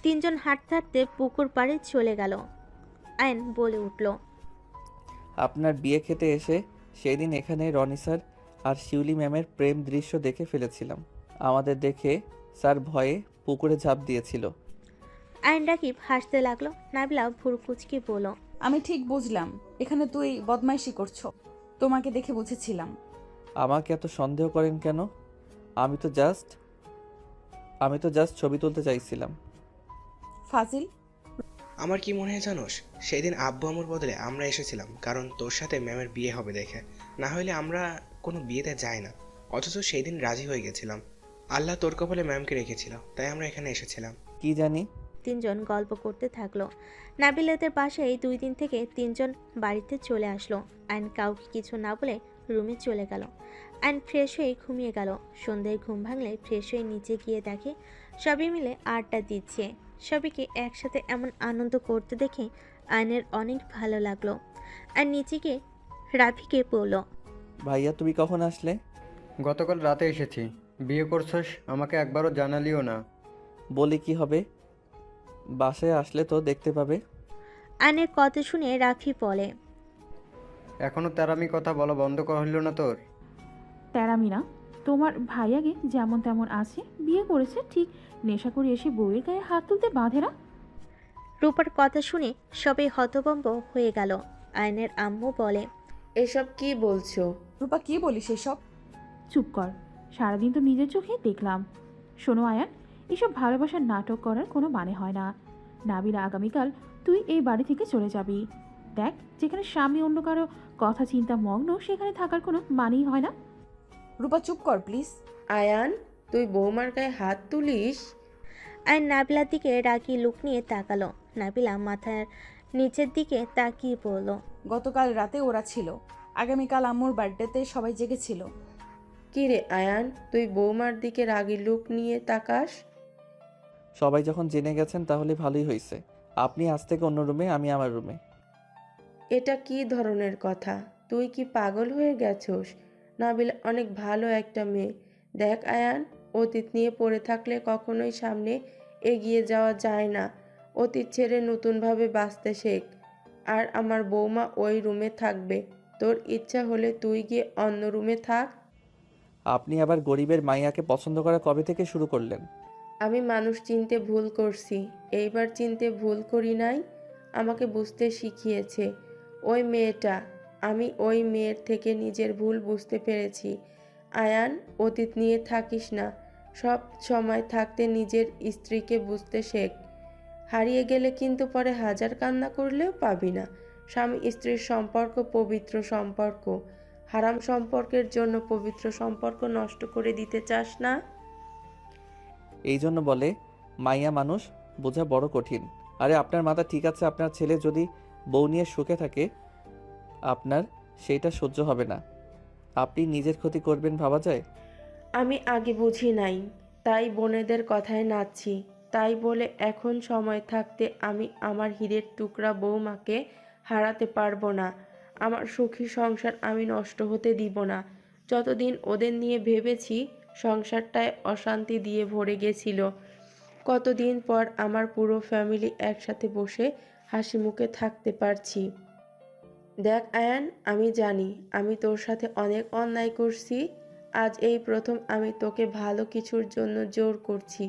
তিনজন হাঁটতে হাঁটতে পুকুর পাড়ে চলে গেল। আয়ন বলে উঠল, আপনার বিয়ে খেতে এসে সেদিন এখানে রনি স্যার আর শিউলি ম্যামের প্রেম দৃশ্য দেখে ফেলেছিলাম। আমাদের দেখে স্যার ভয়ে পুকুরে ঝাঁপ দিয়েছিল। আয়ন রাকিব হাসতে লাগলো। নাবিলা ভুরু কুচকে বলল, আমি ঠিক বুঝলাম, এখানে তুই বদমাইশি করছো, তোমাকে দেখে বুঝেছিলাম। আমাকে এত সন্দেহ করেন কেন? আমি তো জাস্ট ছবি তুলতে চাইছিলাম। ফাজিল। আমার কি মনে হয় জানোস, সেদিন আব্বু আম্মুর বদলে আমরা এসেছিলাম কারণ তোর সাথে ম্যামের বিয়ে হবে দেখে। না হলে আমরা কোনো বিয়েতে যাই না, অথচ সেই দিন রাজি হয়ে গেছিলাম। আল্লাহ তোর কপালে ম্যামকে রেখেছিল, তাই আমরা এখানে এসেছিলাম। কি জানি। তিনজন গল্প করতে থাকলো। নাবিলাদের বাসায় 2 দিন থেকে তিনজন বাড়িতে চলে আসলো। আয়ন কাউকে কিছু না বলে রুমে চলে গেল। আয়ন ফ্রেশ হয়ে ঘুমিয়ে গেল। সন্ধ্যায় ঘুম ভাঙলে ফ্রেশ হয়ে নিচে গিয়ে দেখে সবাই মিলে আড্ডা দিচ্ছে। সবাইকে একসাথে এমন আনন্দ করতে দেখে আয়নের অনেক ভালো লাগলো। আর নিচে গিয়ে রাফিকে বলল, ভাইয়া তুমি কখন আসলে? গতকাল রাতে এসেছি। বিয়ে করছস, আমাকে একবারও জানালিও না। বলি কি হবে, বাসায় আসলে তো দেখতে পাবে। আয়নের কথা শুনে রাফি বলে, এখনো তেরামি কথা বলা বন্ধ করা হইল না তোর? তেরামি না, তোমার ভাইয়াকে যেমন তেমন আছে, বিয়ে করেছে ঠিক, নেশা করে এসে বউয়ের গায়ে হাত তুলতে বাঁধে না। রূপার কথা শুনে সবাই হতভম্ব হয়ে গেল। আয়নের আম্মু বলে, এসব কি বলছো? রূপা কি বলিস এসব? চুপ কর, সারাদিন তো নিজের চোখে দেখলাম। শোনো আয়ান, এসব ভালোবাসার নাটক করার কোনো মানে হয় না। নাবিলা, আগামীকাল তুই এই বাড়ি থেকে চলে যাবি। দেখ, যেখানে স্বামী অন্য কারো কথা চিন্তা মগ্ন, সেখানে থাকার কোনো মানেই হয় না। রূপা চুপ কর প্লিজ। আয়ান, তুই বৌমার গায়ে হাত তুলিস? আয়ন নাবিলার দিকে রাগি লুক নিয়ে তাকালো। নাবিলা মাথার নিচের দিকে তাকিয়ে বলল, গতকাল রাতে ওরা ছিল, আগামীকাল আম্মুর বার্থডেতে সবাই জেগেছিল। কি রে আয়ান, তুই বৌমার দিকে রাগি লুক নিয়ে তাকাস? সবাই যখন জেনে গেছেন তাহলে ভালোই হয়েছে। আপনি আজ থেকে অন্য রুমে, আমি আমার রুমে। এটা কি ধরনের কথা? তুই কি পাগল হয়ে গেছস? নাবিলা অনেক ভালো একটা মেয়ে। দেখ আয়ান, অতীত নিয়ে পড়ে থাকলে কখনোই সামনে এগিয়ে যাওয়া যায় না। অতীত ছেড়ে নতুনভাবে বাঁচতে শেখ। আর আমার বৌমা ওই রুমে থাকবে। তোর ইচ্ছা হলে তুই গিয়ে অন্য রুমে থাক। আপনি আবার গরিবের মাইয়াকে পছন্দ করা কবে থেকে শুরু করলেন? আমি মানুষ চিনতে ভুল করছি, এইবার চিনতে ভুল করি নাই। আমাকে বুঝতে শিখিয়েছে ওই মেয়েটা। আমি ওই মেয়ের থেকে নিজের ভুল বুঝতে পেরেছি। আয়ান, অতীত নিয়ে থাকিস না। সব সময় থাকতে নিজের স্ত্রীকে বুঝতে শেখ। হারিয়ে গেলে কিন্তু পরে হাজার কান্না করলেও পাবি না। স্বামী স্ত্রীর সম্পর্ক পবিত্র সম্পর্ক। হারাম সম্পর্কের জন্য পবিত্র সম্পর্ক নষ্ট করে দিতে চাস না। এই জন্য বলে মাইয়া মানুষ বোঝা বড় কঠিন। আরে আপনার মাথা ঠিক আছে, আপনার ছেলে যদি বউ নিয়ে সুখে থাকে আপনার সেইটা সহ্য হবে না। আপনি নিজের ক্ষতি করবেন ভাবা যায়? আমি আগে বুঝি নাই, তাই বোনেদের কথায় নাচছি। তাই বলে এখন সময় থাকতে আমি আমার হীরের টুকরা বৌমাকে হারাতে পারবো না। আমার সুখী সংসার আমি নষ্ট হতে দিব না। যতদিন ওদের নিয়ে ভেবেছি, সংসারটায় অশান্তি দিয়ে ভরে গেছিল। কতদিন পর আমার পুরো ফ্যামিলি একসাথে বসে হাসি মুখে থাকতে পারছি। দেখ আয়ান, আমি জানি আমি তোর সাথে অনেক অন্যায় করছি। আজ এই প্রথম আমি তোকে ভালো কিছুর জন্য জোর করছি।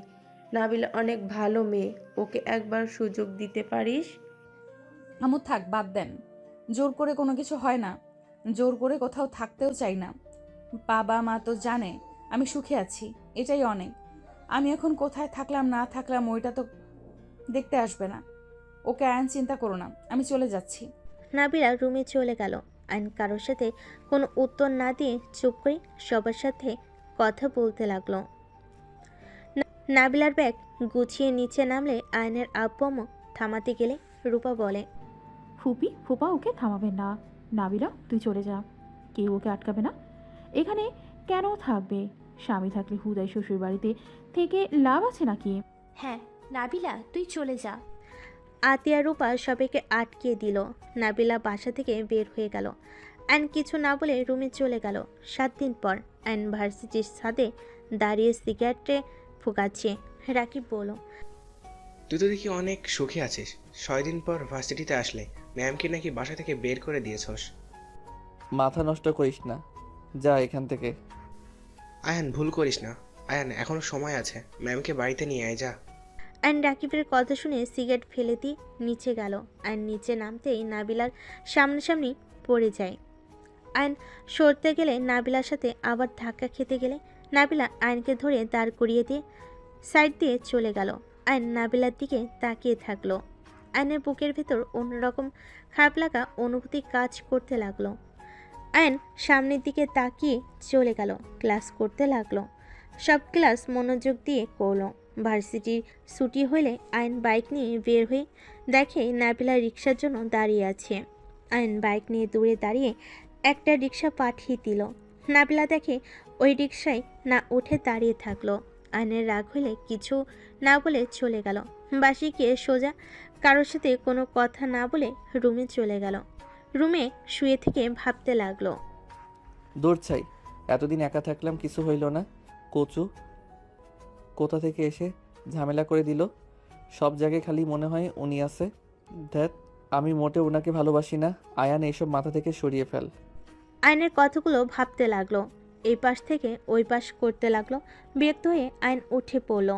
নাবিলা অনেক ভালো মেয়ে, ওকে একবার সুযোগ দিতে পারিস? আম্মু থাক, বাদ দেন। জোর করে কোনো কিছু হয় না। জোর করে কোথাও থাকতেও চাই না। বাবা মা তো জানে আমি সুখে আছি, এটাই অনেক। আমি এখন কোথায় থাকলাম না থাকলাম ওইটা তো দেখতে আসবে না। ওকে আয়ন, চিন্তা করো না, আমি চলে যাচ্ছি। নাবিলা রুমে চলে গেল। আইন কারোর সাথে কোনো উত্তর না দিয়ে চুপ করে সবার সাথে কথা বলতে লাগলো। নাবিলার ব্যাগ গুছিয়ে নিচে নামলে আয়নের আব্বু আম্মু থামাতে গেলে রূপা বলে, ফুপা ওকে থামাবেন না। নাবিলা, তুই চলে যা, কেউ ওকে আটকাবে না। এখানে কেন থাকবে? স্বামী থাকলে হুদাই শ্বশুর বাড়িতে থেকে লাভ আছে নাকি? হ্যাঁ নাবিলা, তুই চলে যা। আতিয়া রূপা সবাইকে আটকিয়ে দিল। নাবিলা বাসা থেকে বের হয়ে গেল। আইন কিছু না বলে রুমে চলে গেল। 7 দিন পর আইন ভার্সিটির ছাদে দাঁড়িয়ে সিগারেটে ফুকাচ্ছে। রাকিব বলল, তুই তো দেখি অনেক সুখে আছিস। 6 দিন পর ভার্সিটিতে আসলে ম্যামকে নাকি বাসা থেকে বের করে দিয়েছস। মাথা নষ্ট করিস না, যা এখান থেকে। আয়ান, ভুল করিস না। আয়ান, এখনো সময় আছে, ম্যামকে বাড়িতে নিয়ে আয়, যা। আইন রাকিবের কথা শুনে সিগারেট ফেলে দিয়ে নিচে গেল। আইন নিচে নামতেই নাবিলার সামনাসামনি পড়ে যায়। আইন সরতে গেলে নাবিলার সাথে আবার ধাক্কা খেতে গেলে নাবিলা আইনকে ধরে দাঁড় করিয়ে দিয়ে সাইড দিয়ে চলে গেল। আইন নাবিলার দিকে তাকিয়ে থাকলো। আইনের বুকের ভেতর অন্যরকম খারাপ লাগা অনুভূতি কাজ করতে লাগলো। আইন সামনের দিকে তাকিয়ে চলে গেল। ক্লাস করতে লাগলো। সব ক্লাস মনোযোগ দিয়ে করলো। ভার্সিটির ছুটি হলে আইন বাইক নিয়ে বের হয়ে দেখে নাবিলা রিক্সার জন্য দাঁড়িয়ে আছে। আইন বাইক নিয়ে দূরে দাঁড়িয়ে একটা রিক্সা পাঠিয়ে দিল। নাবিলা দেখে ওই রিক্সায় না উঠে দাঁড়িয়ে থাকলো। আইনের রাগ হলে কিছু না বলে চলে গেল। বাসে গিয়ে সোজা কারোর সাথে কোনো কথা না বলে রুমে চলে গেল। রুমে শুয়ে থেকে ভাবতে লাগলো, দূর ছাই, এতদিন একা থাকলাম, কিছু হইল না। কচু কোথা থেকে এসে ঝামেলা করে দিল। সব জায়গায় খালি মনে হয় উনি আছে। ধ্যাত, আমি মোটে ওনাকে ভালোবাসি না। আয়ান, এইসব মাথা থেকে সরিয়ে ফেল। আইনের কথাগুলো ভাবতে লাগলো। এই পাশ থেকে ওই পাশ করতে লাগলো। বিরক্ত হয়ে আইন উঠে পড়ল।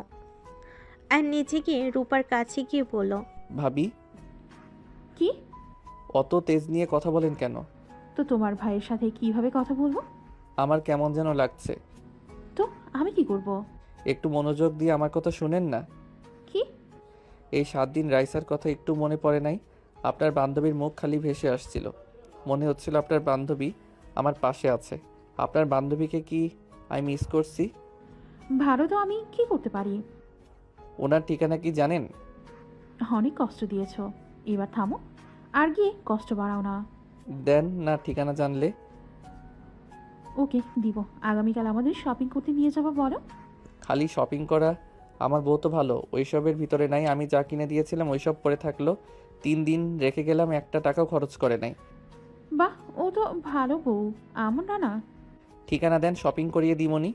আইন নিচে গিয়ে রূপার কাছে গিয়ে বলল, ভাবি, কি? অত তেজ নিয়ে কথা বলেন কেন? তো তোমার ভাইয়ের সাথে কিভাবে কথা বলবো? আমার কেমন যেন লাগছে। তো আমি কি করব? একটু মনোযোগ দিয়ে আমার কথা শুনেন না। কি? এই 7 দিন রাইসার কথা একটু মনে পড়ে নাই? আপনার বান্ধবীর মুখ খালি ভেসে আসছিল। মনে হচ্ছিল আপনার বান্ধবী আমার পাশে আছে। আপনার বান্ধবীকে কি আমি মিস করছি? ভালো, তো আমি কি করতে পারি? ওনার ঠিকানা কি জানেন? অনেক কষ্ট দিয়েছো, এবার থামো, আর গিয়ে কষ্ট বাড়াও না। দেন না ঠিকানা জানলে? ওকে, দিব। আগামীকাল আমাদের শপিং করতে নিয়ে যাবো, বলো। খালি শপিং করা? আমার বউ তো ভালো, ওইসবের ভিতরে নাই। আমি যা কিনে দিয়েছিলাম ওইসব পরে থাকলো। 3 দিন রেখে গেলাম, একটা টাকাও খরচ করে নাই। বাহ, ও তো ভালো বউ, আমার না না। ঠিকানা দেন, শপিং করিয়ে দিমনি।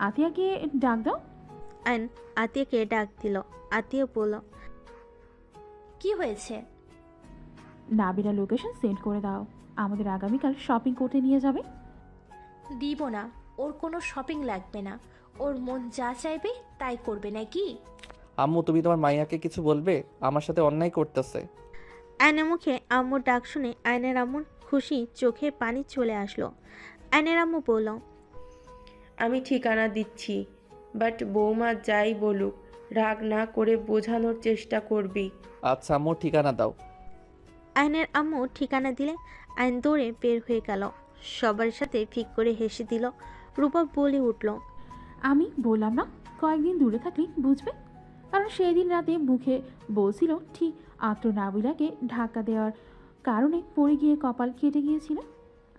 আতিয়াকে ডাক দাও। আইন আতিয়াকে ডাক দিল। আতিয়া বলল, কি হয়েছে? নাবিলা লোকেশন সেন্ড করে দাও, আমাদের আগামীকাল শপিং করতে নিয়ে যাবে। দিব না, ওর কোনো শপিং লাগবে না। ওর মন যা চাইবে তাই করবে নাকি? আম্মু, তুমি তোমার মাইয়াকে কিছু বলবে? আমার সাথে অন্যায় করতেছে। আয়নের মুখে আম্মুর ডাক শুনে আয়নের আম্মুর খুশি চোখে পানি চলে আসলো। আয়নের আম্মু বলল, আমি ঠিকানা দিচ্ছি, বাট বৌমা যাই বলুক রাগ না করে বোঝানোর চেষ্টা করবি। আচ্ছা আম্মু, ঠিকানা দাও। আয়নের আম্মু ঠিকানা দিলে আইন দৌড়ে বের হয়ে গেল। সবার সাথে ঠিক করে হেসে দিল। রূপা বলে উঠল, আমি বললাম না, কয়েকদিন দূরে থাকলে বুঝবে। কারণ সেই দিন রাতে মুখে বলছিল ঠিক আত্ম নাবিলাকে ধাক্কা দেওয়ার কারণে পড়ে গিয়ে কপাল কেটে গিয়েছিল।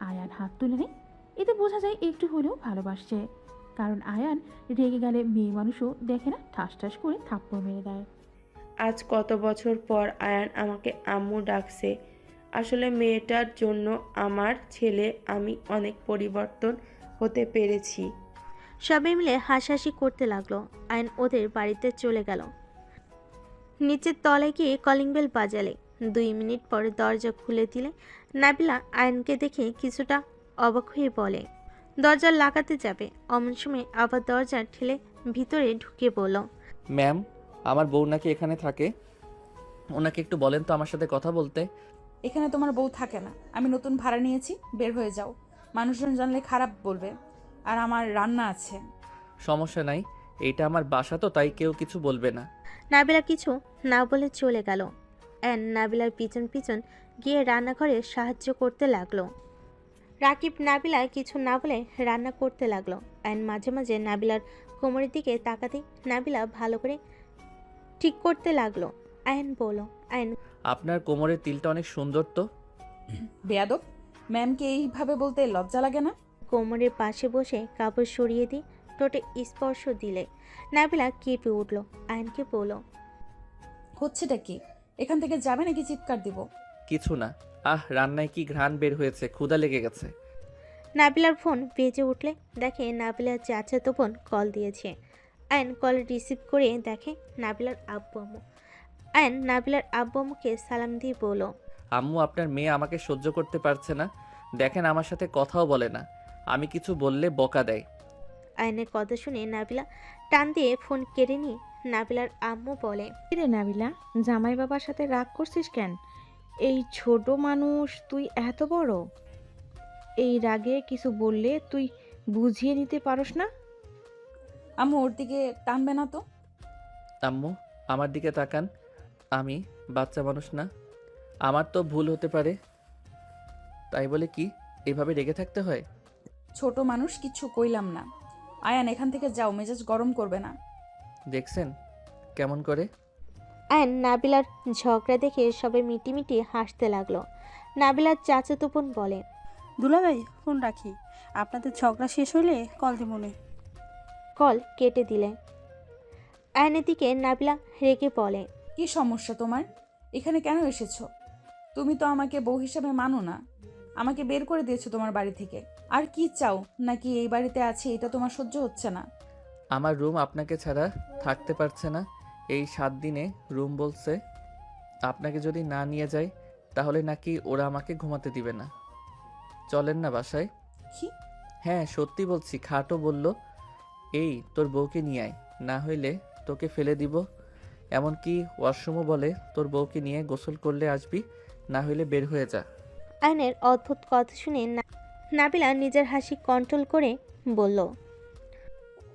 আয়ান হাত তুলে নেয়, এতে বোঝা যায় একটু হলেও ভালোবাসছে। কারণ আয়ান রেগে গেলে মেয়ে মানুষও দেখে না, ঠাস ঠাস করে থাপ্পড় মেরে দেয়। আজ কত বছর পর আয়ান আমাকে আম্মু ডাকছে। আসলে মেয়েটার জন্য আমার ছেলে আমি অনেক পরিবর্তন হতে পেরেছি। সবাই মিলে হাসাহাসি করতে লাগলো। আয়ন ওদের বাড়িতে চলে গেল। নিচের তলায় গিয়ে কলিং বেল বাজালে 2 মিনিট পরে দরজা খুলে দিলে নাবিলা আয়নকে দেখে কিছুটা অবাক হয়ে বলে, দরজা লাগাতে যাবে, অমন সময় আবার দরজা ঠেলে ভিতরে ঢুকে বলল, ম্যাম, আমার বউ নাকি এখানে থাকে। ওনাকে একটু বলেন তো আমার সাথে কথা বলতে। এখানে তোমার বউ থাকে না, আমি নতুন ভাড়া নিয়েছি, বের হয়ে যাও। মানুষজন জানলে খারাপ বলবে। আর আমার রান্না আছে। সমস্যা নাই, এইটা আমার বাসা তো, তাই কেউ কিছু বলবে না। নাবিলা কিছু না বলে চলে গেল। নাবিলার পিছন পিছন গিয়ে রান্নাঘরে সাহায্য করতে লাগলো। রাকিব নাবিলা কিছু না বলে রান্না করতে লাগলো। মাঝে মাঝে নাবিলার কোমরের দিকে তাকাতেই নাবিলা ভালো করে ঠিক করতে লাগলো। বলল, আপনার কোমরের তিলটা অনেক সুন্দর তো। বেয়াদব, ম্যামকে এইভাবে বলতে লজ্জা লাগে না? কোমরের পাশে বসে কাপড় সরিয়ে দিয়ে ঠোঁটে স্পর্শ দিলে নাবিলা কেঁপে উঠল। আয়নকে বলল, হচ্ছেটা কি? এখান থেকে যাবে নাকি চিৎকার দিব? কিছু না। রান্নায় কি ঘ্রাণ বের হয়েছে, ক্ষুধা লেগে গেছে। নাবিলার ফোন বেজে উঠলে দেখে নাবিলার চাচাতো বোন কল দিয়েছে। আয়ন কল রিসিভ করে দেখে নাবিলার আব্বু আম্মু। আয়ন নাবিলার আব্বু আম্মুকে সালাম দিয়ে বলল, আম্মু, আপনার মেয়ে আমাকে সহ্য করতে পারছে না। দেখেন, আমার সাথে কথাও বলে না, আমি কিছু বললে বকা দেয়। আয়নের কথা শুনে নাবিলা টান দিয়ে ফোন কেড়ে নিয়ে নাবিলার আম্মু বলে, রে নাবিলা, জামাই বাবার সাথে রাগ করছিস কেন? এই ছোট মানুষ, তুই এত বড়, এই রাগে কিছু বললে তুই বুঝিয়ে নিতে পারস না? আম্মু, ওর দিকে টানবে না তো। আম্মু, আমার দিকে তাকান, আমি বাচ্চা মানুষ না, আমার তো ভুল হতে পারে। তাই বলে কি এভাবে রেগে থাকতে হয়? ছোট মানুষ, কিছু কইলাম না। আয়ান, এখান থেকে যাও, মেজাজ গরম করবে না। দেখছেন কেমন করে? আয়ন নাবিলার ঝগড়া দেখে সবাই মিটিমিটি হাসতে লাগলো। নাবিলার চাচাতো বোন বলে, দুলাভাই, ফোন রাখি, আপনাদের ঝগড়া শেষ হলে কল দিমনে। কল কেটে দিলে। আয়নের দিকে নাবিলা রেগে বলে, কি সমস্যা তোমার? এখানে কেন এসেছো? তুমি তো আমাকে বউ হিসাবে মানো না, আমাকে বের করে দিয়েছো তোমার বাড়ি থেকে। আর কি চাও? নাকি এই বাড়িতে আছি এটা তোমার সহ্য হচ্ছে না? আমার রুম আপনাকে ছাড়া থাকতে পারছে না। এই 7 দিনে রুম বলছে আপনাকে যদি না নিয়ে যায় তাহলে নাকি ওরা আমাকে ঘুমাতে দিবে না। চলেন না বাসায়। কি? হ্যাঁ, সত্যি বলছি। খাটও বলল, এই তোর বউকে নিয়ে আয়, না হইলে তোকে ফেলে দিব। এমনকি ওয়াশরুমও বলে তোর বউকে নিয়ে গোসল করলে আসবি, না হইলে বের হয়ে যা। আয়নের অদ্ভুত কথা শুনে নাবিলা নিজের হাসি কন্ট্রোল করে বলল,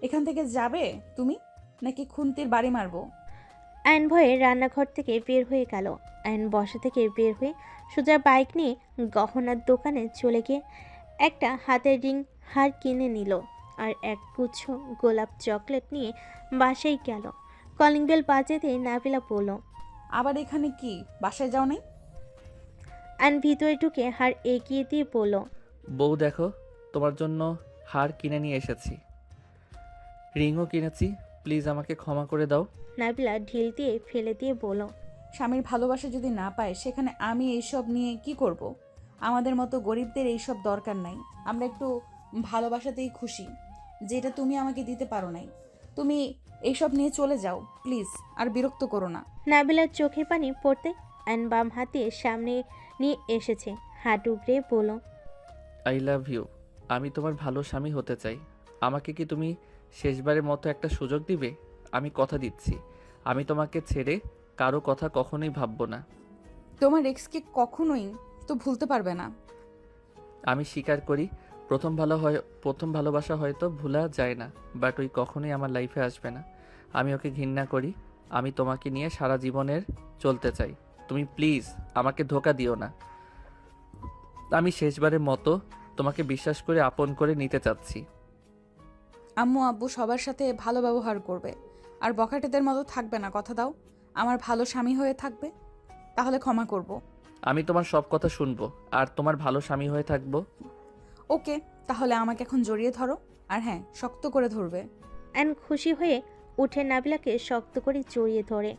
এখান থেকে যাবে তুমি, নাকি খুন্তির বাড়ি মারবো? আয়ন ভয়ে রান্নাঘর থেকে বের হয়ে গেল। আয়ন বসা থেকে বের হয়ে সোজা বাইক নিয়ে গহনার দোকানে চলে গিয়ে একটা হাতের রিং হার কিনে নিল আর এক গুচ্ছ গোলাপ চকলেট নিয়ে বাসায় গেল। কলিং বেল বাজাতে নাবিলা বলল, আবার এখানে কি, বাসায় যাও নাই? আয়ন ভিতরে ঢুকে হার এগিয়ে দিয়ে বলল, বউ দেখো, তোমার জন্য হার কিনে নিয়ে এসেছি, রিংও কিনেছি, প্লিজ আমাকে ক্ষমা করে দাও। নাবিলা ঢিল দিয়ে ফেলে দিয়ে বলল, স্বামীর ভালোবাসা যদি না পায় সেখানে আমি এইসব নিয়ে কি করব? আমাদের মতো গরিবদের এইসব দরকার নাই। আমরা একটু ভালোবাসাতেই খুশি, যেটা তুমি আমাকে দিতে পারো নাই। তুমি এইসব নিয়ে চলে যাও প্লিজ, আর বিরক্ত করো না। নাবিলার চোখের পানি পড়তে আয়ন বাম হাতে সামনে নিয়ে এসেছে, হাত উগড়ে বলল, আই লাভ ইউ। আমি তোমার ভালো স্বামী হতে চাই। আমাকে কি তুমি শেষবারের মতো একটা সুযোগ দিবে? আমি কথা দিচ্ছি, আমি তোমাকে ছেড়ে কারো কথা কখনোই ভাববো না। তোমার এক্সকে কখনোই তো ভুলতে পারবে না। আমি স্বীকার করি, প্রথম ভালোবাসা হয়তো ভোলা যায় না, বাট ওই কখনোই আমার লাইফে আসবে না। আমি ওকে ঘৃণা করি। আমি তোমাকে নিয়ে সারা জীবনের চলতে চাই। তুমি প্লিজ আমাকে ধোঁকা দিও না। আমি শেষবারের মতো তোমাকে বিশ্বাস করে আপন করে নিতে চাচ্ছি। আম্মু আব্বু সবার সাথে ভালো ব্যবহার করবে, আর বখাটেদের মতো থাকবে না, কথা দাও। আমার ভালো স্বামী হয়ে থাকবে, তাহলে ক্ষমা করব। আমি তোমার সব কথা শুনবো আর তোমার ভালো স্বামী হয়ে থাকবো। ওকে, তাহলে আমাকে এখন জড়িয়ে ধরো, আর হ্যাঁ, শক্ত করে ধরবে। আয়ন খুশি হয়ে উঠে নাবিলাকে শক্ত করে জড়িয়ে ধরে।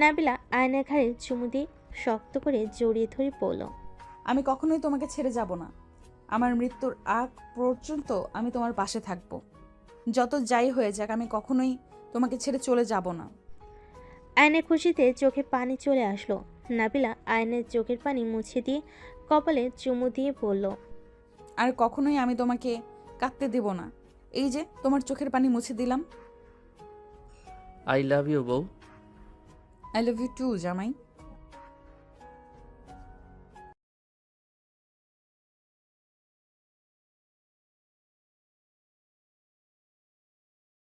নাবিলা আয়নের ঘাড়ে চুমু দিয়ে শক্ত করে জড়িয়ে ধরে বলল, আমি কখনোই তোমাকে ছেড়ে যাব না। আমার মৃত্যুর আগ পর্যন্ত আমি তোমার পাশে থাকবো। যত যাই হয়ে যাক আমি কখনোই তোমাকে ছেড়ে চলে যাব না। আয়নের খুশিতে চোখে পানি চলে আসলো। নাবিলা আয়নের চোখের পানি মুছে দিয়ে কপালে চুমু দিয়ে বলল, আর কখনোই আমি তোমাকে কাঁদতে দেব না। এই যে তোমার চোখের পানি মুছে দিলাম। আই লাভ ইউ বউ। আই লাভ ইউ টু জামাই।